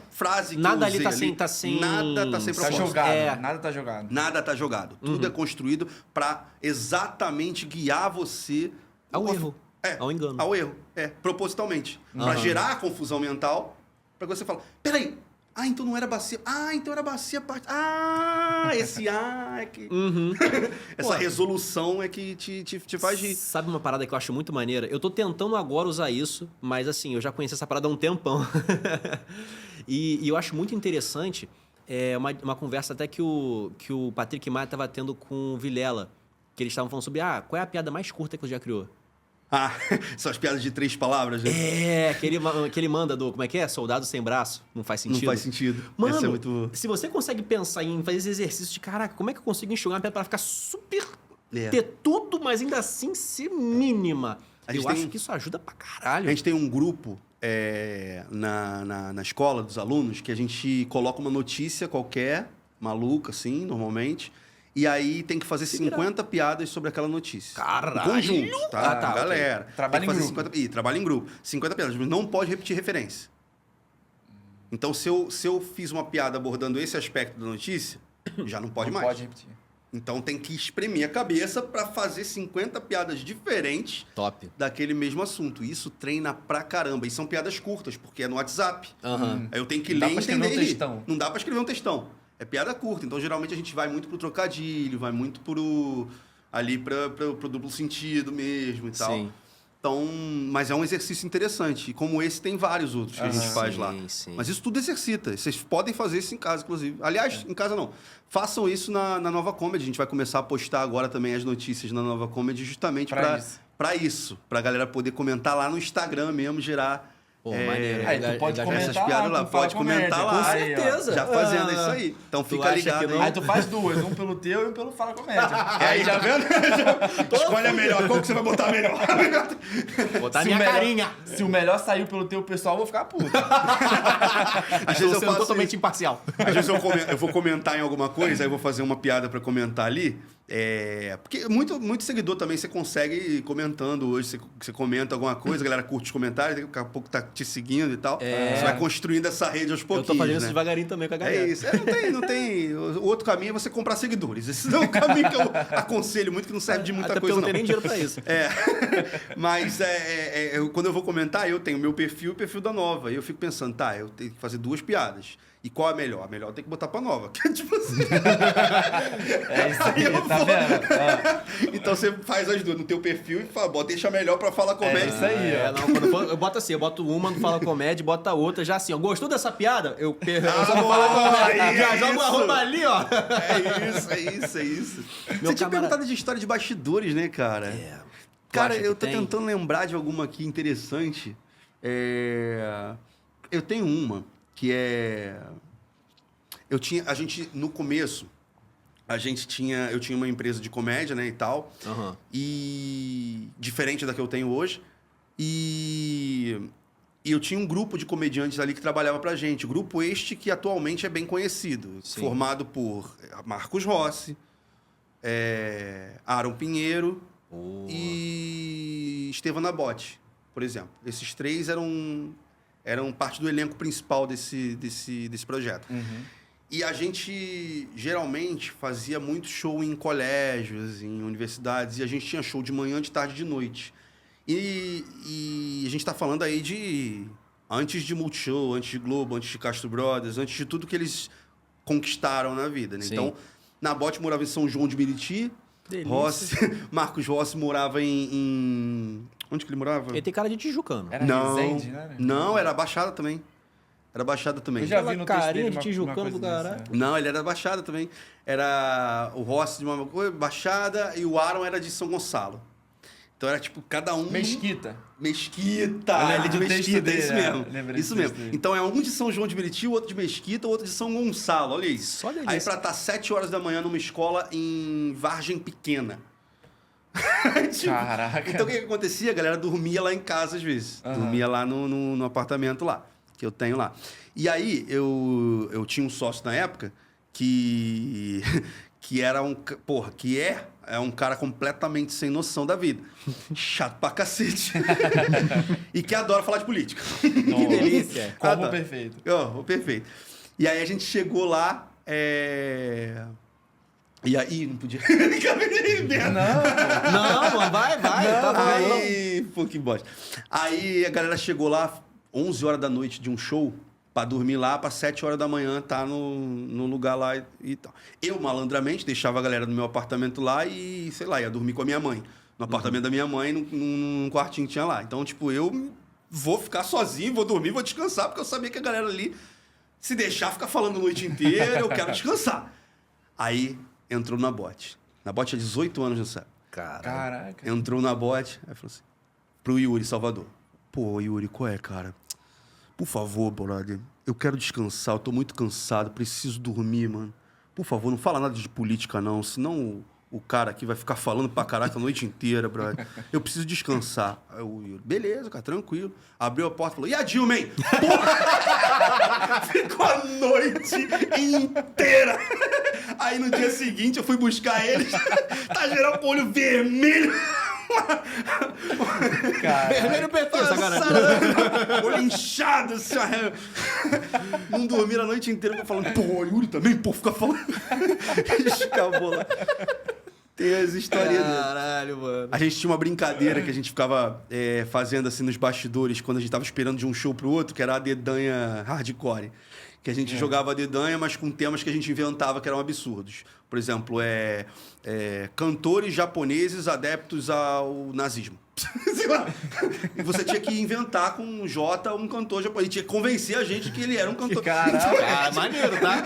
frase que Nada eu usei ali tá sem nada tá sem Tá propósito. jogado. Nada tá jogado. Nada tá jogado. Tudo é construído para exatamente guiar você Ao erro. Ao engano. Ao erro, propositalmente. Para gerar a confusão mental, para que você fale, peraí, então não era bacia. Então era bacia parte. Esse é que... Essa resolução é que te faz rir. Sabe uma parada que eu acho muito maneira? Eu tô tentando agora usar isso, mas assim, eu já conheci essa parada há um tempão. e eu acho muito interessante uma conversa até que o Patrick Maia tava tendo com o Vilela, que eles estavam falando sobre, qual é a piada mais curta que você já criou? São as piadas de 3 palavras, né? Que ele manda como é que é? Soldado sem braço. Não faz sentido. Não faz sentido. Mano, Esse é muito... se você consegue pensar em fazer esse exercício de, caraca, como é que eu consigo enxugar uma piada pra ficar super... ter tudo, mas ainda assim ser mínima. Eu acho que isso ajuda pra caralho. A gente tem um grupo na escola dos alunos que a gente coloca uma notícia qualquer, maluca, assim, normalmente... E aí tem que fazer 50 piadas sobre aquela notícia. Caralho! Em conjunto, tá? Galera. Trabalho em grupo. Trabalho em grupo. 50 piadas, mas não pode repetir referência. Então, se eu fiz uma piada abordando esse aspecto da notícia, já não pode Não mais. pode repetir. Então, tem que espremer a cabeça para fazer 50 piadas diferentes Top. daquele mesmo assunto. Isso treina pra caramba. E são piadas curtas, porque é no WhatsApp. Aham. Aí eu tenho que Não dá ler e pra escrever entender. um ele. textão. Não dá pra escrever um textão. É piada curta. Então, geralmente, a gente vai muito pro trocadilho, vai muito pro duplo sentido mesmo e tal. Sim. Então, mas é um exercício interessante. E como esse, tem vários outros que a gente faz lá. Sim. Mas isso tudo exercita. Vocês podem fazer isso em casa, inclusive. Aliás, em casa não. Façam isso na Nova Comedy. A gente vai começar a postar agora também as notícias na Nova Comedy justamente para isso. Pra galera poder comentar lá no Instagram mesmo, gerar... Pô, maneiro. Aí tu pode comentar essas piadas lá. tu fala Pode comentar comédia. lá. Com Aí, ó. certeza. Já fazendo Ah, isso aí. Então tu fica acha ligado que aí. não? Aí tu faz duas, um pelo teu e um pelo Fala Comédia. Aí, já vendo? Escolhe a melhor. Qual que você vai botar melhor? Botar Se minha o melhor- carinha. Se o melhor saiu pelo teu pessoal, eu vou ficar puto. Às vezes eu sendo faço totalmente isso. imparcial. Às vezes eu vou comentar em alguma coisa, aí eu vou fazer uma piada pra comentar ali. Porque muito seguidor também você consegue ir comentando hoje. Você comenta alguma coisa, a galera curte os comentários, daqui a pouco tá te seguindo e tal. Você vai construindo essa rede aos Eu pouquinhos. tô fazendo isso né? devagarinho também com a galera. É isso. Não tem. O outro caminho é você comprar seguidores. Esse não é o caminho que eu aconselho muito, que não serve de muita Até porque coisa, eu não tenho nem dinheiro pra isso. Mas quando eu vou comentar, eu tenho meu perfil e o perfil da Nova. E eu fico pensando, tá, eu tenho que fazer duas piadas. E qual é a melhor? A melhor tem que botar pra Nova. Que é tipo assim. É isso aí, eu tá vou. vendo? Então você faz as duas no teu perfil e fala, deixa a melhor pra falar comédia. isso aí, ó. Não, quando eu boto assim, eu boto uma no Fala Comédia, boto a outra, já assim, ó, gostou dessa piada? Eu só vou falar comédia. aí, Já é jogo isso. a roupa ali, ó. É isso. Você tinha camarada- perguntado de história de bastidores, né, cara? Tu Cara, acha eu que tô tem? tentando lembrar de alguma aqui interessante. Eu tenho uma que é... no começo, eu tinha uma empresa de comédia, né, e tal. Aham. E diferente da que eu tenho hoje. E eu tinha um grupo de comediantes ali que trabalhava pra gente. O grupo este que atualmente é bem conhecido. Sim. Formado por Marcos Rossi, Aaron Pinheiro e Estevam Nabote, por exemplo. Esses três eram parte do elenco principal desse projeto. E a gente, geralmente, fazia muito show em colégios, em universidades, e a gente tinha show de manhã, de tarde e de noite. E a gente está falando aí de... Antes de Multishow, antes de Globo, antes de Castro Brothers, antes de tudo que eles conquistaram na vida, né? Sim. Então, Nabote morava em São João de Meriti, Delícia. Marcos Rossi morava em... Onde que ele morava? Ele tem cara de tijucano. Era Não, Resende, né? não, era Baixada também. Era Baixada também. Eu já Aquela vi no texto carinha dele de uma tijucano coisa do caralho. dessa. Não, ele era da Baixada também. Era o Rossi de uma coisa, Baixada, e o Aaron era de São Gonçalo. Então era tipo, cada um... Mesquita. Mesquita. Eu lembro de do texto Mesquita, dele, isso é. mesmo. Lembrei Isso do texto mesmo. dele. Então é um de São João de Meriti, o outro de Mesquita, o outro de São Gonçalo. Olha isso. Só delícia. Aí pra estar 7 horas da manhã numa escola em Vargem Pequena. Tipo, Caraca. então o que acontecia? A galera dormia lá em casa às vezes. Aham. Dormia lá no apartamento lá, que eu tenho lá. E aí eu tinha um sócio na época que era é um cara completamente sem noção da vida. Chato pra cacete. E que adora falar de política. Que delícia. Como Adoro. perfeito. Perfeito. E aí a gente chegou lá. E aí, não podia. Não, mano, vai. Tá bom. Aí, pô, que bosta. Aí a galera chegou lá 11 horas da noite de um show pra dormir lá, pra 7 horas da manhã tá no lugar lá e tal. Eu, malandramente, deixava a galera no meu apartamento lá e, sei lá, ia dormir com a minha mãe. No apartamento da minha mãe, num quartinho que tinha lá. Então, tipo, eu vou ficar sozinho, vou dormir, vou descansar, porque eu sabia que a galera ali, se deixar ficar falando a noite inteira, eu quero descansar. Aí entrou na bote. Na bote tinha 18 anos nessa época. Caraca. Entrou na bote, aí falou assim, pro Yuri, Salvador. Pô, Yuri, qual é, cara? Por favor, brother, eu quero descansar, eu tô muito cansado, preciso dormir, mano. Por favor, não fala nada de política, não, senão o cara aqui vai ficar falando pra caraca a noite inteira, brother. Eu preciso descansar. Aí o Yuri, beleza, cara, tranquilo. Abriu a porta e falou, e a Dilma, hein? Porra! Ficou a noite inteira. Aí no dia seguinte eu fui buscar eles, tá geral com o olho vermelho. Vermelho perfeito, cara. Olho inchado, assim, ó. Não dormir a noite inteira falando, pô, o Yuri também, pô, fica falando. Escapou lá. Tem as histórias. Caralho, mano. A gente tinha uma brincadeira que a gente ficava fazendo assim nos bastidores, quando a gente tava esperando de um show pro outro, que era a dedanha hardcore. Que a gente jogava a dedanha, mas com temas que a gente inventava que eram absurdos. Por exemplo, cantores japoneses adeptos ao nazismo. Sei lá. E você tinha que inventar com um J um cantor japonês. Ele tinha que convencer a gente que ele era um cantor. Caraca, maneiro, tá?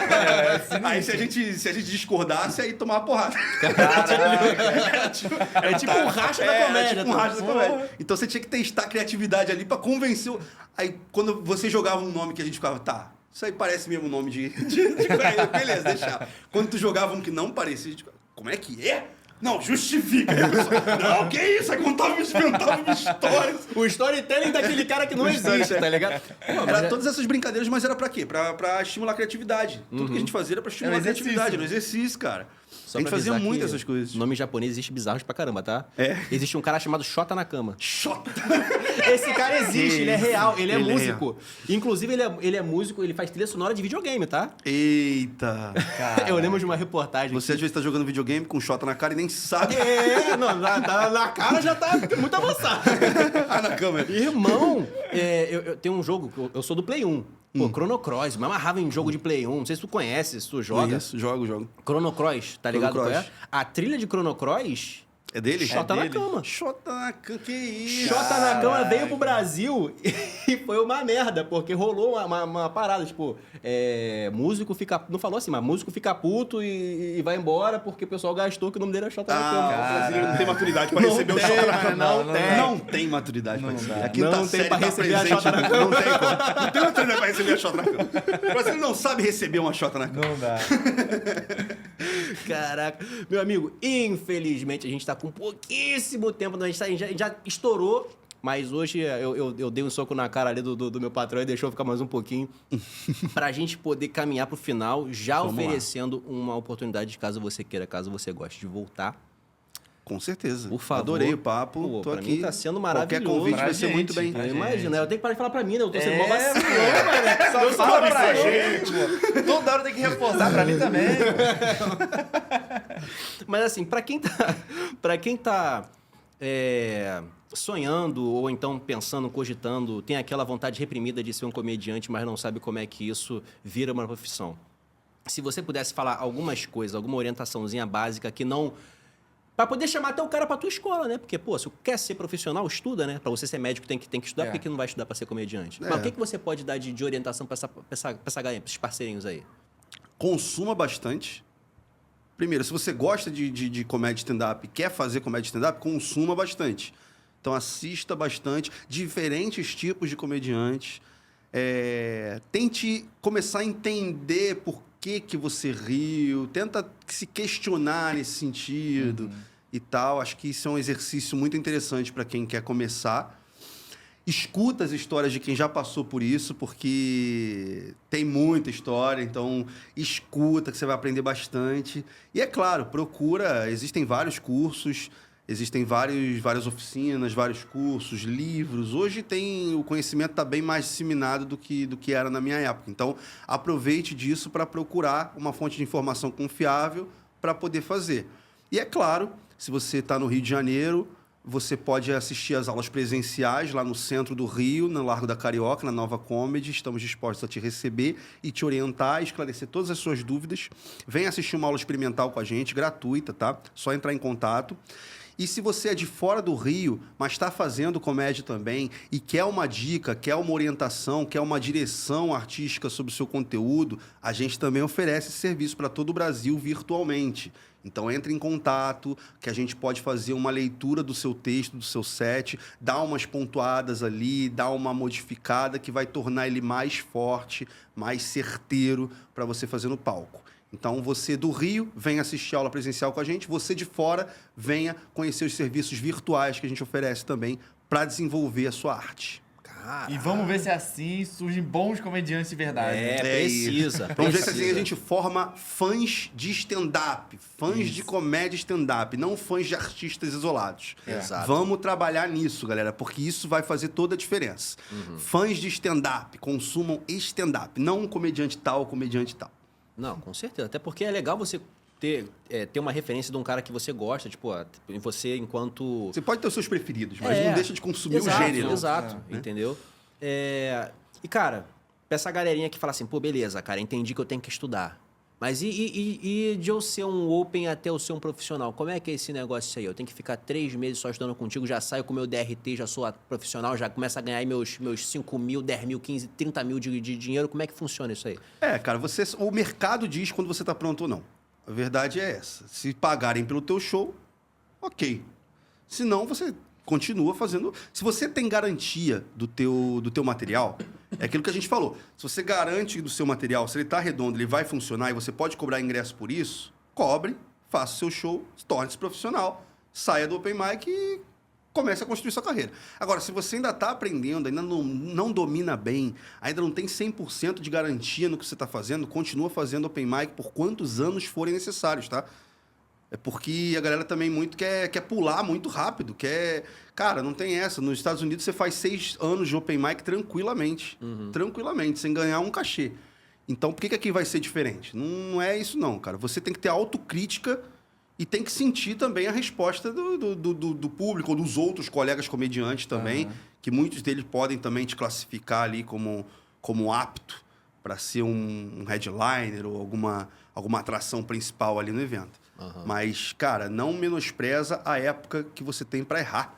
Aí se a gente discordasse, aí tomava porrada. É tipo um racha da comédia. Tipo um racha da comédia. Então você tinha que testar a criatividade ali pra convencer. Aí quando você jogava um nome que a gente ficava, tá, isso aí parece mesmo nome de beleza, deixar. Quando tu jogava um que não parecia, a gente ficava, como é que é? Não, justifica. Aí a pessoa, não, que isso? Aí inventava histórias. O storytelling daquele cara que não existe, tá ligado? Era todas essas brincadeiras, mas era pra quê? Pra estimular a criatividade. Tudo que a gente fazia era pra estimular a criatividade, no exercício, cara. Só a gente pra fazia avisar muito que essas coisas. Nome japonês existe bizarros pra caramba, tá? É. Existe um cara chamado Shota Nakama. Shota! Esse cara existe, ele é real, ele é Ele é músico. Inclusive, ele é músico, ele faz trilha sonora de videogame, tá? Eita! Eu lembro de uma reportagem. Você às vezes tá jogando videogame com Shota na cara e nem sabe. Não, na cara já tá muito avançado. Na câmera. Irmão, eu tenho um jogo, eu sou do Play 1. Pô, Chrono Cross, me amarrava em jogo de Play 1. Não sei se tu conhece, se tu joga. Isso, jogo. Chrono Cross, tá ligado? Chrono Qual é? Cross. A trilha de Chrono Cross... É dele? Shota Nakama. Shota Nakama, que isso? Shota Nakama veio pro Brasil e foi uma merda, porque rolou uma parada, tipo, músico fica... Não falou assim, mas músico fica puto e vai embora porque o pessoal gastou que o nome dele é Shota Nakama. O brasileiro não tem maturidade pra receber o Shota Nakama. Não tem maturidade pra receber. A Não quinta tem série pra tá receber a presente, Shota Nakama. Não tem como. Não tem maturidade pra receber a Shota Nakama. O brasileiro não sabe receber uma Shota Nakama. Não dá. Caraca. Meu amigo, infelizmente a gente tá com pouquíssimo tempo. A gente já estourou, mas hoje eu dei um soco na cara ali do meu patrão e deixou ficar mais um pouquinho pra gente poder caminhar pro final, já Vamos oferecendo uma oportunidade, caso você queira, caso você goste de voltar. Com certeza. Por favor. Adorei o papo. Pô, tô pra aqui. mim tá sendo maravilhoso. Qualquer convite Pra vai ser gente, muito bem. pra gente. Imagina, eu tenho que parar de falar pra mim, né? Eu tô sendo mó É, vacilão, mano. Só fala pra gente, pô. Toda hora tem que reforçar pra mim também. Mas assim, pra quem tá sonhando ou então pensando, cogitando, tem aquela vontade reprimida de ser um comediante, mas não sabe como é que isso vira uma profissão. Se você pudesse falar algumas coisas, alguma orientaçãozinha básica que não... Pra poder chamar até o cara pra tua escola, né? Porque, pô, se quer ser profissional, estuda, né? Pra você ser médico tem que estudar, por que não vai estudar pra ser comediante? Mas o que você pode dar de orientação pra esses parceirinhos aí? Consuma bastante. Primeiro, se você gosta de comédia stand-up, quer fazer comédia stand-up, consuma bastante. Então, assista bastante diferentes tipos de comediantes. Tente começar a entender por que você riu. Tenta se questionar nesse sentido e tal. Acho que isso é um exercício muito interessante para quem quer começar. Escuta as histórias de quem já passou por isso, porque tem muita história, então escuta que você vai aprender bastante. E é claro, procura, existem vários cursos, existem várias oficinas, vários cursos, livros. Hoje o conhecimento está bem mais disseminado do que era na minha época. Então, aproveite disso para procurar uma fonte de informação confiável para poder fazer. E é claro, se você está no Rio de Janeiro, você pode assistir às aulas presenciais lá no centro do Rio, no Largo da Carioca, na Nova Comedy. Estamos dispostos a te receber e te orientar, esclarecer todas as suas dúvidas. Vem assistir uma aula experimental com a gente, gratuita, tá? Só entrar em contato. E se você é de fora do Rio, mas está fazendo comédia também e quer uma dica, quer uma orientação, quer uma direção artística sobre o seu conteúdo, a gente também oferece esse serviço para todo o Brasil virtualmente. Então, entre em contato, que a gente pode fazer uma leitura do seu texto, do seu set, dar umas pontuadas ali, dar uma modificada que vai tornar ele mais forte, mais certeiro para você fazer no palco. Então, você do Rio, venha assistir a aula presencial com a gente. Você de fora, venha conhecer os serviços virtuais que a gente oferece também para desenvolver a sua arte. Caraca. E vamos ver se assim surgem bons comediantes de verdade. É, né? precisa. Vamos ver se assim precisa. a gente forma fãs de stand-up, fãs de comédia stand-up, não fãs de artistas isolados. Exato. Vamos trabalhar nisso, galera, porque isso vai fazer toda a diferença. Fãs de stand-up, consumam stand-up, não um comediante tal, comediante tal. Não, com certeza. Até porque é legal você ter uma referência de um cara que você gosta, tipo, você enquanto... Você pode ter os seus preferidos, mas não deixa de consumir exato, o gênero. Exato, entendeu? E, cara, pra essa galerinha que fala assim, pô, beleza, cara, entendi que eu tenho que estudar. Mas e de eu ser um open até eu ser um profissional? Como é que é esse negócio aí? Eu tenho que ficar 3 meses só estudando contigo, já saio com o meu DRT, já sou profissional, já começo a ganhar aí meus 5 mil, 10 mil, 15, 30 mil de dinheiro. Como é que funciona isso aí? Cara, o mercado diz quando você tá pronto ou não. A verdade é essa. Se pagarem pelo teu show, ok. Se não, você continua fazendo... Se você tem garantia do teu material, é aquilo que a gente falou. Se você garante do seu material, se ele tá redondo, ele vai funcionar e você pode cobrar ingresso por isso, cobre, faça o seu show, torne-se profissional, saia do open mic e comece a construir sua carreira. Agora, se você ainda está aprendendo, ainda não domina bem, ainda não tem 100% de garantia no que você está fazendo, continua fazendo open mic por quantos anos forem necessários, tá? É porque a galera também muito quer pular muito rápido, Cara, não tem essa. Nos Estados Unidos você faz 6 anos de open mic tranquilamente. Tranquilamente, sem ganhar um cachê. Então, por que aqui vai ser diferente? Não é isso não, cara. Você tem que ter autocrítica e tem que sentir também a resposta do público, ou dos outros colegas comediantes também, que muitos deles podem também te classificar ali como apto para ser um headliner ou alguma atração principal ali no evento. Mas, cara, não menospreza a época que você tem para errar.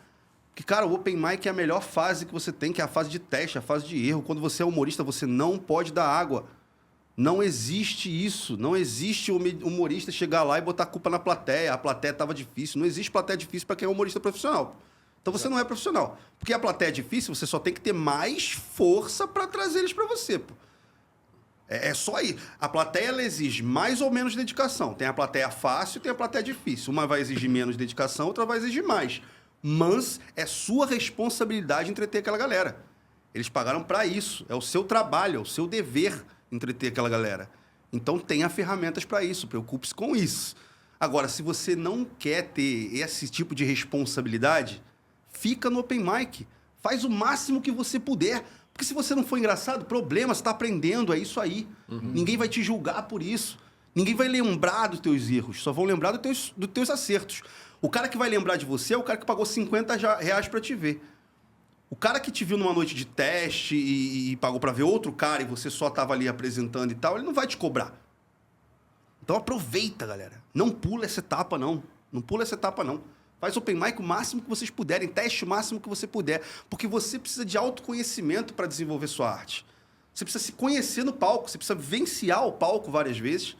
Porque, cara, o open mic é a melhor fase que você tem, que é a fase de teste, a fase de erro. Quando você é humorista, você não pode dar água. Não existe isso. Não existe o humorista chegar lá e botar a culpa na plateia. A plateia estava difícil. Não existe plateia difícil para quem é humorista profissional. Então você não é profissional. Porque a plateia é difícil, você só tem que ter mais força para trazer eles para você, pô. É só aí. A plateia ela exige mais ou menos dedicação. Tem a plateia fácil e tem a plateia difícil. Uma vai exigir menos dedicação, outra vai exigir mais. Mas é sua responsabilidade entreter aquela galera. Eles pagaram para isso. É o seu trabalho, é o seu dever entreter aquela galera. Então tenha ferramentas para isso. Preocupe-se com isso. Agora, se você não quer ter esse tipo de responsabilidade, fica no open mic. Faz o máximo que você puder. Porque se você não for engraçado, problema, você está aprendendo, é isso aí. Ninguém vai te julgar por isso. Ninguém vai lembrar dos teus erros, só vão lembrar dos teus acertos. O cara que vai lembrar de você é o cara que pagou R$50 para te ver. O cara que te viu numa noite de teste e pagou para ver outro cara e você só estava ali apresentando e tal, ele não vai te cobrar. Então aproveita, galera. Não pula essa etapa, não. Não pula essa etapa, não. Faz open mic o máximo que vocês puderem, teste o máximo que você puder, porque você precisa de autoconhecimento para desenvolver sua arte. Você precisa se conhecer no palco, você precisa vivenciar o palco várias vezes.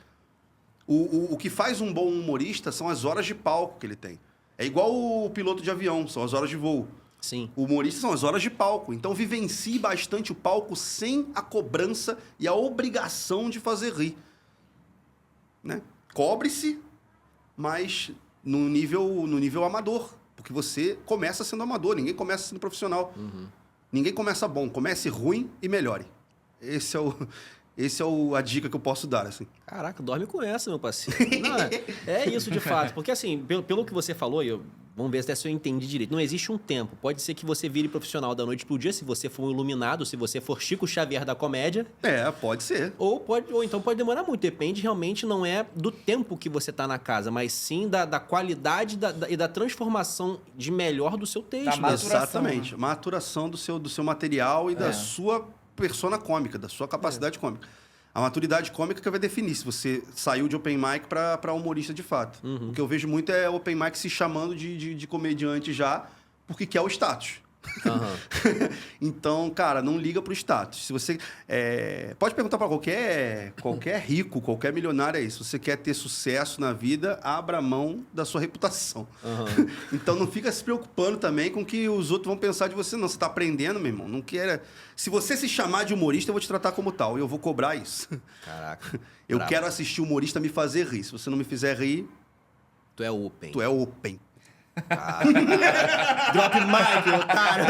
O que faz um bom humorista são as horas de palco que ele tem. É igual o piloto de avião, são as horas de voo. Sim. O humorista são as horas de palco. Então vivencie bastante o palco sem a cobrança e a obrigação de fazer rir. Né? Cobre-se, mas no nível amador. Porque você começa sendo amador, ninguém começa sendo profissional. Ninguém começa bom, comece ruim e melhore. Esse é a dica que eu posso dar, assim. Caraca, dorme com essa, meu parceiro. Não, é isso de fato. Porque assim, pelo que você falou, vamos ver se eu entendi direito. Não existe um tempo. Pode ser que você vire profissional da noite pro dia, se você for um iluminado, se você for Chico Xavier da comédia. Pode ser. Ou então pode demorar muito. Depende, realmente, não é do tempo que você tá na casa, mas sim da qualidade e da transformação de melhor do seu texto. Da maturação, exatamente. né? Maturação do seu material e da sua persona cômica, da sua capacidade cômica. A maturidade cômica que vai definir se você saiu de open mic para humorista de fato. O que eu vejo muito é open mic se chamando de comediante já, porque quer o status. Então, cara, não liga pro status. Se você pode perguntar para qualquer rico, qualquer milionário aí, se você quer ter sucesso na vida, abra mão da sua reputação. Então não fica se preocupando também com o que os outros vão pensar de você, não. Você tá aprendendo, meu irmão. Não quer. Se você se chamar de humorista, eu vou te tratar como tal e eu vou cobrar isso. Caraca. Eu quero assistir humorista me fazer rir. Se você não me fizer rir, Tu é open. tu é open. Drop mic, otário.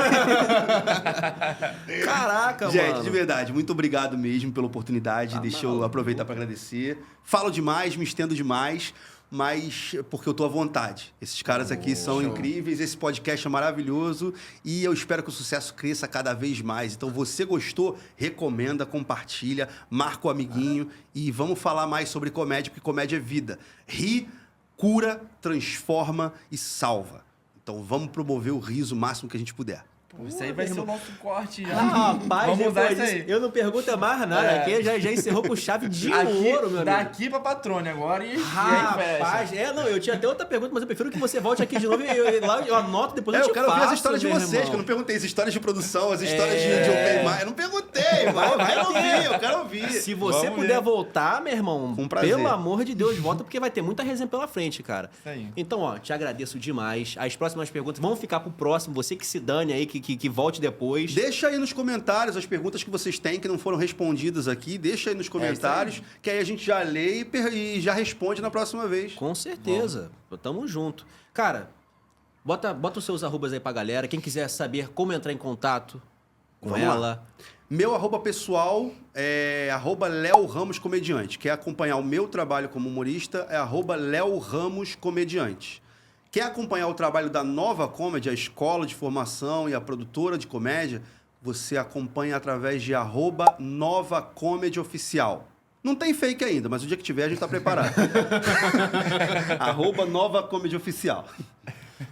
Caraca, Gente, mano. de verdade, muito obrigado mesmo pela oportunidade. Deixa eu aproveitar para agradecer. Falo demais, me estendo demais, mas porque eu tô à vontade. Esses caras aqui são incríveis, esse podcast é maravilhoso e eu espero que o sucesso cresça cada vez mais. Então, você gostou? Recomenda, compartilha, marca o amiguinho e vamos falar mais sobre comédia, porque comédia é vida. Ri, cura, transforma e salva. Então, vamos promover o riso o máximo que a gente puder. Pô, isso aí vai ser o nosso corte já. Rapaz, Vamos usar depois isso disso, aí. eu não pergunto mais nada. É. Aqui já encerrou com chave de Aqui, ouro, meu amigo. daqui pra Patrone agora e aí Rapaz, fecha. não, eu tinha até outra pergunta, mas eu prefiro que você volte aqui de novo e lá eu anoto, depois eu te Eu quero faço, ouvir as histórias de meu vocês, irmão. que eu não perguntei. As histórias de produção, as histórias de open mic. Eu não perguntei, mas eu quero ouvir, eu quero ouvir. Se você Vamos puder ver. voltar, meu irmão, Com prazer. pelo amor de Deus, volta, porque vai ter muita resenha pela frente, cara. Isso aí. Então, ó, te agradeço demais. As próximas perguntas vão ficar pro próximo. Você que se dane aí, que volte depois. Deixa aí nos comentários as perguntas que vocês têm que não foram respondidas aqui. Deixa aí nos comentários, que aí a gente já lê e já responde na próxima vez. Com certeza. Tamo junto. Cara, bota os seus arrobas aí pra galera. Quem quiser saber como entrar em contato com Vamos ela. lá. Meu arroba pessoal é arroba Léo Ramos Comediante. Quer acompanhar o meu trabalho como humorista é arroba Léo Ramos Comediante. Quer acompanhar o trabalho da Nova Comedy, a escola de formação e a produtora de comédia, você acompanha através de arroba Nova Comedy Oficial. Não tem fake ainda, mas o dia que tiver a gente tá preparado. arroba Nova Comedy Oficial.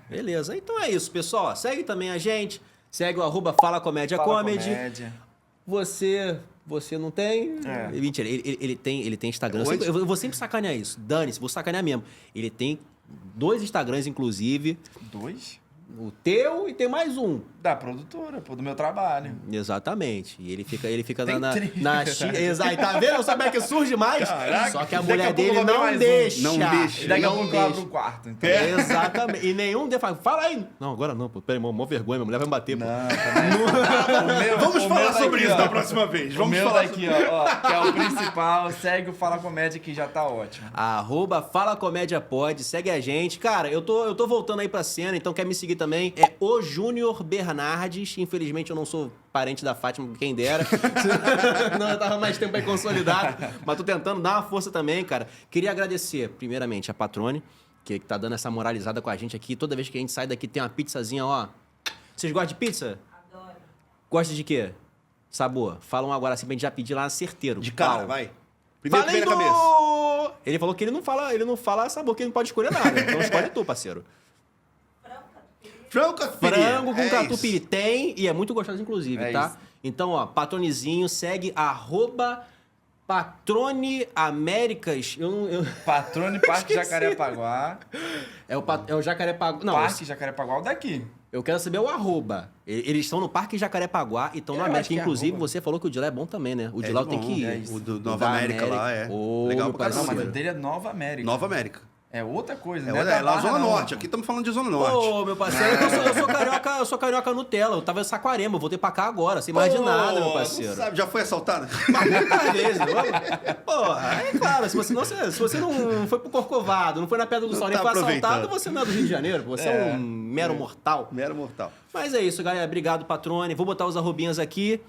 Beleza. Então é isso, pessoal. Segue também a gente. Segue o arroba Fala Comédia Fala Comedy. comédia. Você não tem? É. Mentira, ele tem Instagram. Eu Onde? sempre- Eu vou sempre sacanear isso. Dane-se, vou sacanear mesmo. Ele tem 2 Instagrams, inclusive. 2? O teu e tem mais um. Da produtora, pô, do meu trabalho. Exatamente. E ele fica Tem na 3. Exato. Tá vendo? Sabe como é que surge mais? Caraca, Só que a daqui a mulher pouco eu dele vou abrir não mais um. deixa. Não deixa. E daqui a Não pouco eu abro deixa. um quarto. Então. Exatamente. E nenhum deles fala aí. Não, agora não, pô. Peraí, mó vergonha, minha mulher vai me bater, pô. Não, tá Vamos o falar meu sobre daqui, isso ó. da próxima vez. O Vamos meu falar daqui, ó, que é o principal. Segue o Fala Comédia que já tá ótimo. Arroba Fala Comédia Pod, segue a gente. Cara, eu tô voltando aí pra cena, então quer me seguir também? É o Júnior Bernardes. Infelizmente eu não sou parente da Fátima, quem dera. Não, eu tava mais tempo aí consolidado. Mas tô tentando dar uma força também, cara. Queria agradecer, primeiramente, a Patrone, que tá dando essa moralizada com a gente aqui. Toda vez que a gente sai daqui tem uma pizzazinha, ó. Vocês gostam de pizza? Adoro. Gosta de quê? Sabor. Falam agora assim pra gente já pedir lá certeiro. De cara, Qual? vai. Primeiro que vem na Falei cabeça. do- Ele falou que ele não fala sabor, que ele não pode escolher nada. Então escolhe tu, parceiro. Frango catupiry. Frango com É catupiry isso. tem e é muito gostoso, inclusive, É tá? isso. Então, ó, patronezinho, segue arroba Patrone Américas. Patrone Parque Esqueci. Jacarepaguá. É o Jacarepaguá. Não, Parque Jacarepaguá, o daqui. eu quero saber o arroba. Eles estão no Parque Jacarepaguá e estão Eu na acho América. que é Inclusive, arroba. você falou que o de lá é bom também, né? O de É lá bom, tem que ir. é isso. O do Nova Da América lá é Ô, legal meu pra Não, mas caramba. o dele é Nova América. Nova América. É outra coisa, É, né? é lá Zona Norte. Aqui estamos falando de Zona Norte. Ô, meu parceiro, eu sou carioca Nutella. Eu tava em Saquarema, eu voltei pra cá agora, sem mais de nada, meu parceiro. Não sabe, já foi assaltado? Muitas vezes. Porra, é claro, se você não foi pro Corcovado, não foi na Pedra do Não Sol, nem tá foi assaltado, aproveitando. você não é do Rio de Janeiro, você é um mero mortal. Mero mortal. Mas é isso, galera. Obrigado, Patrone. Vou botar os arrobinhas aqui.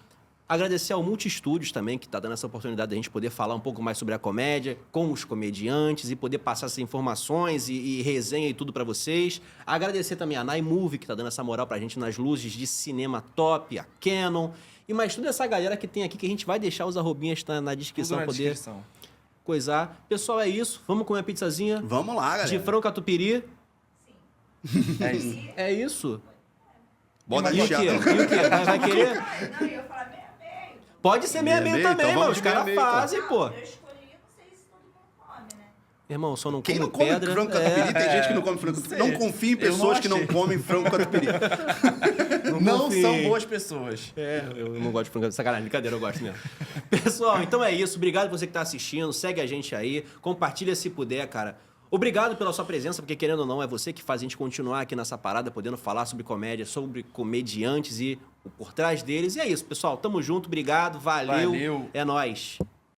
Agradecer ao Multistúdios também, que tá dando essa oportunidade da gente poder falar um pouco mais sobre a comédia, com os comediantes e poder passar essas informações e resenha e tudo pra vocês. Agradecer também a Nai Movie, que tá dando essa moral pra gente nas luzes de cinema top, a Canon. E mais toda essa galera que tem aqui, que a gente vai deixar os arrobinhas na descrição, Tudo na poder descrição. coisar. Pessoal, é isso. Vamos comer a pizzazinha Vamos lá, galera. de frango catupiry. É isso. É isso. Bota E o quê? recheado. E o quê? Vai querer? Não, eu ia falar meia-meia. Pode ser meia-meia Meia-meia, também, então mano. vamos Os de caras meia-meia, então. fazem, pô. Eu escolhi, não sei se todo mundo come, né? Irmão, eu só não Quem como não come pedra. frango catupiry? Tem gente que não come frango catupiry. sei. Não confia em Eu não pessoas que não achei. comem frango catupiry. Não confio. são boas pessoas. Eu não gosto de frango. Sacanagem, brincadeira, eu gosto mesmo. Pessoal, então é isso. Obrigado por você que tá assistindo. Segue a gente aí. Compartilha se puder, cara. Obrigado pela sua presença, porque querendo ou não, é você que faz a gente continuar aqui nessa parada, podendo falar sobre comédia, sobre comediantes e o por trás deles. E é isso, pessoal. Tamo junto, obrigado, valeu. Valeu. É nóis.